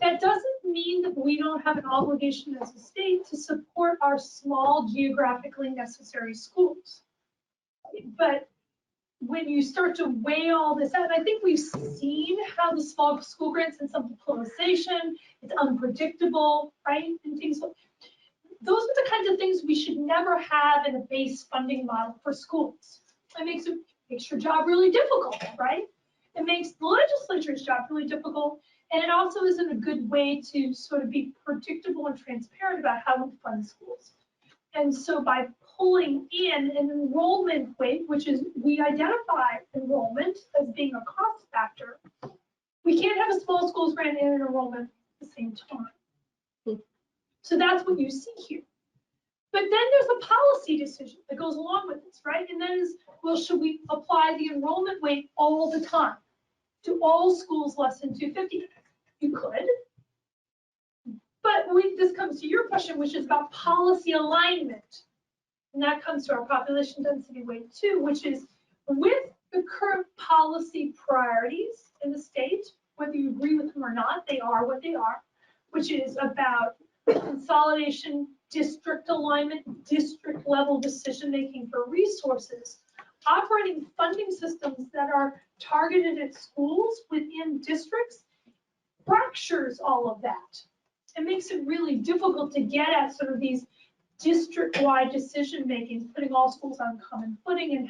Speaker 17: That doesn't mean that we don't have an obligation as a state to support our small geographically necessary schools. But when you start to weigh all this out, I think we've seen how the small school grants and some polarization, it's unpredictable, right? And things like those are the kinds of things we should never have in a base funding model for schools. It makes your job really difficult, right? It makes the legislature's job really difficult. And it also isn't a good way to sort of be predictable and transparent about how we fund schools. And so by pulling in an enrollment weight, which is, we identify enrollment as being a cost factor, we can't have a small schools grant and an enrollment at the same time. So that's what you see here. But then there's a policy decision that goes along with this, right? And that is, well, should we apply the enrollment weight all the time to all schools less than 250? You could. But this comes to your question, which is about policy alignment. And that comes to our population density weight too, which is with the current policy priorities in the state, whether you agree with them or not, they are what they are, which is about consolidation, district alignment, district level decision-making for resources, operating funding systems that are targeted at schools within districts fractures all of that. It makes it really difficult to get at sort of these district-wide decision-making, putting all schools on common footing and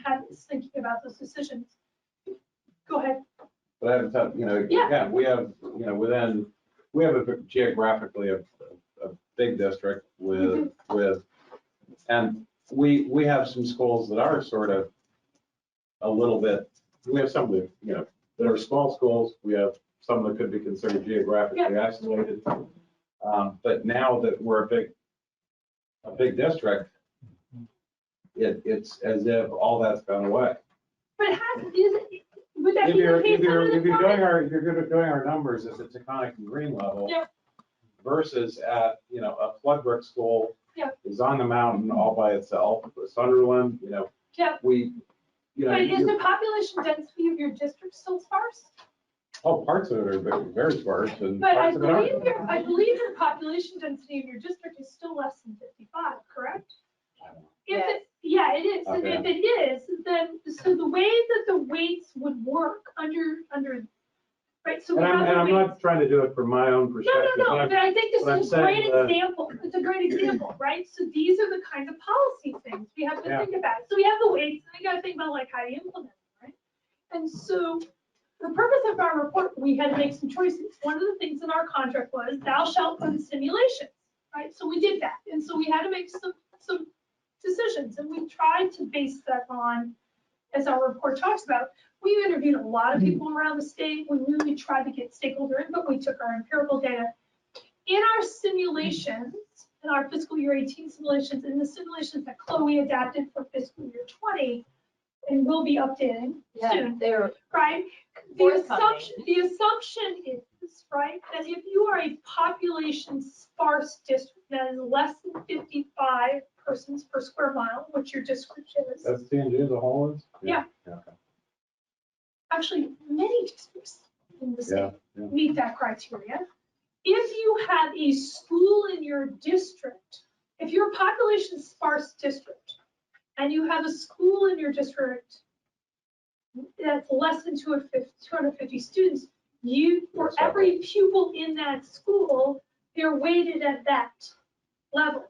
Speaker 17: thinking about those decisions. Go ahead.
Speaker 15: But I have to tell, again, we have, we have geographically a big district with, and we have some schools that are sort of a little bit, we have some that are small schools. We have some that could be considered geographically isolated. But now that we're a big district, it's as if all that's gone away.
Speaker 17: But would that
Speaker 15: If
Speaker 17: be
Speaker 15: you're
Speaker 17: the case under the
Speaker 15: doing our numbers at the Taconic and Green level versus at, a Floodbrook school is on the mountain all by itself, Sunderland, we,
Speaker 17: But is the population density of your district still sparse?
Speaker 15: oh, parts of it are very, very sparse and
Speaker 17: But I
Speaker 15: parts of it aren't.
Speaker 17: believe your population density of your district is still less than 55, correct? If it, yeah, it is. And if it is, then, so the way that the weights would work under, right, so we have
Speaker 15: And I'm not trying to do it from my own perspective.
Speaker 17: No, but I think this
Speaker 15: but I'm
Speaker 17: is a great
Speaker 15: saying that-
Speaker 17: example. It's a great example, right? So these are the kinds of policy things we have to think about. So we have the weights, and we got to think about like how you implement them, right? And so the purpose of our report, we had to make some choices. One of the things in our contract was thou shalt fund simulations, right? So we did that. And so we had to make some decisions, and we tried to base that on, as our report talks about, we interviewed a lot of people around the state. We really tried to get stakeholder input. We took our empirical data. In our simulations, in our fiscal year 18 simulations, in the simulations that Chloe adapted for fiscal year 20, and we'll be updating soon, right? The assumption is, right, that if you are a population sparse district that is less than 55 persons per square mile, which your description is.
Speaker 15: That's TNG as a whole is?
Speaker 17: Yeah.
Speaker 15: Okay.
Speaker 17: Actually, many districts in the state
Speaker 15: Yeah.
Speaker 17: meet that criteria. If you have a school in your district, if you're a population sparse district, and you have a school in your district that's less than 250 students, for every pupil in that school, they're weighted at that level.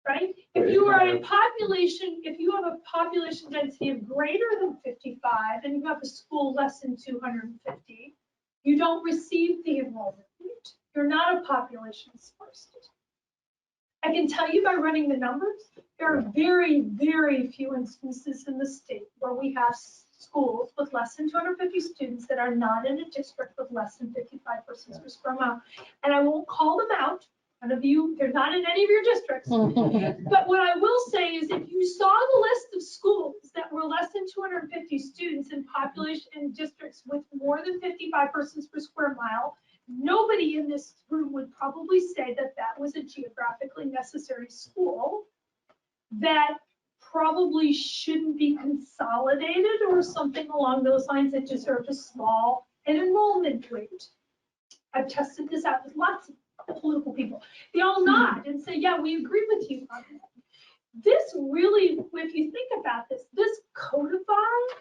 Speaker 17: Right? If you are a population, if you have a population density of greater than 55 and you have a school less than 250, you don't receive the enrollment rate. You're not a population sparse. I can tell you by running the numbers, there are very, very few instances in the state where we have schools with less than 250 students that are not in a district with less than 55 persons per square mile. And I won't call them out. None of you, they're not in any of your districts. But what I will say is if you saw the list of schools that were less than 250 students in population in districts with more than 55 persons per square mile, nobody in this room would probably say that that was a geographically necessary school that probably shouldn't be consolidated or something along those lines that deserved a small enrollment rate. I've tested this out with lots of political people. They all nod and say, yeah, we agree with you on that. This really, if you think about this, this codifies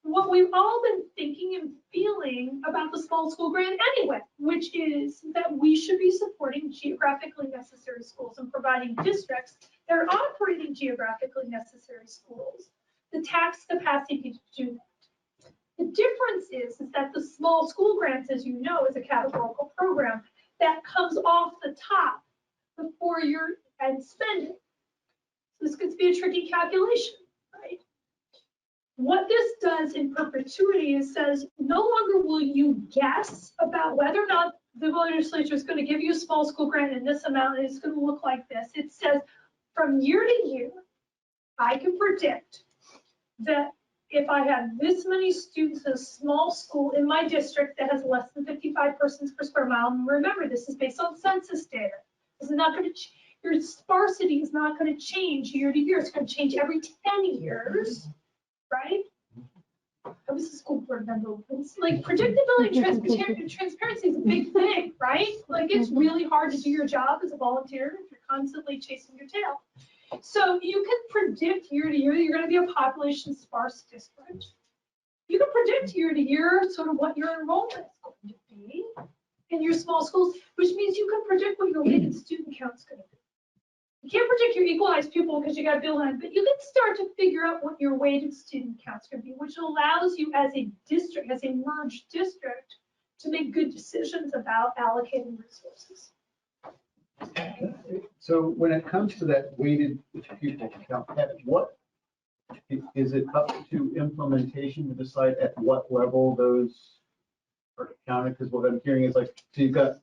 Speaker 17: what we've all been thinking and feeling about the small school grant anyway, which is that we should be supporting geographically necessary schools and providing districts that are operating geographically necessary schools the tax capacity to do that. The difference is that the small school grants, as you know, is a categorical program that comes off the top before you're at spending. So this could be a tricky calculation, right? What this does in perpetuity is says no longer will you guess about whether or not the legislature is going to give you a small school grant in this amount and it's going to look like this. It says from year to year, I can predict that if I have this many students in a small school in my district that has less than 55 persons per square mile, and remember, this is based on census data. This is not going to, your sparsity is not going to change year to year. It's going to change every 10 years, right? I was a school board member. It's like predictability and transparency is a big thing, right? Like it's really hard to do your job as a volunteer if you're constantly chasing your tail. So you can predict year to year you're going to be a population sparse district. You can predict year to year sort of what your enrollment is going to be in your small schools, which means you can predict what your weighted student count is going to be. You can't predict your equalized pupil because you got to build on, but you can start to figure out what your weighted student count is going to be, which allows you as a district, as a merged district, to make good decisions about allocating resources.
Speaker 1: So when it comes to that weighted pupil count, what is it up to implementation to decide at what level those are counted? Because what I'm hearing is like, so you've got,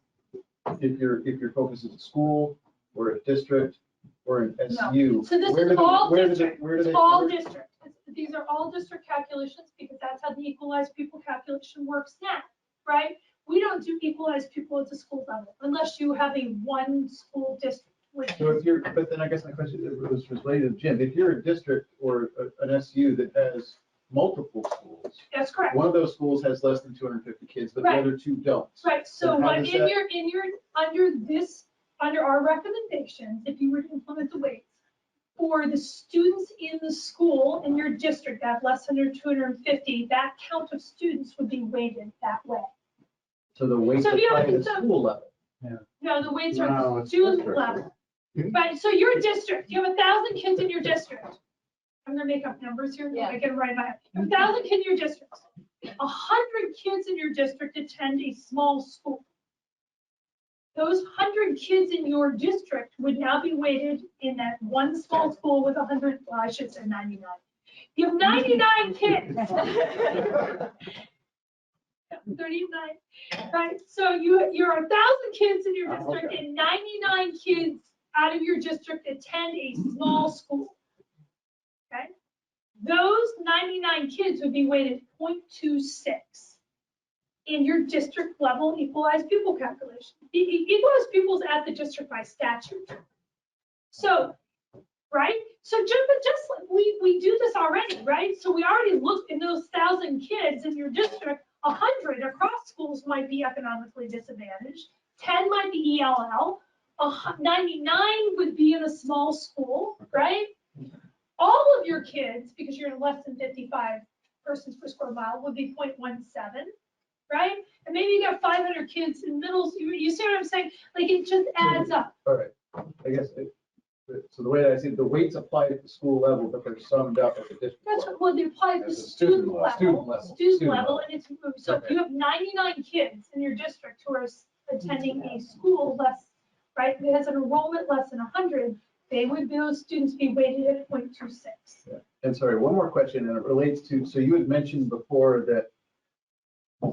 Speaker 1: if your focus is a school or a district or an SU.
Speaker 17: No. So this
Speaker 1: where
Speaker 17: is all
Speaker 1: where
Speaker 17: district. It's all district. These are all district calculations because that's how the equalized pupil calculation works now, right? We don't do equalized pupil at the school level unless you have a one school district.
Speaker 1: So if you're, but then I guess my question was related to Jim. If you're a district or an SU that has multiple schools.
Speaker 17: That's correct.
Speaker 1: One of those schools has less than 250 kids, but
Speaker 17: Right.
Speaker 1: the other two don't.
Speaker 17: Right. So
Speaker 1: And how
Speaker 17: what
Speaker 1: does that-
Speaker 17: under our recommendations, if you were to implement the weights for the students in the school in your district that have less than 250, that count of students would be weighted that way.
Speaker 1: So the weights
Speaker 17: So if you
Speaker 1: apply
Speaker 17: have-
Speaker 1: to the
Speaker 17: so-
Speaker 1: school level.
Speaker 17: No, the weights are
Speaker 1: No,
Speaker 17: at the
Speaker 1: it's
Speaker 17: student
Speaker 1: district.
Speaker 17: level. Right, so you're a district, you have 1,000 kids in your district. I'm gonna make up numbers here, I get it right in my head. 1,000 kids in your district. 100 kids in your district attend a small school. Those 100 kids in your district would now be weighted in that one small school with 100, well, I should say 99. You have 99 kids. 39, right? So you're 1,000 kids in your district and 99 kids out of your district attend a small school. Okay? Those 99 kids would be weighted 0.26 in your district level equalized pupil calculation. The equalized pupils at the district by statute. So, right? So just like we do this already, right? So we already looked in those 1,000 kids in your district. 100 across schools might be economically disadvantaged. 10 might be ELL. 99 would be in a small school, right? All of your kids, because you're in less than 55 persons per square mile, would be 0.17, right? And maybe you got 500 kids in middle. You see what I'm saying? Like it just adds up.
Speaker 1: All right, I guess, so the way that I see it, the weights apply at the school level, but they're summed up at the district
Speaker 17: That's
Speaker 1: level.
Speaker 17: what they apply at the
Speaker 1: As a
Speaker 17: student level.
Speaker 1: Student level.
Speaker 17: And it's, so if you have 99 kids in your district who are attending a school less, right, that has an enrollment less than 100, those students be weighted at 0.26.
Speaker 1: Yeah. And sorry, one more question, and it relates to, so you had mentioned before that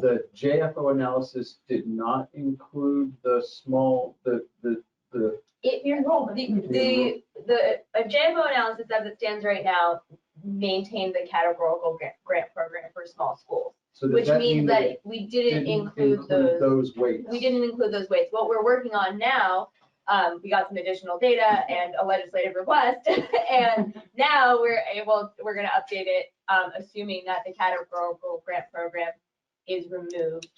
Speaker 1: the JFO analysis did not include the small, the
Speaker 18: The JFO analysis as it stands right now maintained the categorical grant program for small schools,
Speaker 1: So does
Speaker 18: which
Speaker 1: that
Speaker 18: means
Speaker 1: mean
Speaker 18: that we didn't include those
Speaker 1: weights?
Speaker 18: We didn't include those weights. What we're working on now, we got some additional data and a legislative request, and now we're going to update it, assuming that the categorical grant program is removed.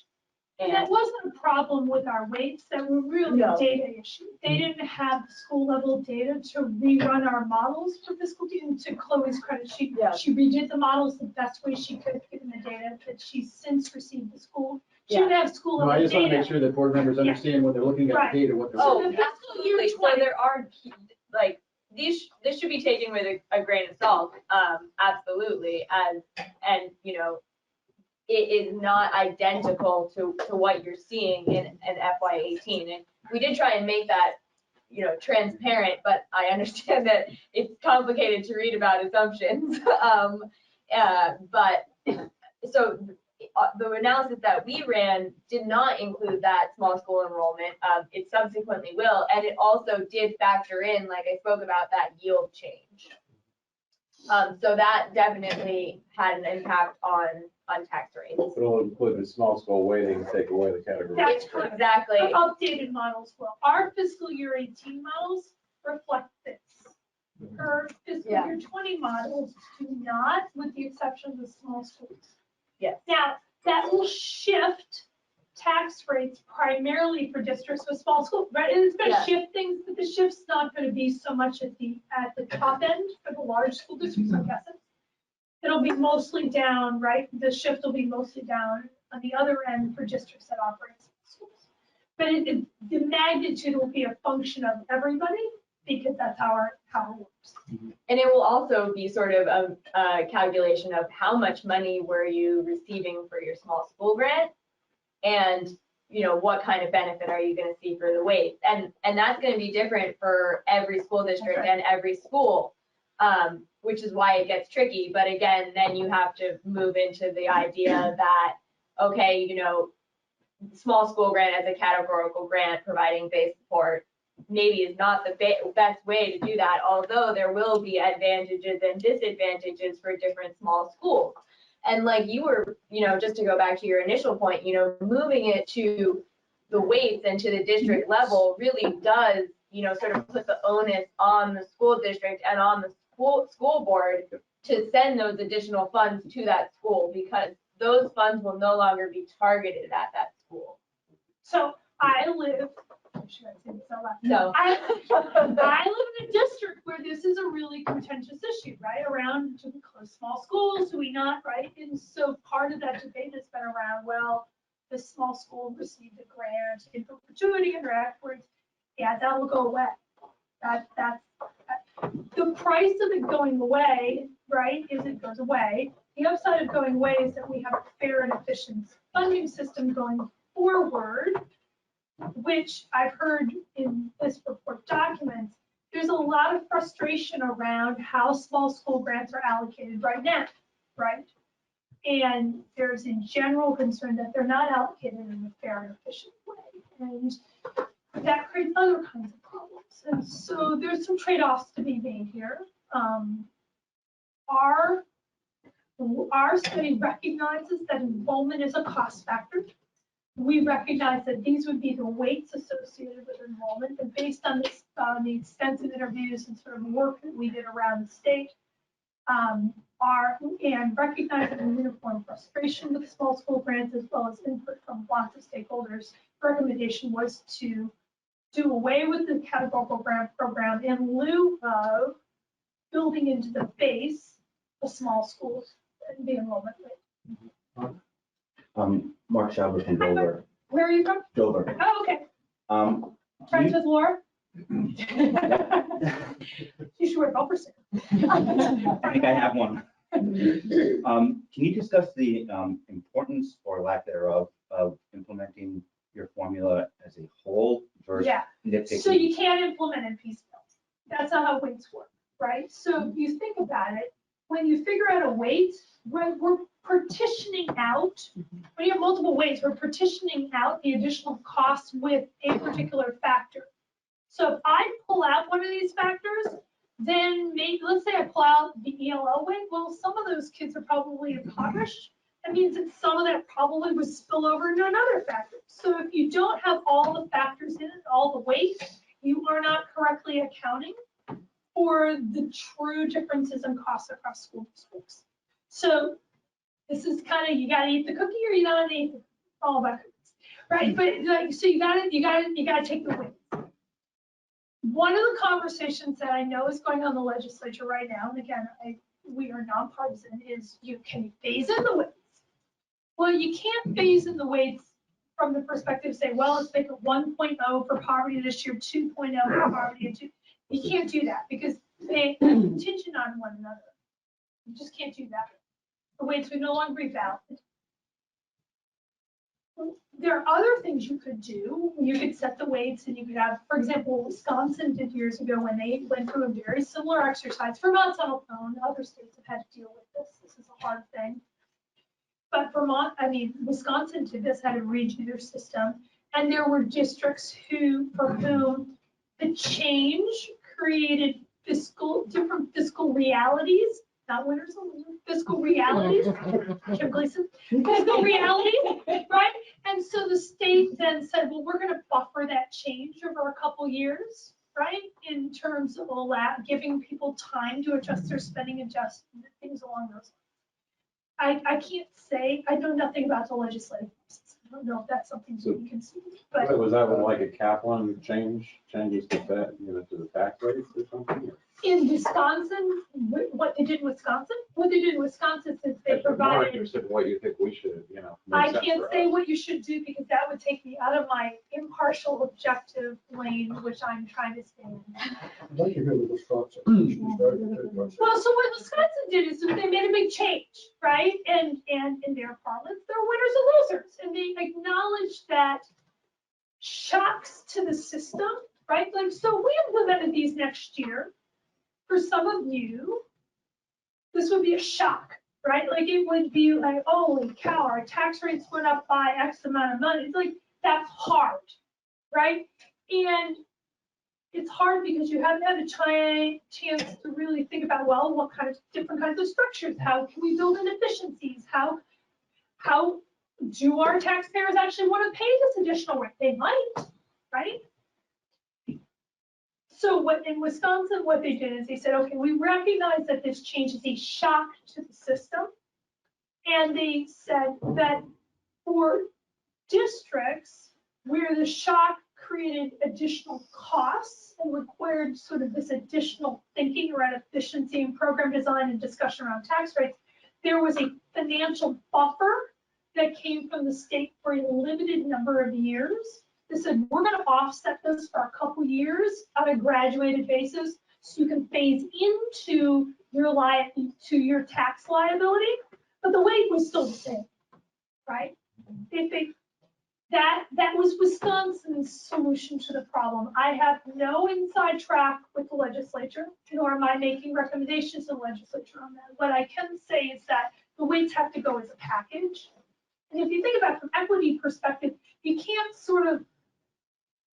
Speaker 17: And that wasn't a problem with our weights, that were really
Speaker 18: No.
Speaker 17: data issue. They didn't have the school level data to rerun our models for fiscal year. And to Chloe's credit, she redid the models the best way she could, given the data that she's since received the school. She didn't have school
Speaker 1: No,
Speaker 17: level
Speaker 1: I just want to
Speaker 17: data.
Speaker 1: make sure that board members understand when they're looking at
Speaker 17: Right.
Speaker 1: the data, what they're.
Speaker 18: Oh,
Speaker 1: looking at.
Speaker 18: absolutely. So there are, like, this should be taken with a grain of salt, absolutely. And, you know, it is not identical to what you're seeing in FY18. And we did try and make that, transparent, but I understand that it's complicated to read about assumptions. But so the analysis that we ran did not include that small school enrollment. It subsequently will, and it also did factor in, like I spoke about, that yield change. So that definitely had an impact on tax rates.
Speaker 15: It'll include the small school weighting, take away the category.
Speaker 17: That's correct.
Speaker 18: Exactly.
Speaker 17: The updated models will. Our fiscal year 18 models reflect this. Our fiscal year 20 models do not, with the exception of the small schools.
Speaker 18: Yes.
Speaker 17: Now, that will shift tax rates primarily for districts with small schools, right? And it's going to shift things, but the shift's not going to be so much at the top end for the large school districts, I'm guessing. It'll be mostly down, right? The shift will be mostly down on the other end for districts that operate small schools. But the magnitude will be a function of everybody, because that's how it works.
Speaker 18: And it will also be sort of a calculation of how much money were you receiving for your small school grant, and what kind of benefit are you going to see for the weight, and that's going to be different for every school district and every school, which is why it gets tricky. But again, then you have to move into the idea that, okay, small school grant as a categorical grant providing base support maybe is not the best way to do that, although there will be advantages and disadvantages for different small schools. And like you were, just to go back to your initial point, moving it to the weights and to the district level really does, sort of put the onus on the school district and on the school board to send those additional funds to that school, because those funds will no longer be targeted at that school.
Speaker 17: So I live, should I say this out loud?
Speaker 18: No.
Speaker 17: I live in a district where this is a really contentious issue, right? Around, do we close small schools? Do we not, right? And so part of that debate has been around, well, this small school received a grant in perpetuity and afterwards, yeah, that will go away. That's the price of it going away, right? Is it goes away. The upside of going away is that we have a fair and efficient funding system going forward, which I've heard in this report documents. There's a lot of frustration around how small school grants are allocated right now, right? And there's in general concern that they're not allocated in a fair and efficient way. And that creates other kinds of problems. And so there's some trade-offs to be made here. Our study recognizes that enrollment is a cost factor. We recognize that these would be the weights associated with enrollment, and based on this, the extensive interviews and sort of work that we did around the state, and recognizing the uniform frustration with small school grants, as well as input from lots of stakeholders, recommendation was to do away with the categorical grant program in lieu of building into the base of small schools and the enrollment rate.
Speaker 3: Mark Schauber from Dover.
Speaker 17: Where are you from?
Speaker 3: Dover.
Speaker 17: Oh, okay. Friends with Laura? You should wear bumper stickers.
Speaker 3: I think I have one. Can you discuss the importance or lack thereof of implementing your formula as a whole versus nitpicking?
Speaker 17: So you can't implement in piecemeal. That's not how weights work, right? So if you think about it, when you figure out a weight, we're partitioning out, when you have multiple weights, we're partitioning out the additional costs with a particular factor. So if I pull out one of these factors, then maybe, let's say I pull out the ELL weight, well, some of those kids are probably impoverished. That means that some of that probably would spill over into another factor. So if you don't have all the factors in it, all the weights, you are not correctly accounting for the true differences in costs across school districts. So this is kind of, you got to eat the cookie or you don't eat the, all about cookies, right? But like, so you got to take the weights. One of the conversations that I know is going on in the legislature right now, and again, we are nonpartisan, is can you phase in the weights? Well, you can't phase in the weights from the perspective of say, well, let's make it 1.0 for poverty this year, 2.0 for poverty, and 2. You can't do that because they are contingent on one another. You just can't do that. The weights would no longer be valid. there are other things you could do. You could set the weights and you could have, for example, Wisconsin did years ago when they went through a very similar exercise. Vermont's on its own. Other states have had to deal with this. This is a hard thing. But Wisconsin did this, had a redo system. And there were districts for whom the change created different fiscal realities, not winners and losers, fiscal realities, Kim Gleason, fiscal realities, right? And so the state then said, well, we're going to buffer that change over a couple years, right? In terms of giving people time to adjust their spending, adjust things along those lines. I can't say, I know nothing about the legislative process. I don't know if that's something that we can see, but.
Speaker 15: Was that like a Kaplan changes to that, to the tax rates or something?
Speaker 17: In Wisconsin, what they did in Wisconsin is they
Speaker 15: I'm more
Speaker 17: provided.
Speaker 15: interested in what you think we should, make
Speaker 17: I
Speaker 15: sense
Speaker 17: can't
Speaker 15: for
Speaker 17: say
Speaker 15: us.
Speaker 17: what you should do because that would take me out of my impartial objective lane, which I'm trying to stay in.
Speaker 6: I'd like to hear the Wisconsin.
Speaker 17: Well, so what Wisconsin did is they made a big change, right? And in their parlance, they're winners and losers. And they acknowledged that shocks to the system, right? Like, so we implemented these next year. For some of you, this would be a shock, right? Like it would be like, holy cow, our tax rates went up by X amount of money. It's like, that's hard, right? And it's hard because you haven't had a chance to really think about, well, what kind of different kinds of structures? How can we build in efficiencies? How do our taxpayers actually want to pay this additional rate? They might, right? So in Wisconsin, what they did is they said, okay, we recognize that this change is a shock to the system. And they said that for districts where the shock created additional costs and required sort of this additional thinking around efficiency and program design and discussion around tax rates, there was a financial buffer that came from the state for a limited number of years. They said, we're going to offset this for a couple years on a graduated basis so you can phase into your tax liability, but the weight was still the same, right? That was Wisconsin's solution to the problem. I have no inside track with the legislature, nor am I making recommendations to the legislature on that. What I can say is that the weights have to go as a package. And if you think about it from equity perspective, you can't sort of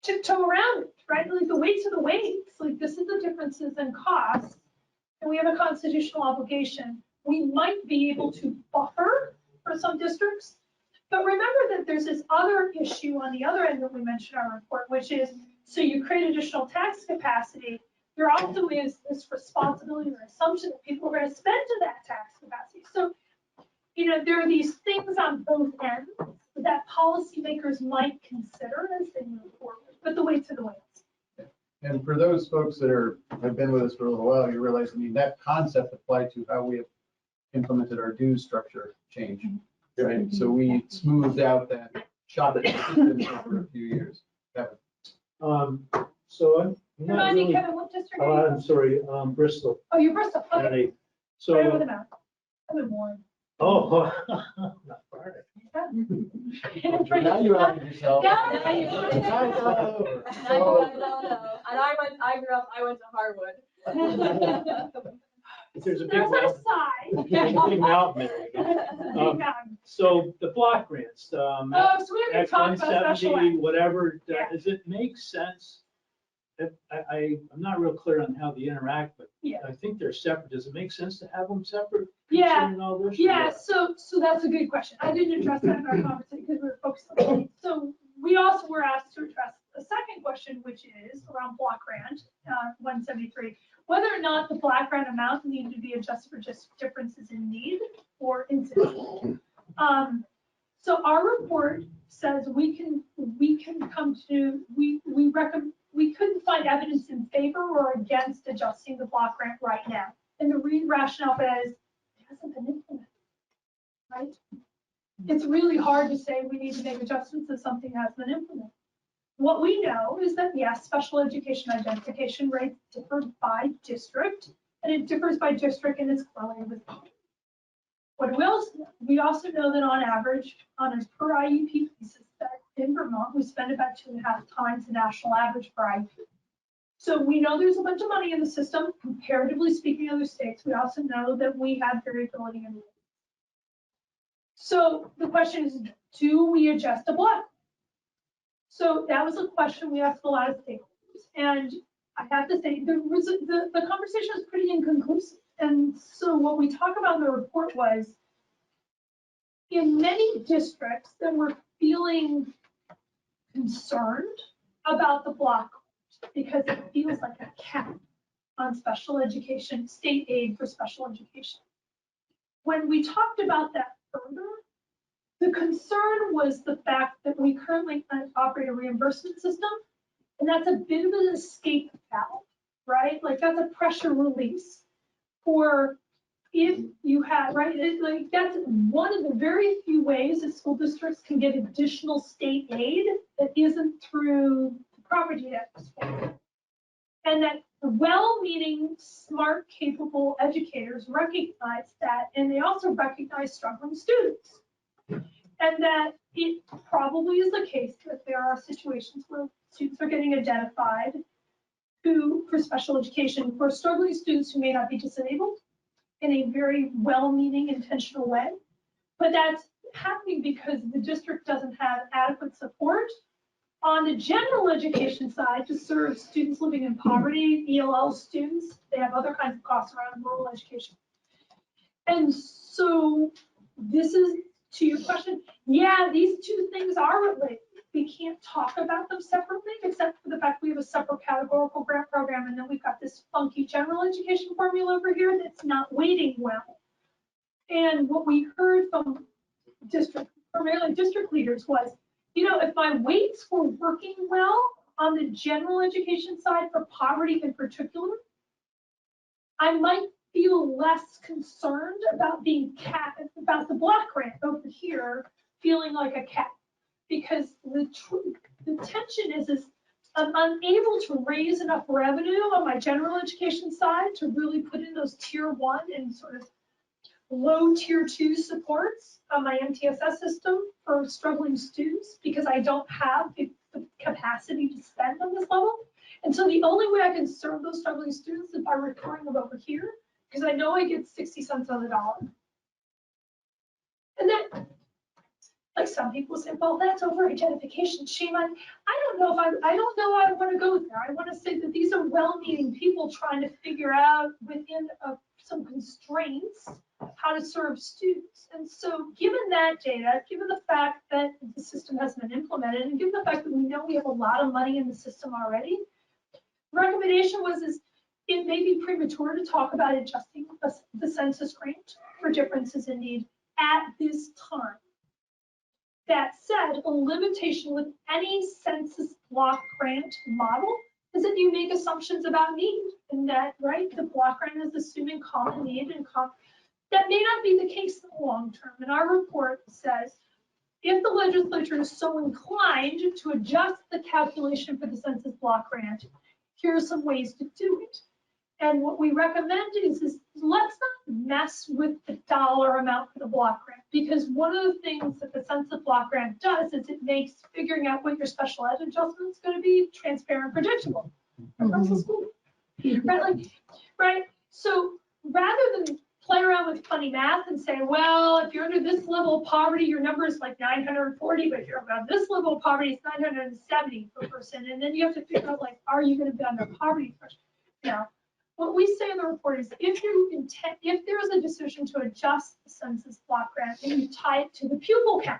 Speaker 17: tiptoe around it, right? Like the weights are the weights. Like this is the differences in costs, and we have a constitutional obligation. We might be able to buffer for some districts, but remember that there's this other issue on the other end that we mentioned in our report, which is, so you create additional tax capacity, there also is this responsibility or assumption that people are going to spend to that tax capacity. So, there are these things on both ends that policymakers might consider as they move forward, but the weights are the weights.
Speaker 1: And for those folks that have been with us for a little while, you realize, that concept applied to how we have implemented our dues structure change, right? So we smoothed out that shock for a few years.
Speaker 14: So I'm not
Speaker 17: Remind me,
Speaker 14: really,
Speaker 17: Kevin, what district are you?
Speaker 14: I'm sorry, Bristol.
Speaker 17: Oh, you're Bristol. Okay.
Speaker 14: County.
Speaker 17: Right
Speaker 14: So,
Speaker 17: over the map. I'm in Warren.
Speaker 14: oh, not far.
Speaker 1: Now you outed yourself.
Speaker 17: Yeah, you
Speaker 1: Now
Speaker 17: outed
Speaker 1: it's
Speaker 17: yourself.
Speaker 1: all over.
Speaker 7: And I went to Harwood.
Speaker 14: There's a big
Speaker 17: There's
Speaker 14: mountain.
Speaker 17: a side.
Speaker 14: There's a big mountain there. So the block grants,
Speaker 17: So we haven't
Speaker 14: Act
Speaker 17: talked about special
Speaker 14: 170,
Speaker 17: ed.
Speaker 14: whatever,
Speaker 17: Yeah.
Speaker 14: does it make sense? I'm not real clear on how they interact, but
Speaker 17: Yeah.
Speaker 14: I think they're separate. Does it make sense to have them separate?
Speaker 17: Yeah.
Speaker 14: Considering all this? or
Speaker 17: Yeah,
Speaker 14: what?
Speaker 17: so that's a good question. I didn't address that in our conversation because we were focused on it. So we also were asked to address a second question, which is around block grant, 173, whether or not the block grant amount needed to be adjusted for just differences in need or incident. So our report says we couldn't find evidence in favor or against adjusting the block grant right now. And the rationale is it hasn't been implemented, right? It's really hard to say we need to make adjustments if something has been implemented. What we know is that, yes, special education identification rates differ by district, and it differs by district and it's correlated with What we also know that on average, on a per IEP basis, that in Vermont, we spend about 2.5 times the national average per IEP. So we know there's a bunch of money in the system, comparatively speaking to other states. We also know that we have variability in. So the question is, do we adjust the block? So that was a question we asked a lot of stakeholders. And I have to say, the conversation was pretty inconclusive. And so what we talk about in the report was, in many districts that were feeling concerned about the block because it feels like a cap on special education, state aid for special education. When we talked about that further, the concern was the fact that we currently operate a reimbursement system, and that's a bit of an escape valve, right? Like that's a pressure release for if you have, right? Like that's one of the very few ways that school districts can get additional state aid that isn't through the property tax. And that well-meaning, smart, capable educators recognize that, and they also recognize struggling students. And that it probably is the case that there are situations where students are getting identified who, for special education, for struggling students who may not be disabled in a very well-meaning, intentional way. But that's happening because the district doesn't have adequate support on the general education side to serve students living in poverty, ELL students. They have other kinds of costs around rural education. And so this is, to your question, yeah, these two things are related. We can't talk about them separately, except for the fact we have a separate categorical grant program, and then we've got this funky general education formula over here that's not weighting well. And what we heard from primarily district leaders was, you know, if my weights were working well on the general education side for poverty in particular, I might feel less concerned about being about the block grant over here feeling like a cap, because the tension is I'm unable to raise enough revenue on my general education side to really put in those tier 1 and sort of low tier 2 supports on my MTSS system for struggling students, because I don't have the capacity to spend on this level. And so the only way I can serve those struggling students is by referring them over here, because I know I get 60 cents on the dollar. And then, like some people say, well, that's over identification. Shame on, I don't know I want to go there. I want to say that these are well-meaning people trying to figure out within some constraints how to serve students. And so given that data, given the fact that the system hasn't been implemented, and given the fact that we know we have a lot of money in the system already, the recommendation was it may be premature to talk about adjusting the census grant for differences in need at this time. That said, a limitation with any census block grant model is that you make assumptions about need, and that, right, the block grant is assuming common need, and that may not be the case in the long term. And our report says, if the legislature is so inclined to adjust the calculation for the census block grant, here are some ways to do it. And what we recommend is let's not mess with the dollar amount for the block grant, because one of the things that the census block grant does is it makes figuring out what your special ed adjustment is going to be transparent and predictable across the school. Right? So rather than play around with funny math and say, well, if you're under this level of poverty, your number is like 940, but if you're above this level of poverty, it's 970 per person. And then you have to figure out, like, are you going to be under poverty threshold? Now, what we say in the report is if there is a decision to adjust the census block grant, and you tie it to the pupil count,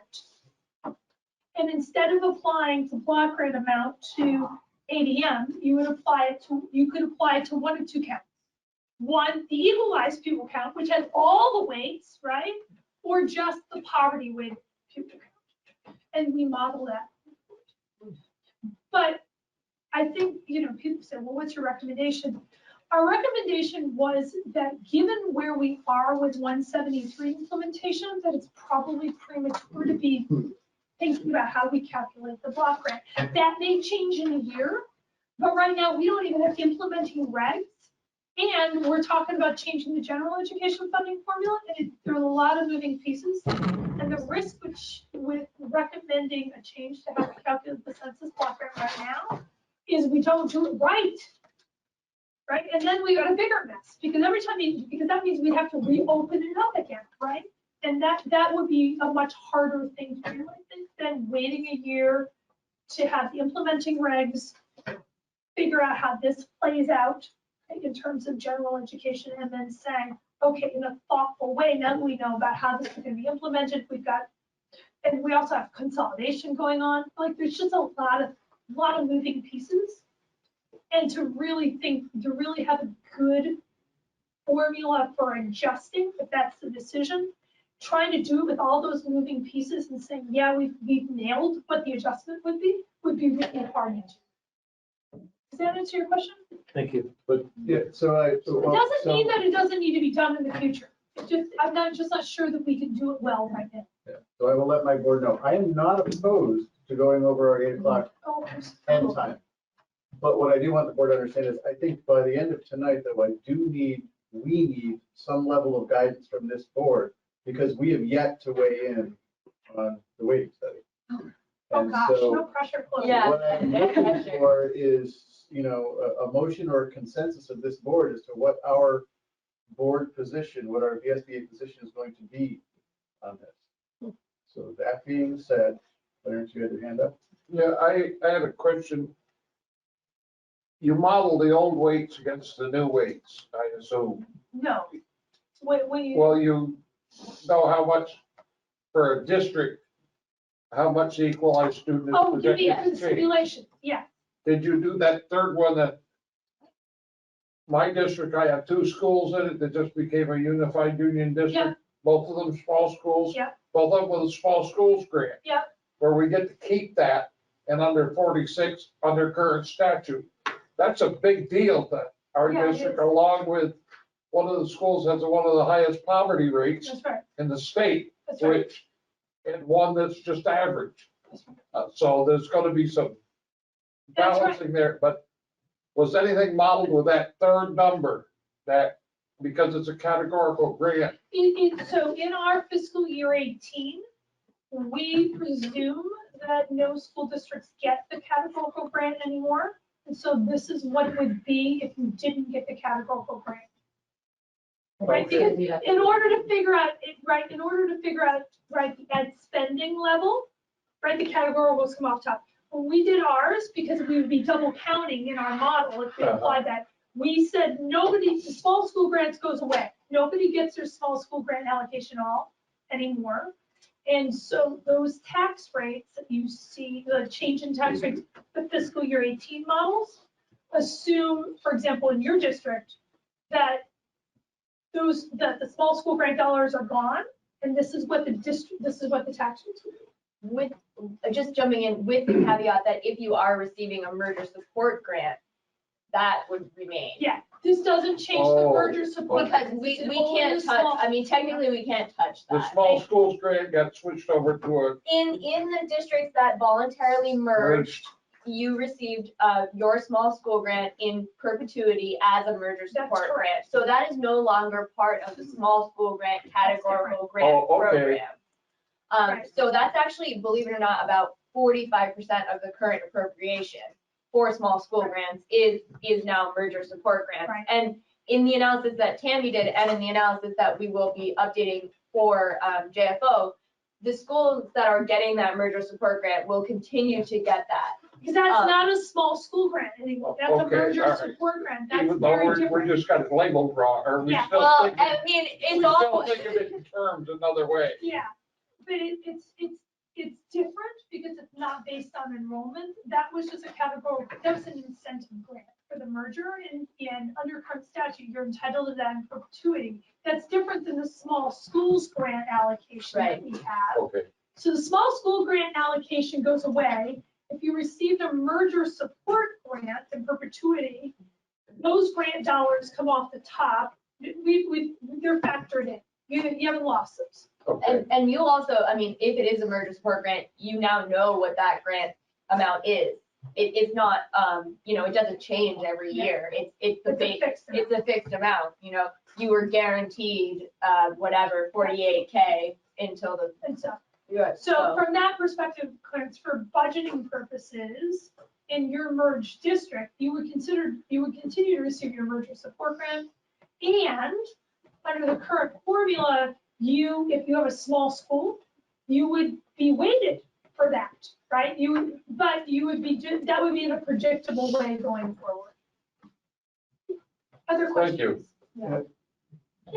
Speaker 17: and instead of applying the block grant amount to ADM, you could apply it to one of two counts. One, the equalized pupil count, which has all the weights, right? Or just the poverty weighted pupil count. And we model that. But I think, people say, well, what's your recommendation? Our recommendation was that given where we are with 173 implementation, that it's probably premature to be thinking about how we calculate the block grant. That may change in a year, but right now we don't even have implementing regs And we're talking about changing the general education funding formula, and there are a lot of moving pieces. And the risk with recommending a change to how we calculate the census block grant right now is we don't do it right. Right, and then we got a bigger mess, because every time because that means we have to reopen it up again, right? And that would be a much harder thing to do, I think, than waiting a year to have the implementing regs, figure out how this plays out in terms of general education, and then saying, okay, in a thoughtful way, now that we know about how this is going to be implemented, and we also have consolidation going on. Like, there's just a lot of moving pieces, and to really have a good formula for adjusting, if that's the decision, trying to do it with all those moving pieces and saying, yeah, we've nailed what the adjustment would be really hard to do. Does that answer your question?
Speaker 14: Thank you.
Speaker 1: But yeah,
Speaker 17: It doesn't mean that it doesn't need to be done in the future. I'm not sure that we can do it well right now.
Speaker 1: Yeah. So I will let my board know. I am not opposed to going over our 8 o'clock end time. But what I do want the board to understand is, I think by the end of tonight, though, we need some level of guidance from this board, because we have yet to weigh in on the weighting study.
Speaker 17: Oh
Speaker 1: And
Speaker 17: gosh,
Speaker 1: so
Speaker 17: no pressure, Chloe.
Speaker 1: what I'm looking for is, a motion or a consensus of this board as to what our board position, what our VSBA position is going to be on this. So that being said, Clarence, you had your hand up?
Speaker 5: Yeah, I had a question. You model the old weights against the new weights, I assume.
Speaker 17: No. When you.
Speaker 5: Well, you know how much for a district, how much the equalized student is
Speaker 17: Oh, you
Speaker 5: projected
Speaker 17: mean for
Speaker 5: to
Speaker 17: the
Speaker 5: change.
Speaker 17: simulation, yeah.
Speaker 5: Did you do that third one that, my district, I have 2 schools in it that just became a unified union district?
Speaker 17: Yeah.
Speaker 5: Both of them small schools?
Speaker 17: Yeah.
Speaker 5: Both of them with a small schools grant?
Speaker 17: Yeah.
Speaker 5: Where we get to keep that, and under 46, under current statute. That's a big deal that our
Speaker 17: Yeah, it
Speaker 5: district,
Speaker 17: is.
Speaker 5: along with one of the schools has one of the highest poverty rates
Speaker 17: That's right.
Speaker 5: in the state,
Speaker 17: That's right.
Speaker 5: and one that's just average. So there's gonna be some
Speaker 17: That's right.
Speaker 5: balancing there, but was anything modeled with that third number, that, because it's a categorical grant?
Speaker 17: So in our fiscal year 18, we presume that no school districts get the categorical grant anymore. And so this is what it would be if you didn't get the categorical grant. Right, because in order to figure out, the ed spending level, right, the categoricals come off top. When we did ours, because we would be double counting in our model if we applied that, we said the small school grants goes away. Nobody gets their small school grant allocation anymore. And so those tax rates that you see, the change in tax rates, the fiscal year 18 models assume, for example, in your district, that the small school grant dollars are gone, and this is what the tax rates would be.
Speaker 18: With, just jumping in with the caveat that if you are receiving a merger support grant, that would remain.
Speaker 17: Yeah, this doesn't change the merger support.
Speaker 18: Because we can't touch, I mean, technically we can't touch
Speaker 5: The
Speaker 18: that.
Speaker 5: small schools grant got switched over to a
Speaker 18: In the districts that voluntarily merged, you received your small school grant in perpetuity as a merger support grant. So that is no longer part of the small school grant categorical grant program. So that's actually, believe it or not, about 45% of the current appropriation for small school grants is now merger support grants.
Speaker 17: Right.
Speaker 18: And in the analysis that Tammy did, and in the analysis that we will be updating for JFO, the schools that are getting that merger support grant will continue to get that.
Speaker 17: Because that's not a small school grant anymore. That's a merger support grant. That's
Speaker 5: even though
Speaker 17: very
Speaker 5: we're
Speaker 17: different.
Speaker 5: just got it labeled wrong, or we
Speaker 17: Yeah,
Speaker 5: still
Speaker 18: Well,
Speaker 5: think,
Speaker 18: I mean, it's
Speaker 5: we
Speaker 18: all.
Speaker 5: still think of it in terms another way.
Speaker 17: Yeah, but it's different because it's not based on enrollment. That was just a category, that was an incentive grant for the merger, and under current statute, you're entitled to that in perpetuity. That's different than the small schools grant allocation that we have.
Speaker 5: Okay.
Speaker 17: So the small school grant allocation goes away. If you received a merger support grant in perpetuity, those grant dollars come off the top. They're factored in. You haven't lost those.
Speaker 18: And you'll also, I mean, if it is a merger support grant, you now know what that grant amount is. it's not, it doesn't change every year. It's a fixed amount, you were guaranteed, whatever, 48K until the.
Speaker 17: So from that perspective, Clarence, for budgeting purposes, in your merged district, you would continue to receive your merger support grant. And under the current formula, if you have a small school, you would be weighted for that, right? That would be in a predictable way going forward. Other questions?
Speaker 1: Thank you.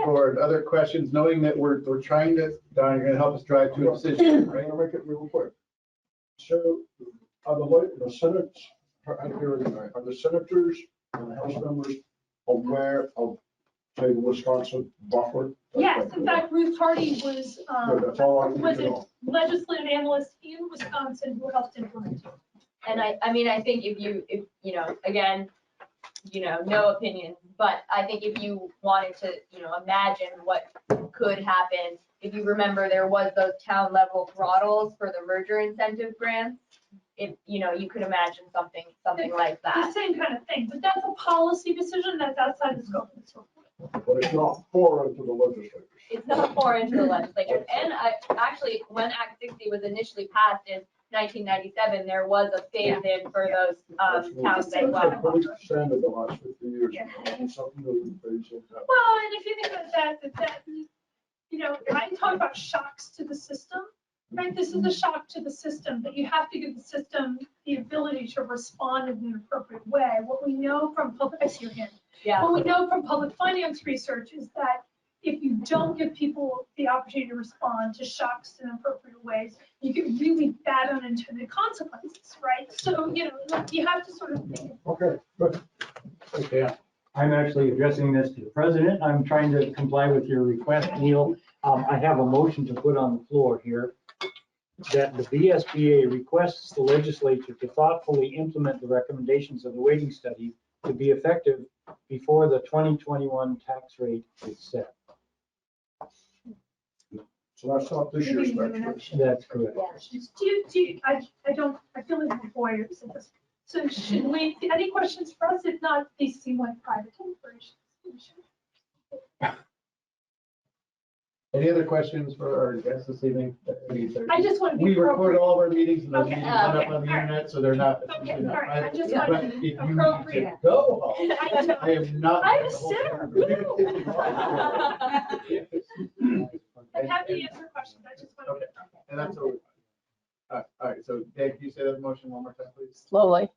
Speaker 1: Board, other questions, knowing that we're trying to, Don, you're gonna help us drive to a decision, right?
Speaker 6: I'll make it real quick. So are the Senate, are the senators and the House members aware of, say, the Wisconsin buffer?
Speaker 17: Yes, in fact, Ruth Hardy was
Speaker 6: That's all I need
Speaker 17: was
Speaker 6: to
Speaker 17: a
Speaker 6: know.
Speaker 17: legislative analyst in Wisconsin who helped implement it.
Speaker 18: And I mean, I think again, no opinion, but I think if you wanted to, imagine what could happen, if you remember, there was those town level throttles for the merger incentive grants. You could imagine something like
Speaker 17: The
Speaker 18: that.
Speaker 17: same kind of thing, but that's a policy decision that's outside the scope of this report.
Speaker 6: But it's not foreign to the legislators.
Speaker 18: It's not foreign to the legislature. And actually, when Act 60 was initially passed in 1997, there was a phase-in for those towns as well.
Speaker 6: That's what we've said in the last 50 years. Something that we face in that.
Speaker 17: Well, and if you think about that, I talk about shocks to the system, right? This is a shock to the system, but you have to give the system the ability to respond in an appropriate way. What we know from public finance research is that if you don't give people the opportunity to respond to shocks in appropriate ways, you get really bad unintended consequences, right? So, you have to sort of think.
Speaker 6: Okay, good.
Speaker 1: Okay.
Speaker 4: I'm actually addressing this to the president. I'm trying to comply with your request, Neil. I have a motion to put on the floor here that the VSBA requests the legislature to thoughtfully implement the recommendations of the weighting study to be effective before the 2021 tax rate is set.
Speaker 6: So that's not this year's tax rate.
Speaker 4: That's correct.
Speaker 17: I feel like we're voyeurs at this. So should we, any questions for us? If not, these seem like private deliberations.
Speaker 1: Any other questions for our guests this evening?
Speaker 17: I just want to be
Speaker 1: We record
Speaker 17: appropriate.
Speaker 1: all of our meetings and those
Speaker 17: Okay,
Speaker 1: meetings run up
Speaker 17: okay,
Speaker 1: on the
Speaker 17: all right.
Speaker 1: internet, so they're not.
Speaker 17: Okay, all right. I just
Speaker 1: But
Speaker 17: want
Speaker 1: if
Speaker 17: to
Speaker 1: you
Speaker 17: be
Speaker 1: need
Speaker 17: appropriate.
Speaker 1: to go home,
Speaker 17: I
Speaker 1: I am not.
Speaker 17: I'm a sinner. I'm happy to answer questions. I just want to.
Speaker 1: Okay, and that's all. All right, so Dave, can you say that motion one more time, please?
Speaker 2: Slowly.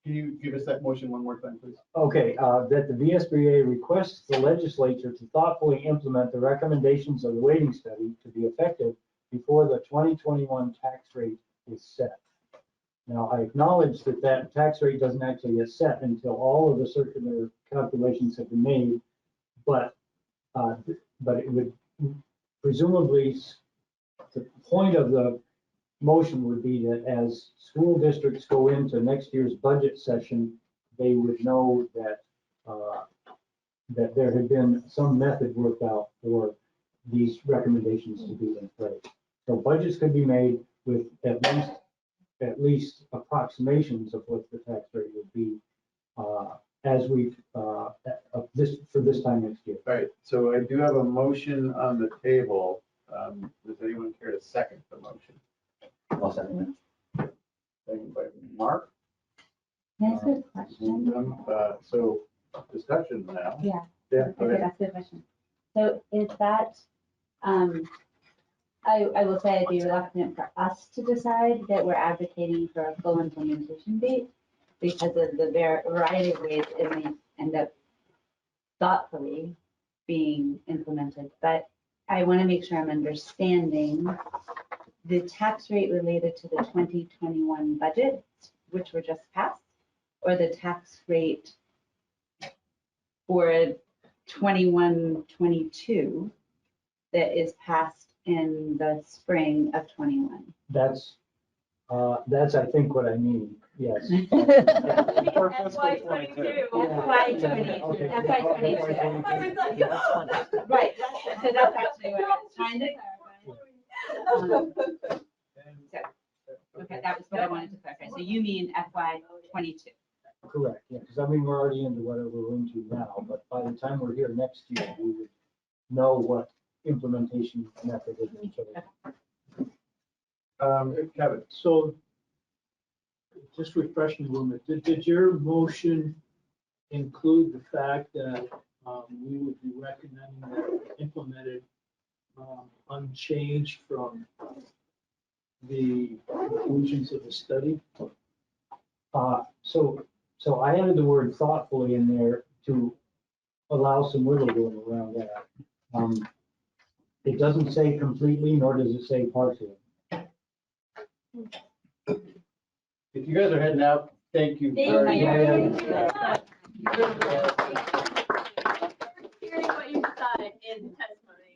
Speaker 1: Can you give us that motion one more time, please?
Speaker 4: Okay, that the VSBA requests the legislature to thoughtfully implement the recommendations of the weighting study to be effective before the 2021 tax rate is set. Now, I acknowledge that that tax rate doesn't actually get set until all of the circular calculations have been made, but it would presumably, the point of the motion would be that as school districts go into next year's budget session, they would know that that there had been some method worked out for these recommendations to be in place. So budgets could be made with at least approximations of what the tax rate would be as we for this time next year.
Speaker 1: All right, so I do have a motion on the table. Does anyone care to second the motion?
Speaker 3: I'll second it.
Speaker 1: Second by Mark.
Speaker 11: Can I ask a question?
Speaker 1: So discussion now.
Speaker 11: Yeah.
Speaker 1: Yeah, go
Speaker 11: I could
Speaker 1: ahead.
Speaker 11: ask a question. So is that, I will say I'd be reluctant for us to decide that we're advocating for a full implementation date because of the variety of ways it may end up thoughtfully being implemented. But I want to make sure I'm understanding the tax rate related to the 2021 budget, which were just passed, or the tax rate for 21-22 that is passed in the spring of 21.
Speaker 4: That's I think what I mean. Yes.
Speaker 11: FY22. Right. So that's actually what I was trying to. Okay. Okay, that was what I wanted to clarify. So you mean FY '22?
Speaker 4: Correct, yeah, because I mean, we're already into whatever we're into now, but by the time we're here next year, we would know what implementation method is in place.
Speaker 1: Kevin,
Speaker 14: So just refreshing a little bit, did your motion include the fact that we would be recommending that implemented unchanged from the conclusions of the study?
Speaker 4: So I added the word thoughtfully in there to allow some wiggle room around that. It doesn't say completely, nor does it say partially.
Speaker 1: if you guys are heading out, thank you. very much.
Speaker 18: Hearing what you said in testimony.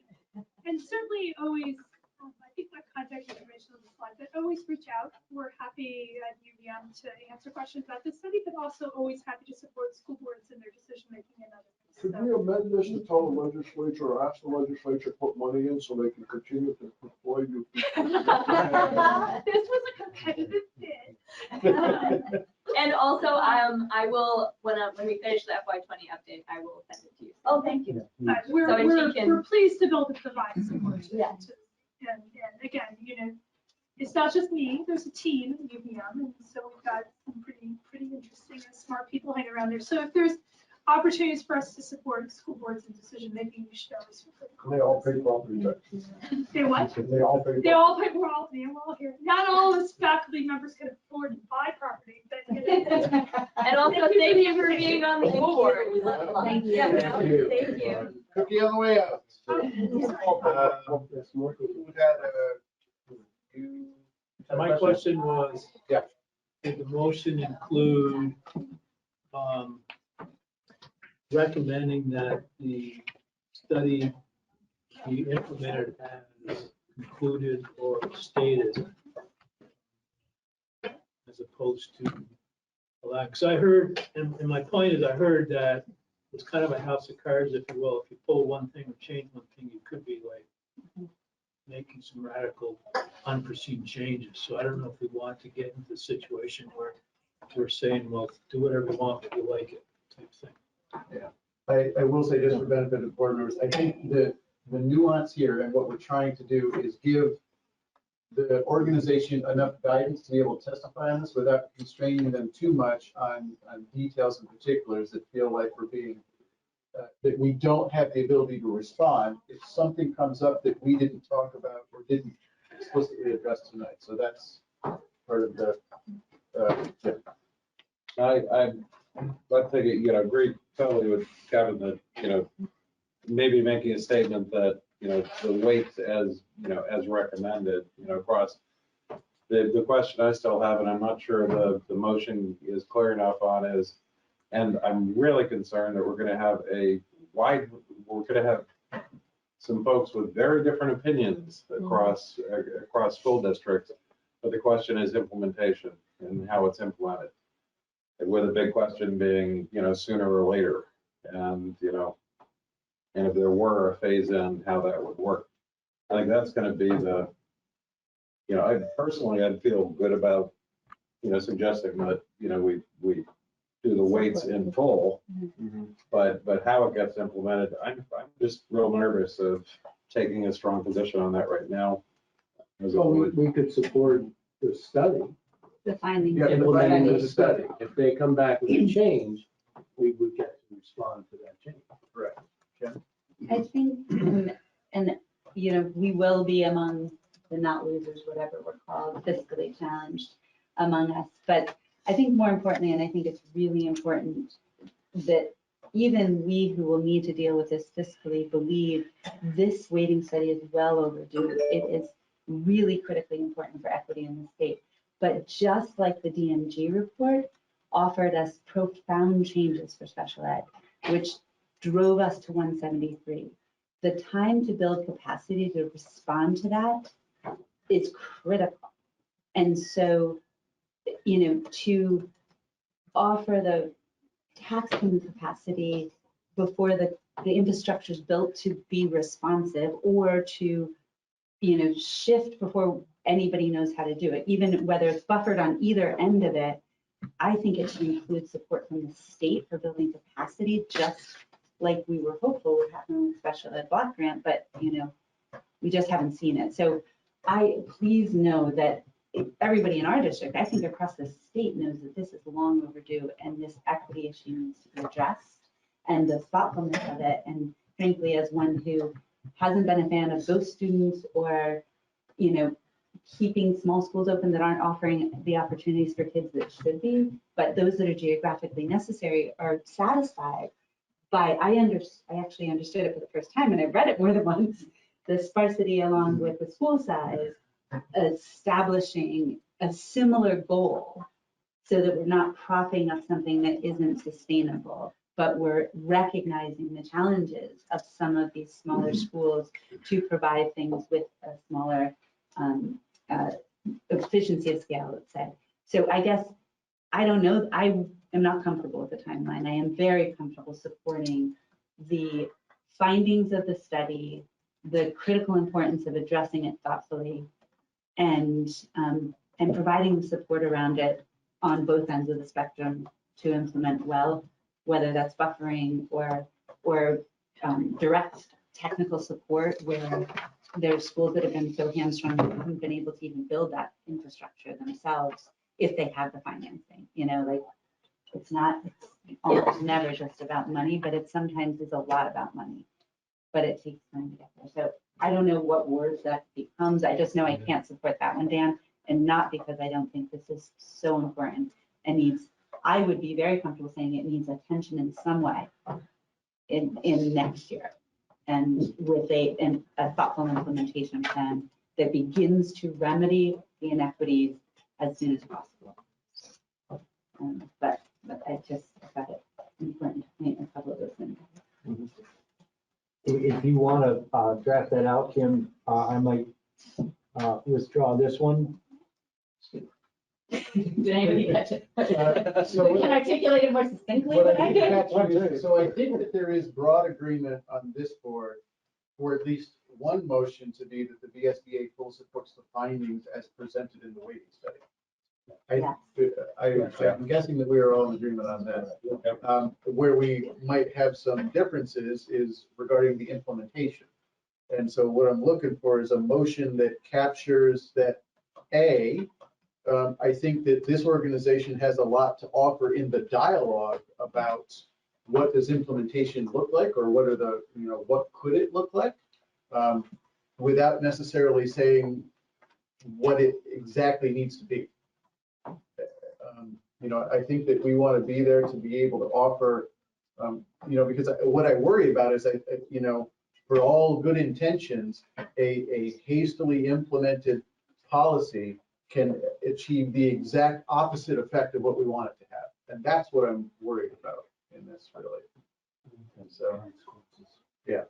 Speaker 17: And certainly always, I think my contact information on the slide, but always reach out. We're happy at UVM to answer questions about this study, but also always happy to support school boards in their decision-making and other things.
Speaker 6: Could
Speaker 17: So-
Speaker 6: we amend this to tell the legislature or ask the legislature to put money in so they can continue to employ new people?
Speaker 17: This was a competitive bid.
Speaker 18: And also, I will, when we finish the FY20 update, I will send it to you.
Speaker 11: Oh, thank you.
Speaker 17: But
Speaker 18: So if you can-
Speaker 17: we're pleased to be able to provide support to,
Speaker 11: Yeah.
Speaker 17: and again, it's not just me, there's a team at UVM, and so we've got some pretty interesting and smart people hanging around there. So if there's opportunities for us to support school boards in decision making, we should always feel free to call
Speaker 6: They all
Speaker 17: us.
Speaker 6: pay property taxes.
Speaker 17: They what?
Speaker 6: They all pay.
Speaker 17: They all pay, we're all here. Not all of us faculty members can afford to buy property, but.
Speaker 18: And also, thank you for being on the board.
Speaker 11: Thank you.
Speaker 18: Yeah,
Speaker 1: Thank you.
Speaker 18: thank you.
Speaker 1: Cookie on the way out.
Speaker 14: My question was,
Speaker 1: Yeah.
Speaker 14: did the motion include recommending that the study be implemented as concluded or stated, as opposed to, because I heard, and my point is, I heard that it's kind of a house of cards, if you will. If you pull one thing or change one thing, you could be like making some radical unforeseen changes. So I don't know if we want to get into the situation where we're saying, well, do whatever you want, if you like it, type thing.
Speaker 1: Yeah, I will say, just for benefit of board members, I think the nuance here and what we're trying to do is give the organization enough guidance to be able to testify on this without constraining them too much on details and particulars that feel like we're being, that we don't have the ability to respond if something comes up that we didn't talk about or didn't explicitly address tonight. So that's part of the, yeah.
Speaker 15: I think, agree totally with Kevin that, maybe making a statement that, the weights as, as recommended, across. The question I still have, and I'm not sure the motion is clear enough on is, and I'm really concerned that we're gonna have some folks with very different opinions across school districts. But the question is implementation and how it's implemented. With a big question being, sooner or later. And, and if there were a phase in, how that would work. I think that's gonna be the, I'd feel good about, suggesting that, we do the weights in full. But how it gets implemented, I'm just real nervous of taking a strong position on that right now.
Speaker 8: Well, we could support the study,
Speaker 11: The findings.
Speaker 1: Yeah,
Speaker 8: implementing the study. If they come back with a change, we would get to respond to that change.
Speaker 1: Correct.
Speaker 11: I think, and, we will be among the not losers, whatever we're called, fiscally challenged among us. But I think more importantly, and I think it's really important that even we who will need to deal with this fiscally believe this weighting study is well overdue. It is really critically important for equity in the state. But just like the DMG report offered us profound changes for special ed, which drove us to 173. The time to build capacity to respond to that is critical. And so, to offer the taxing capacity before the infrastructure is built to be responsive, or to shift before anybody knows how to do it, even whether it's buffered on either end of it. I think it should include support from the state for building capacity, just like we were hopeful would happen with the special ed block grant, but we just haven't seen it. So please know that everybody in our district, I think across the state, knows that this is long overdue and this equity issue needs to be addressed, and the thoughtfulness of it. And frankly, as one who hasn't been a fan of both students or, keeping small schools open that aren't offering the opportunities for kids that should be, but those that are geographically necessary are satisfied by, I actually understood it for the first time, and I read it more than once, the sparsity along with the school size, establishing a similar goal so that we're not propping up something that isn't sustainable, but we're recognizing the challenges of some of these smaller schools to provide things with a smaller efficiency of scale, let's say. So I guess, I don't know, I am not comfortable with the timeline. I am very comfortable supporting the findings of the study, the critical importance of addressing it thoughtfully, and providing the support around it on both ends of the spectrum to implement well, whether that's buffering or direct technical support where there's schools that have been so hamstrung that haven't been able to even build that infrastructure themselves if they have the financing. It's almost never just about money, but it sometimes is a lot about money, but it takes time to get there. So I don't know what words that becomes. I just know I can't support that one, Dan, and not because I don't think this is so important and I would be very comfortable saying it needs attention in some way in next year, and with a thoughtful implementation plan that begins to remedy the inequities as soon as possible. But I just thought it important to paint a couple of those things.
Speaker 4: If you want to draft that out, Kim, I might withdraw this one.
Speaker 11: Did anybody catch it?
Speaker 1: So
Speaker 11: Can I articulate it more succinctly?
Speaker 1: What I did catch you, so I think that there is broad agreement on this board for at least one motion to be that the VSBA fully supports the findings as presented in the weighting study. I'm guessing that we are all in agreement on that. Where we might have some differences is regarding the implementation. And so what I'm looking for is a motion that captures that, I think that this organization has a lot to offer in the dialogue about what does implementation look like, or what are the, what could it look like, without necessarily saying what it exactly needs to be. I think that we want to be there to be able to offer, because what I worry about is, for all good intentions, a hastily implemented policy can achieve the exact opposite effect of what we want it to have. And that's what I'm worried about in this, really. And so, yeah.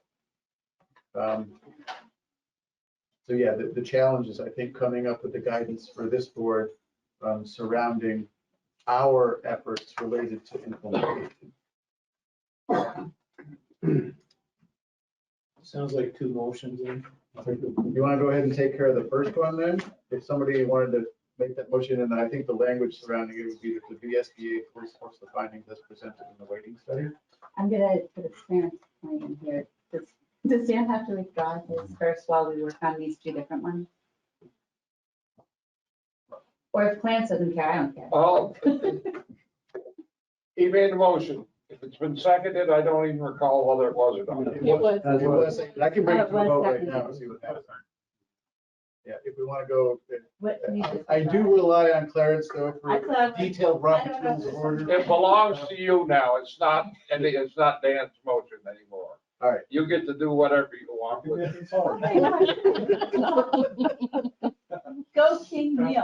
Speaker 1: The challenge is, I think, coming up with the guidance for this board surrounding our efforts related to implementation.
Speaker 14: Sounds like two motions in.
Speaker 1: You want to go ahead and take care of the first one then? If somebody wanted to make that motion, and I think the language surrounding it would be that the VSBA fully supports the findings as presented in the weighting study.
Speaker 11: I'm gonna put a clearance point in here. Does Dan have to withdraw his first while we work on these two different ones? Or if Clarence doesn't care, I don't care.
Speaker 5: He made the motion. If it's been seconded, I don't even recall whether it was or not.
Speaker 1: It was. I can bring it to a vote right now and see what happens. Yeah, if we want to go, I do rely on Clarence though for detailed Robert's rules of order.
Speaker 5: It belongs to you now. It's not Dan's motion anymore.
Speaker 1: All right.
Speaker 5: You get to do whatever you want with it.
Speaker 11: Go King Neil.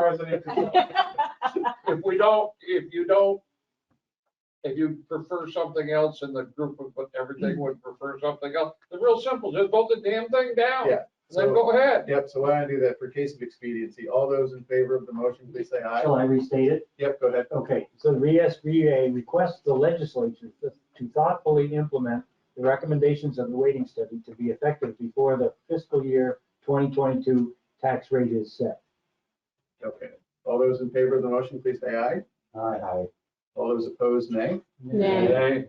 Speaker 5: If you prefer something else and the group of everything would prefer something else, it's real simple. Just vote the damn thing down.
Speaker 1: Yeah.
Speaker 5: Then go ahead.
Speaker 1: Yep, so why don't I do that for case of expediency? All those in favor of the motion, please say aye.
Speaker 4: Shall I restate it?
Speaker 1: Yep, go ahead.
Speaker 4: Okay, so the VSBA requests the legislature to thoughtfully implement the recommendations of the weighting study to be effective before the fiscal year 2022 tax rate is set.
Speaker 1: Okay. All those in favor of the motion, please say aye.
Speaker 4: Aye.
Speaker 1: All those opposed, nay.
Speaker 9: Nay.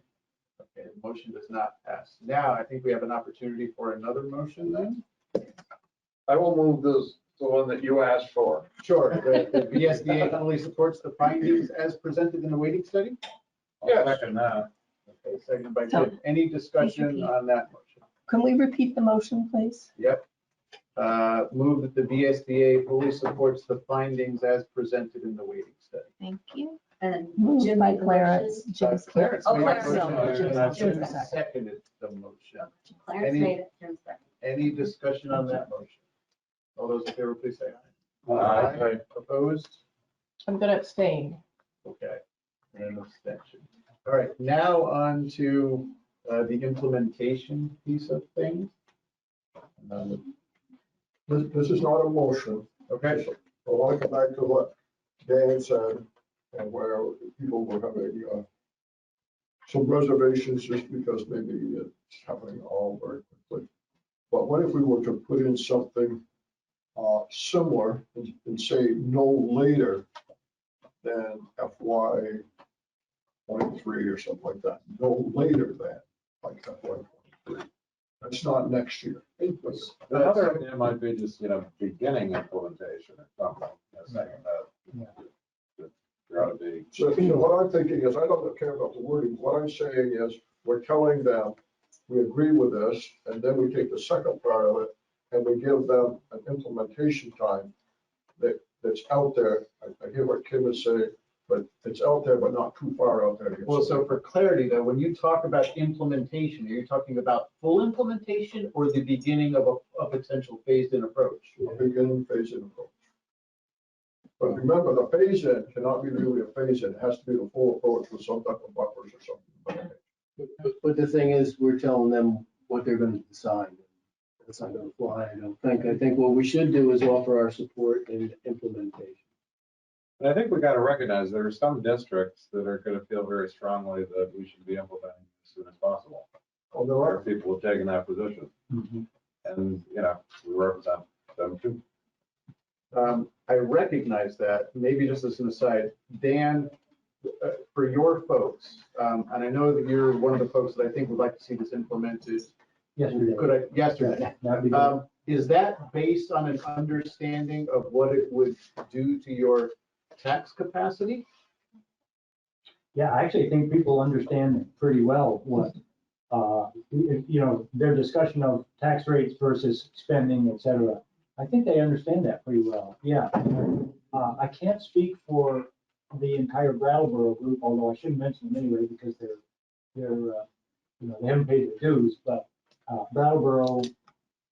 Speaker 1: Okay, the motion does not pass. Now, I think we have an opportunity for another motion then.
Speaker 5: I will move this, the one that you asked for.
Speaker 1: Sure, the VSBA fully supports the findings as presented in the weighting study.
Speaker 5: Yes.
Speaker 15: Second that.
Speaker 1: Okay, seconded by Jim. Any discussion on that motion?
Speaker 2: Can we repeat the motion, please?
Speaker 1: Yep. Move that the VSBA fully supports the findings as presented in the weighting study.
Speaker 16: Thank you.
Speaker 7: And
Speaker 2: Moved
Speaker 7: Jim
Speaker 2: by
Speaker 7: made the
Speaker 2: Clarence.
Speaker 7: motion.
Speaker 1: Clarence
Speaker 7: Oh,
Speaker 1: made the
Speaker 7: Clarence.
Speaker 1: motion,
Speaker 2: No,
Speaker 1: and
Speaker 2: Jim
Speaker 1: Jim
Speaker 2: seconded.
Speaker 1: seconded the motion.
Speaker 7: Clarence
Speaker 1: Any-
Speaker 7: made it, Jim seconded.
Speaker 1: Any discussion on that motion? All those in favor, please say aye.
Speaker 5: Aye.
Speaker 1: Opposed?
Speaker 9: I'm gonna abstain.
Speaker 1: Okay, and an abstention. All right, now on to the implementation piece of things.
Speaker 6: This is not a motion.
Speaker 1: Okay,
Speaker 6: I want to come back to what Dan said and where people were having some reservations just because maybe it's happening all very quickly. But what if we were to put in something similar and say no later than FY 23 or something like that? No later than like FY 23. That's not next year.
Speaker 15: Another idea might be just, beginning implementation or something. Saying that there ought to be.
Speaker 6: So what I'm thinking is, I don't care about the wording. What I'm saying is, we're telling them, we agree with this, and then we take the second part of it, and we give them an implementation time that's out there. I hear what Kim is saying, but it's out there, but not too far out there.
Speaker 1: well, so for clarity though, when you talk about implementation, are you talking about full implementation or the beginning of a potential phased-in approach?
Speaker 6: Beginning phase-in approach. But remember, the phase-in cannot be really a phase-in. It has to be the full approach with some type of buffers or something.
Speaker 8: But the thing is, we're telling them what they're gonna decide. That's not gonna fly, I don't think. I think what we should do is offer our support in implementation.
Speaker 15: And I think we got to recognize there are some districts that are going to feel very strongly that we should be implementing as soon as possible.
Speaker 6: Oh,
Speaker 15: There are people who have taken that position. And, we represent them too.
Speaker 1: I recognize that. Maybe just as an aside, Dan, for your folks, and I know that you're one of the folks that I think would like to see this implemented.
Speaker 4: Yesterday.
Speaker 1: Yesterday.
Speaker 4: That'd be good.
Speaker 1: Is that based on an understanding of what it would do to your tax capacity?
Speaker 4: Yeah, I actually think people understand pretty well what, their discussion of tax rates versus spending, et cetera. I think they understand that pretty well, yeah. I can't speak for the entire Brattleboro group, although I shouldn't mention them anyway because they're they haven't paid their dues, but Brattleboro,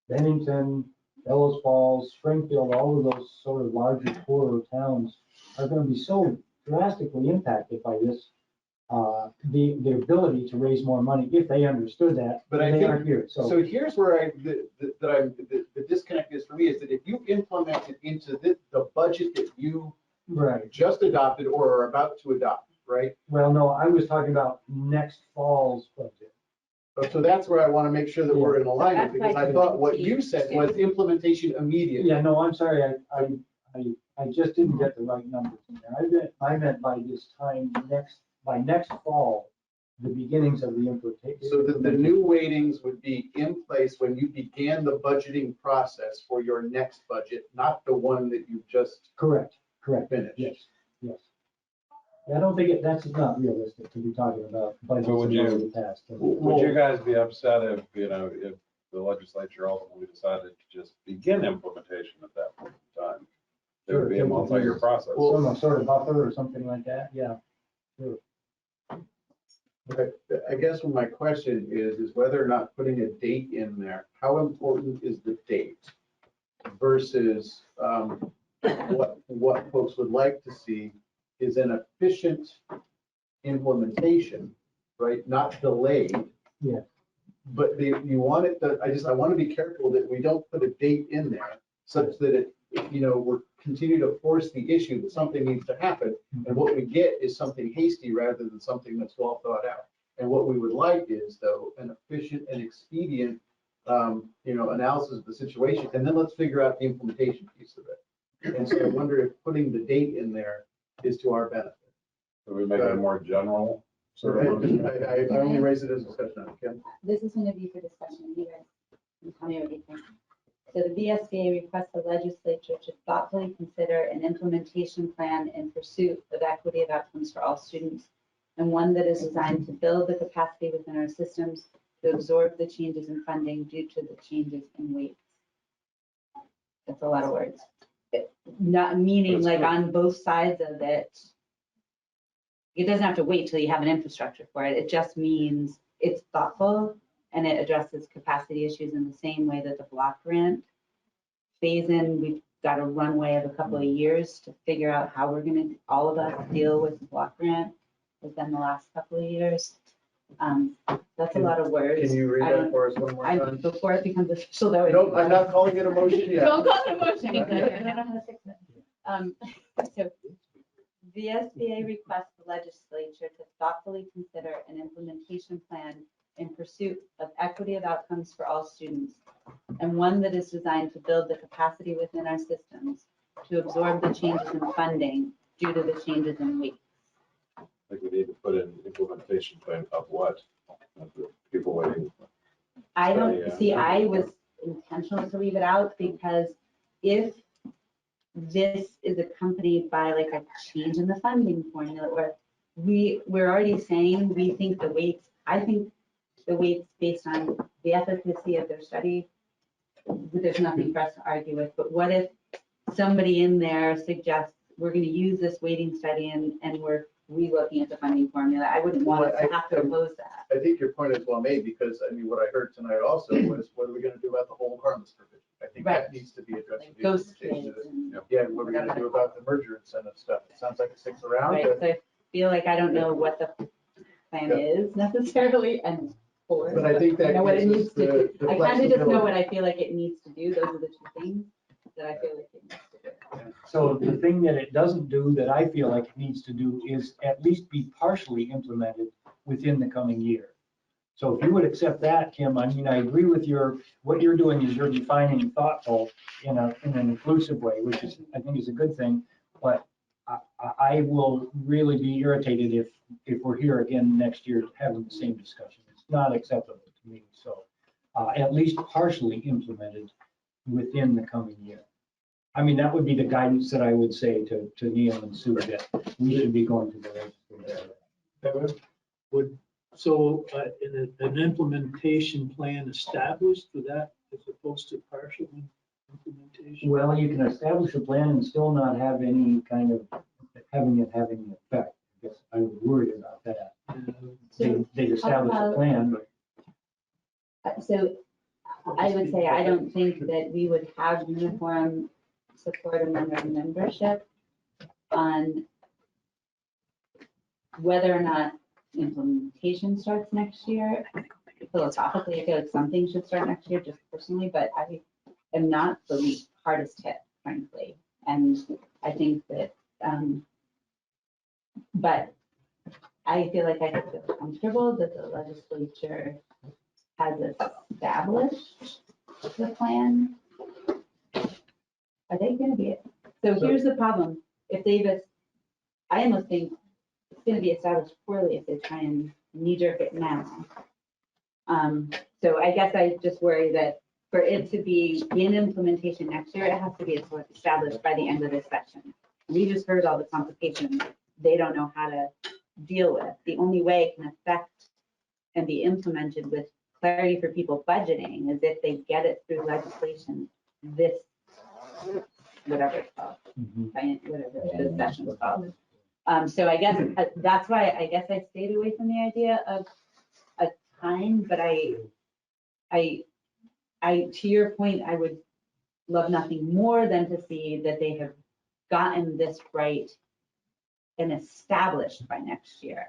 Speaker 4: Bennington, Bellows Falls, Springfield, all of those sort of larger poorer towns are going to be so drastically impacted by this, the ability to raise more money if they understood that.
Speaker 1: But I
Speaker 4: they
Speaker 1: think,
Speaker 4: aren't here.
Speaker 1: so here's where the disconnect is for me, is that if you implement it into the budget that you
Speaker 4: Right.
Speaker 1: just adopted or are about to adopt, right?
Speaker 4: Well, no, I was talking about next fall's budget.
Speaker 1: So that's where I want to make sure that we're in alignment, because I thought what you said was implementation immediately.
Speaker 4: Yeah, no, I'm sorry, I just didn't get the right numbers in there. I meant by this time by next fall, the beginnings of the implementation.
Speaker 1: So that the new weightings would be in place when you began the budgeting process for your next budget, not the one that you just
Speaker 4: Correct.
Speaker 1: finished.
Speaker 4: Yes. I don't think that's not realistic to be talking about budgets
Speaker 15: So would you-
Speaker 4: already passed.
Speaker 15: Would you guys be upset if the legislature ultimately decided to just begin implementation at that point in time? There would be a multi-year process.
Speaker 4: Some sort of buffer or something like that, yeah. Sure.
Speaker 1: Okay, I guess my question is whether or not putting a date in there, how important is the date versus what folks would like to see is an efficient implementation, right? Not delayed.
Speaker 4: Yeah.
Speaker 1: But you want it to, I want to be careful that we don't put a date in there such that it, we're continue to force the issue that something needs to happen. And what we get is something hasty rather than something that's well thought out. And what we would like is, though, an efficient and expedient analysis of the situation, and then let's figure out the implementation piece of it. And so I wonder if putting the date in there is to our benefit.
Speaker 15: So we make it more general.
Speaker 1: So I only raise it as a discussion. Kim?
Speaker 11: This is going to be for discussion. You guys can tell me what you think. So the VSBA requests the legislature to thoughtfully consider an implementation plan in pursuit of equity of outcomes for all students, and one that is designed to build the capacity within our systems to absorb the changes in funding due to the changes in weights. That's a lot of words. Not meaning like on both sides of it. It doesn't have to wait till you have an infrastructure for it. It just means it's thoughtful and it addresses capacity issues in the same way that the block grant phase in. We've got a runway of a couple of years to figure out how we're going to, all of us, deal with the block grant within the last couple of years. That's a lot of words.
Speaker 1: Can you read that for us one more time?
Speaker 11: Before it becomes official, though.
Speaker 1: No, I'm not calling it a motion yet.
Speaker 11: Don't call it a motion. I don't know how to fix it. So the SBA requests the legislature to thoughtfully consider an implementation plan in pursuit of equity of outcomes for all students, and one that is designed to build the capacity within our systems to absorb the changes in funding due to the changes in weight.
Speaker 15: I think we need to put in implementation plan of what? Of the people waiting.
Speaker 11: I don't see, I was intentional to leave it out because if this is accompanied by like a change in the funding formula, or we're already saying we think the weights, I think the weights based on the efficacy of their study, there's nothing for us to argue with. But what if somebody in there suggests we're going to use this weighting study and we're re-looking at the funding formula? I wouldn't want us to have to oppose that.
Speaker 1: I think your point is well made, because I mean, what I heard tonight also was, what are we going to do about the whole harmless provision? I think that needs to be addressed.
Speaker 11: Like ghost kids.
Speaker 1: Yeah, what are we going to do about the merger incentive stuff? It sounds like it sticks around.
Speaker 11: Right, so I feel like I don't know what the plan is necessarily, and for.
Speaker 1: But I think that
Speaker 11: I know what it
Speaker 1: gives
Speaker 11: needs
Speaker 1: us
Speaker 11: to
Speaker 1: the
Speaker 11: do. I kind of just know
Speaker 1: flexibility.
Speaker 11: what I feel like it needs to do. Those are the two things that I feel like it needs to do.
Speaker 4: So the thing that it doesn't do that I feel like it needs to do is at least be partially implemented within the coming year. So if you would accept that, Kim, I mean, I agree with what you're doing is you're defining thoughtful in an inclusive way, which is, I think is a good thing. But I will really be irritated if we're here again next year having the same discussion. It's not acceptable to me. So at least partially implemented within the coming year. I mean, that would be the guidance that I would say to Neil and Sue, that we should be going to the legislature.
Speaker 14: So an implementation plan established for that as opposed to partial implementation?
Speaker 4: Well, you can establish a plan and still not have any kind of having an effect. I guess I was worried about that. They'd establish a plan, but
Speaker 11: So I would say, I don't think that we would have uniform support among our membership on whether or not implementation starts next year. Philosophically, I feel like something should start next year, just personally, but I am not the hardest hit, frankly. And I think that, but I feel like I feel comfortable that the legislature has established the plan. Are they going to be it? So here's the problem. If I almost think it's going to be established poorly if they try and knee-jerk it now. So I guess I just worry that for it to be in implementation next year, it has to be established by the end of this session. We just heard all the complications they don't know how to deal with. The only way it can affect and be implemented with clarity for people budgeting is if they get it through legislation this, whatever it's called, whatever the session's called. So I guess that's why I guess I stayed away from the idea of a time, but I to your point, I would love nothing more than to see that they have gotten this right and established by next year,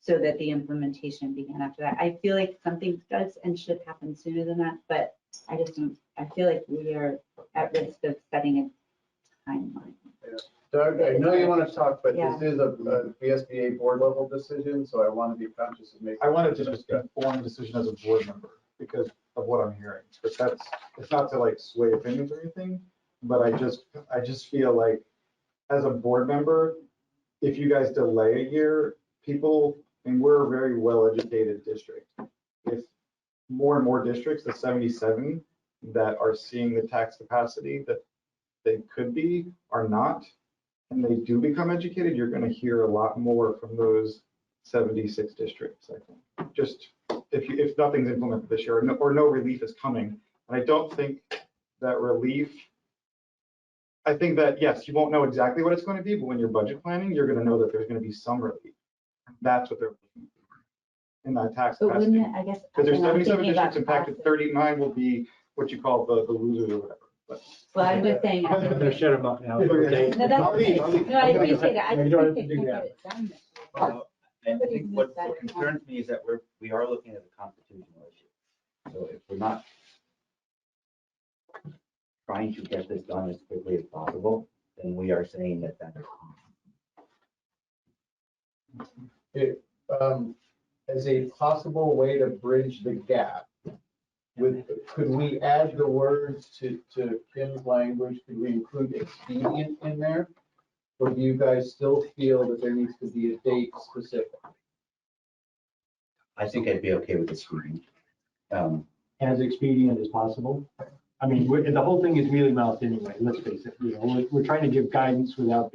Speaker 11: so that the implementation began after that. I feel like something does and should happen sooner than that, but I just don't, I feel like we are at risk of setting a timeline.
Speaker 1: Doug, I know you want to talk, but
Speaker 11: Yeah.
Speaker 1: this is a VSBA board level decision, so I want to be conscious of making.
Speaker 19: I wanted to just inform a decision as a board member, because of what I'm hearing. But it's not to like sway opinions or anything, but I just feel like as a board member, if you guys delay a year, people, and we're a very well-educated district. If more and more districts, the 77 that are seeing the tax capacity that they could be, are not, and they do become educated, you're going to hear a lot more from those 76 districts, I think. Just if nothing's implemented this year or no relief is coming. And I don't think that relief, I think that, yes, you won't know exactly what it's going to be, but when you're budget planning, you're going to know that there's going to be some relief. That's what they're looking for in that tax
Speaker 11: But
Speaker 19: capacity.
Speaker 11: wouldn't it, I guess.
Speaker 19: Because there's
Speaker 11: and I'm
Speaker 19: 77
Speaker 11: thinking about
Speaker 19: districts impacted, 39 will be what you call the losers or whatever. But
Speaker 11: Well, I'm just saying.
Speaker 4: I'm gonna shut him up now. Okay.
Speaker 11: No, that's okay. No, I appreciate it. I
Speaker 4: You
Speaker 11: just
Speaker 4: don't have
Speaker 11: think
Speaker 4: to
Speaker 11: it
Speaker 4: do
Speaker 11: can
Speaker 4: that.
Speaker 11: get it done.
Speaker 3: I think what concerns me is that we are looking at a constitutional issue. So if we're not trying to get this done as quickly as possible, then we are saying that that is.
Speaker 1: As a possible way to bridge the gap, could we add the words to Kim's language? Could we include expedient in there? Or do you guys still feel that there needs to be a date specific?
Speaker 3: I think I'd be okay with this reading.
Speaker 4: As expedient as possible. I mean, the whole thing is mealy mouthed anyway, let's face it, you know, we're trying to give guidance without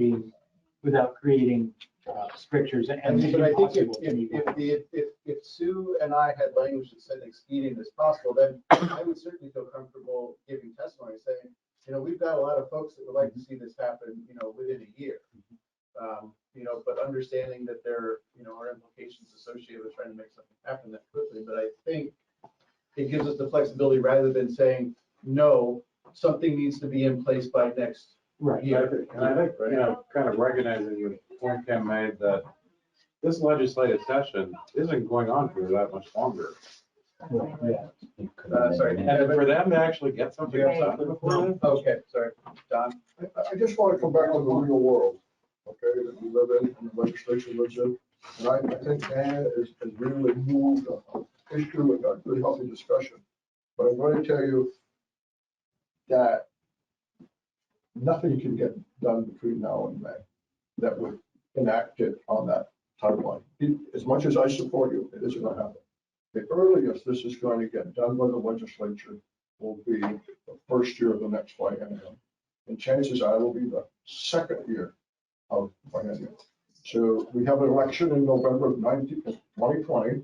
Speaker 4: creating strictures and.
Speaker 1: But I think if Sue and I had language that said expedient as possible, then I would certainly feel comfortable giving testimony saying, you know, we've got a lot of folks that would like to see this happen, you know, within a year. You know, but understanding that there, you know, are implications associated with trying to make something happen that quickly. But I think it gives us the flexibility rather than saying, no, something needs to be in place by next year.
Speaker 15: And I think, you know, kind of recognizing the point Kim made that this legislative session isn't going on for that much longer.
Speaker 1: Sorry.
Speaker 15: And for them to actually get something accepted before then?
Speaker 1: Okay, sorry, Don.
Speaker 6: I just want to come back on the real world, okay, that we live in, and the legislature lives in. And I think Ann has really moved an issue and a good healthy discussion. But I'm going to tell you that nothing can get done between now and May that would enact it on that timeline. As much as I support you, it isn't going to happen. The earliest this is going to get done by the legislature will be the first year of the next biennium. And chances are it will be the second year of biennium. So we have an election in November of 2020.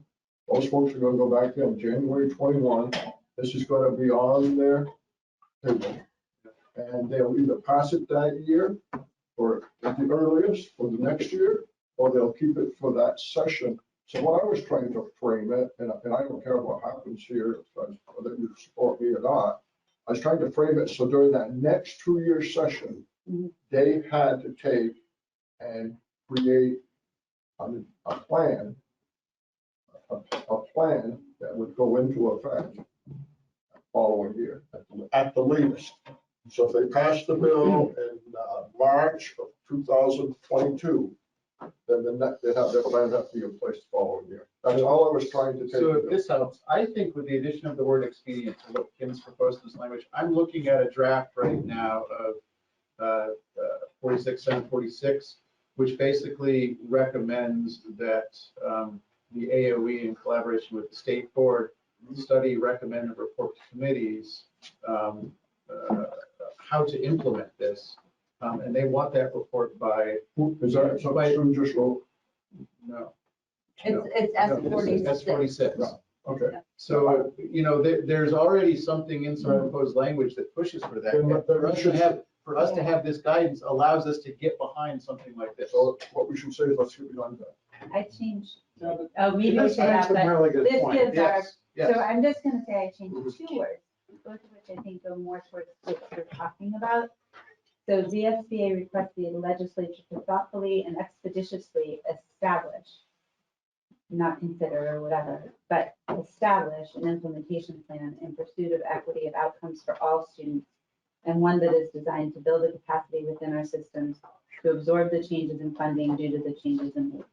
Speaker 6: Those folks are going to go back in January 21. This is going to be on their table. And they'll either pass it that year or at the earliest for the next year, or they'll keep it for that session. So what I was trying to frame it, and I don't care what happens here, whether you support me or not, I was trying to frame it so during that next 2-year session, they had to take and create a plan that would go into effect the following year at the latest. So if they pass the bill in March of 2022, then they have their plan have to be in place the following year. That's all I was trying to take.
Speaker 1: So if this helps, I think with the addition of the word expedient to what Kim's proposed in this language, I'm looking at a draft right now of 46-746, which basically recommends that the AOE in collaboration with the state board study, recommend, and report to committees how to implement this. And they want that report by.
Speaker 6: Is that something you just wrote?
Speaker 1: No.
Speaker 7: It's S46.
Speaker 1: S46.
Speaker 6: Okay.
Speaker 1: So, you know, there's already something in some proposed language that pushes for that. And for us to have this guidance allows us to get behind something like this.
Speaker 6: So what we should say is let's get behind that.
Speaker 11: I changed, maybe we should have, but this gives our, so I'm just gonna say I changed 2 words, both of which I think go more towards what we're talking about. So VSBA requests the legislature to thoughtfully and expeditiously establish, not consider or whatever, but establish an implementation plan in pursuit of equity of outcomes for all students, and one that is designed to build a capacity within our systems to absorb the changes in funding due to the changes in needs.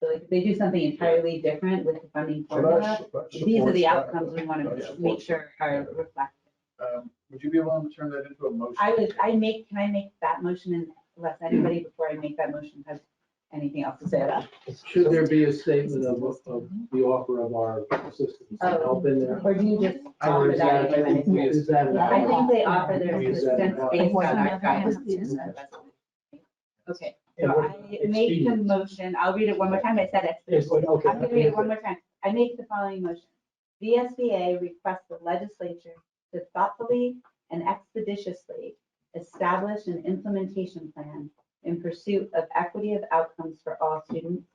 Speaker 11: So like, if they do something entirely different with the funding
Speaker 6: So
Speaker 11: formula,
Speaker 6: that
Speaker 11: these are
Speaker 6: supports
Speaker 11: the
Speaker 6: that.
Speaker 11: outcomes we want
Speaker 6: That
Speaker 11: to
Speaker 6: supports
Speaker 11: make sure are reflected.
Speaker 1: Would you be willing to turn that into a motion?
Speaker 11: Can I make that motion unless anybody before I make that motion has anything else to say about it?
Speaker 8: Should there be a statement of the offer of our assistance and help in there?
Speaker 11: Or do you just
Speaker 8: Or
Speaker 11: offer
Speaker 8: is
Speaker 11: that?
Speaker 8: that, is that an
Speaker 11: I think they
Speaker 8: outline?
Speaker 11: offer their
Speaker 8: Is that
Speaker 11: assistance
Speaker 8: an
Speaker 11: based on
Speaker 8: outline?
Speaker 11: our guidance. Okay, so
Speaker 8: And what-
Speaker 11: I make the motion, I'll read it one more time, I said it.
Speaker 8: Yes, okay.
Speaker 11: I'm gonna read it one more time. I make the following motion. VSBA requests the legislature to thoughtfully and expeditiously establish an implementation plan in pursuit of equity of outcomes for all students,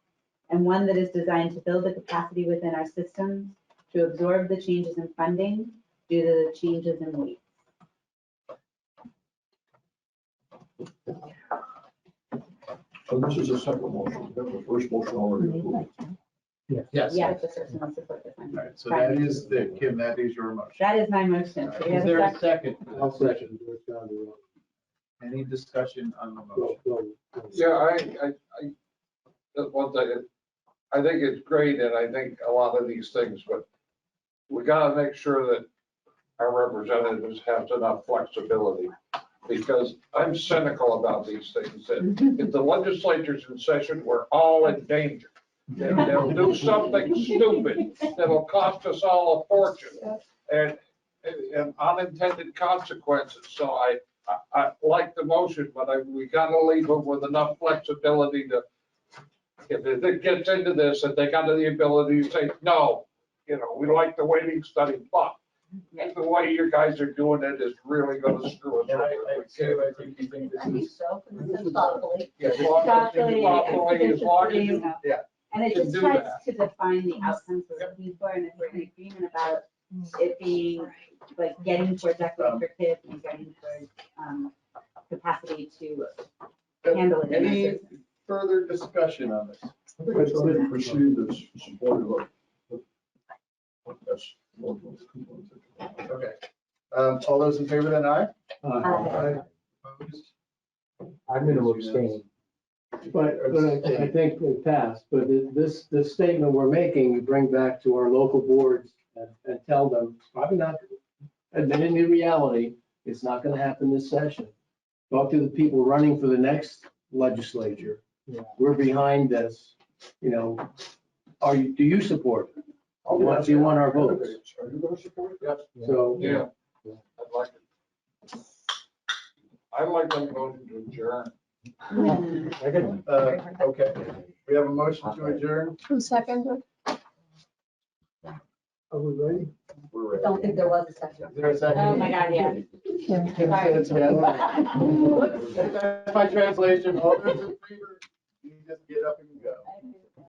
Speaker 11: and one that is designed to build the capacity within our systems to absorb the changes in funding due to the changes in weight.
Speaker 6: So this is a second motion. We have the first motion already approved.
Speaker 1: Yes.
Speaker 11: Yeah, the person wants to put this on.
Speaker 1: All right, so that is Kim, that is your motion.
Speaker 11: That is my motion. So we
Speaker 1: Is
Speaker 11: have
Speaker 1: there a
Speaker 11: second.
Speaker 1: second?
Speaker 8: I'll second. George John DeRoe.
Speaker 1: Any discussion on the motion?
Speaker 5: Yeah, that's one thing, I think it's great, and I think a lot of these things, but we gotta make sure that our representatives have enough flexibility, because I'm cynical about these things, that if the legislature's in session, we're all in danger. They'll do something stupid that'll cost us all a fortune, and unintended consequences, so I like the motion, but we gotta leave them with enough flexibility to, if it gets into this, and they got the ability to say, no, we like the weighting study, but the way you guys are doing it is really gonna screw us.
Speaker 1: And I think you think
Speaker 11: I think
Speaker 1: this is.
Speaker 11: so, because it's thoughtfully.
Speaker 1: Yeah,
Speaker 5: As long as you
Speaker 11: And it
Speaker 5: can
Speaker 11: just
Speaker 5: do
Speaker 11: tries
Speaker 5: that.
Speaker 11: to define the outcomes we're looking for, and if we're in agreement about it being like getting towards equity for kids and getting towards capacity to handle it. in our
Speaker 1: Any
Speaker 11: system.
Speaker 1: further discussion on this?
Speaker 6: I think it's going to proceed as supportive of. Yes.
Speaker 1: Okay. All those in favor then, aye?
Speaker 8: Aye.
Speaker 1: Opposed?
Speaker 8: I'm going to abstain. But I think it passed, but this statement we're making, we bring back to our local boards and tell them, it's probably not, admitting the reality, it's not gonna happen this session. Talk to the people running for the next legislature. We're behind this, do you support it? Do you want our votes?
Speaker 6: Are you going to support it? Yes.
Speaker 8: So.
Speaker 5: Yeah, I'd like it. I'd like them voting to adjourn.
Speaker 1: Okay, we have a motion to adjourn.
Speaker 2: Who seconded?
Speaker 13: Are we ready?
Speaker 1: We're ready.
Speaker 7: Don't think there was a second.
Speaker 1: Is there a second?
Speaker 11: Oh, my God, yeah.
Speaker 1: That's my translation. All those in favor, you just get up and go.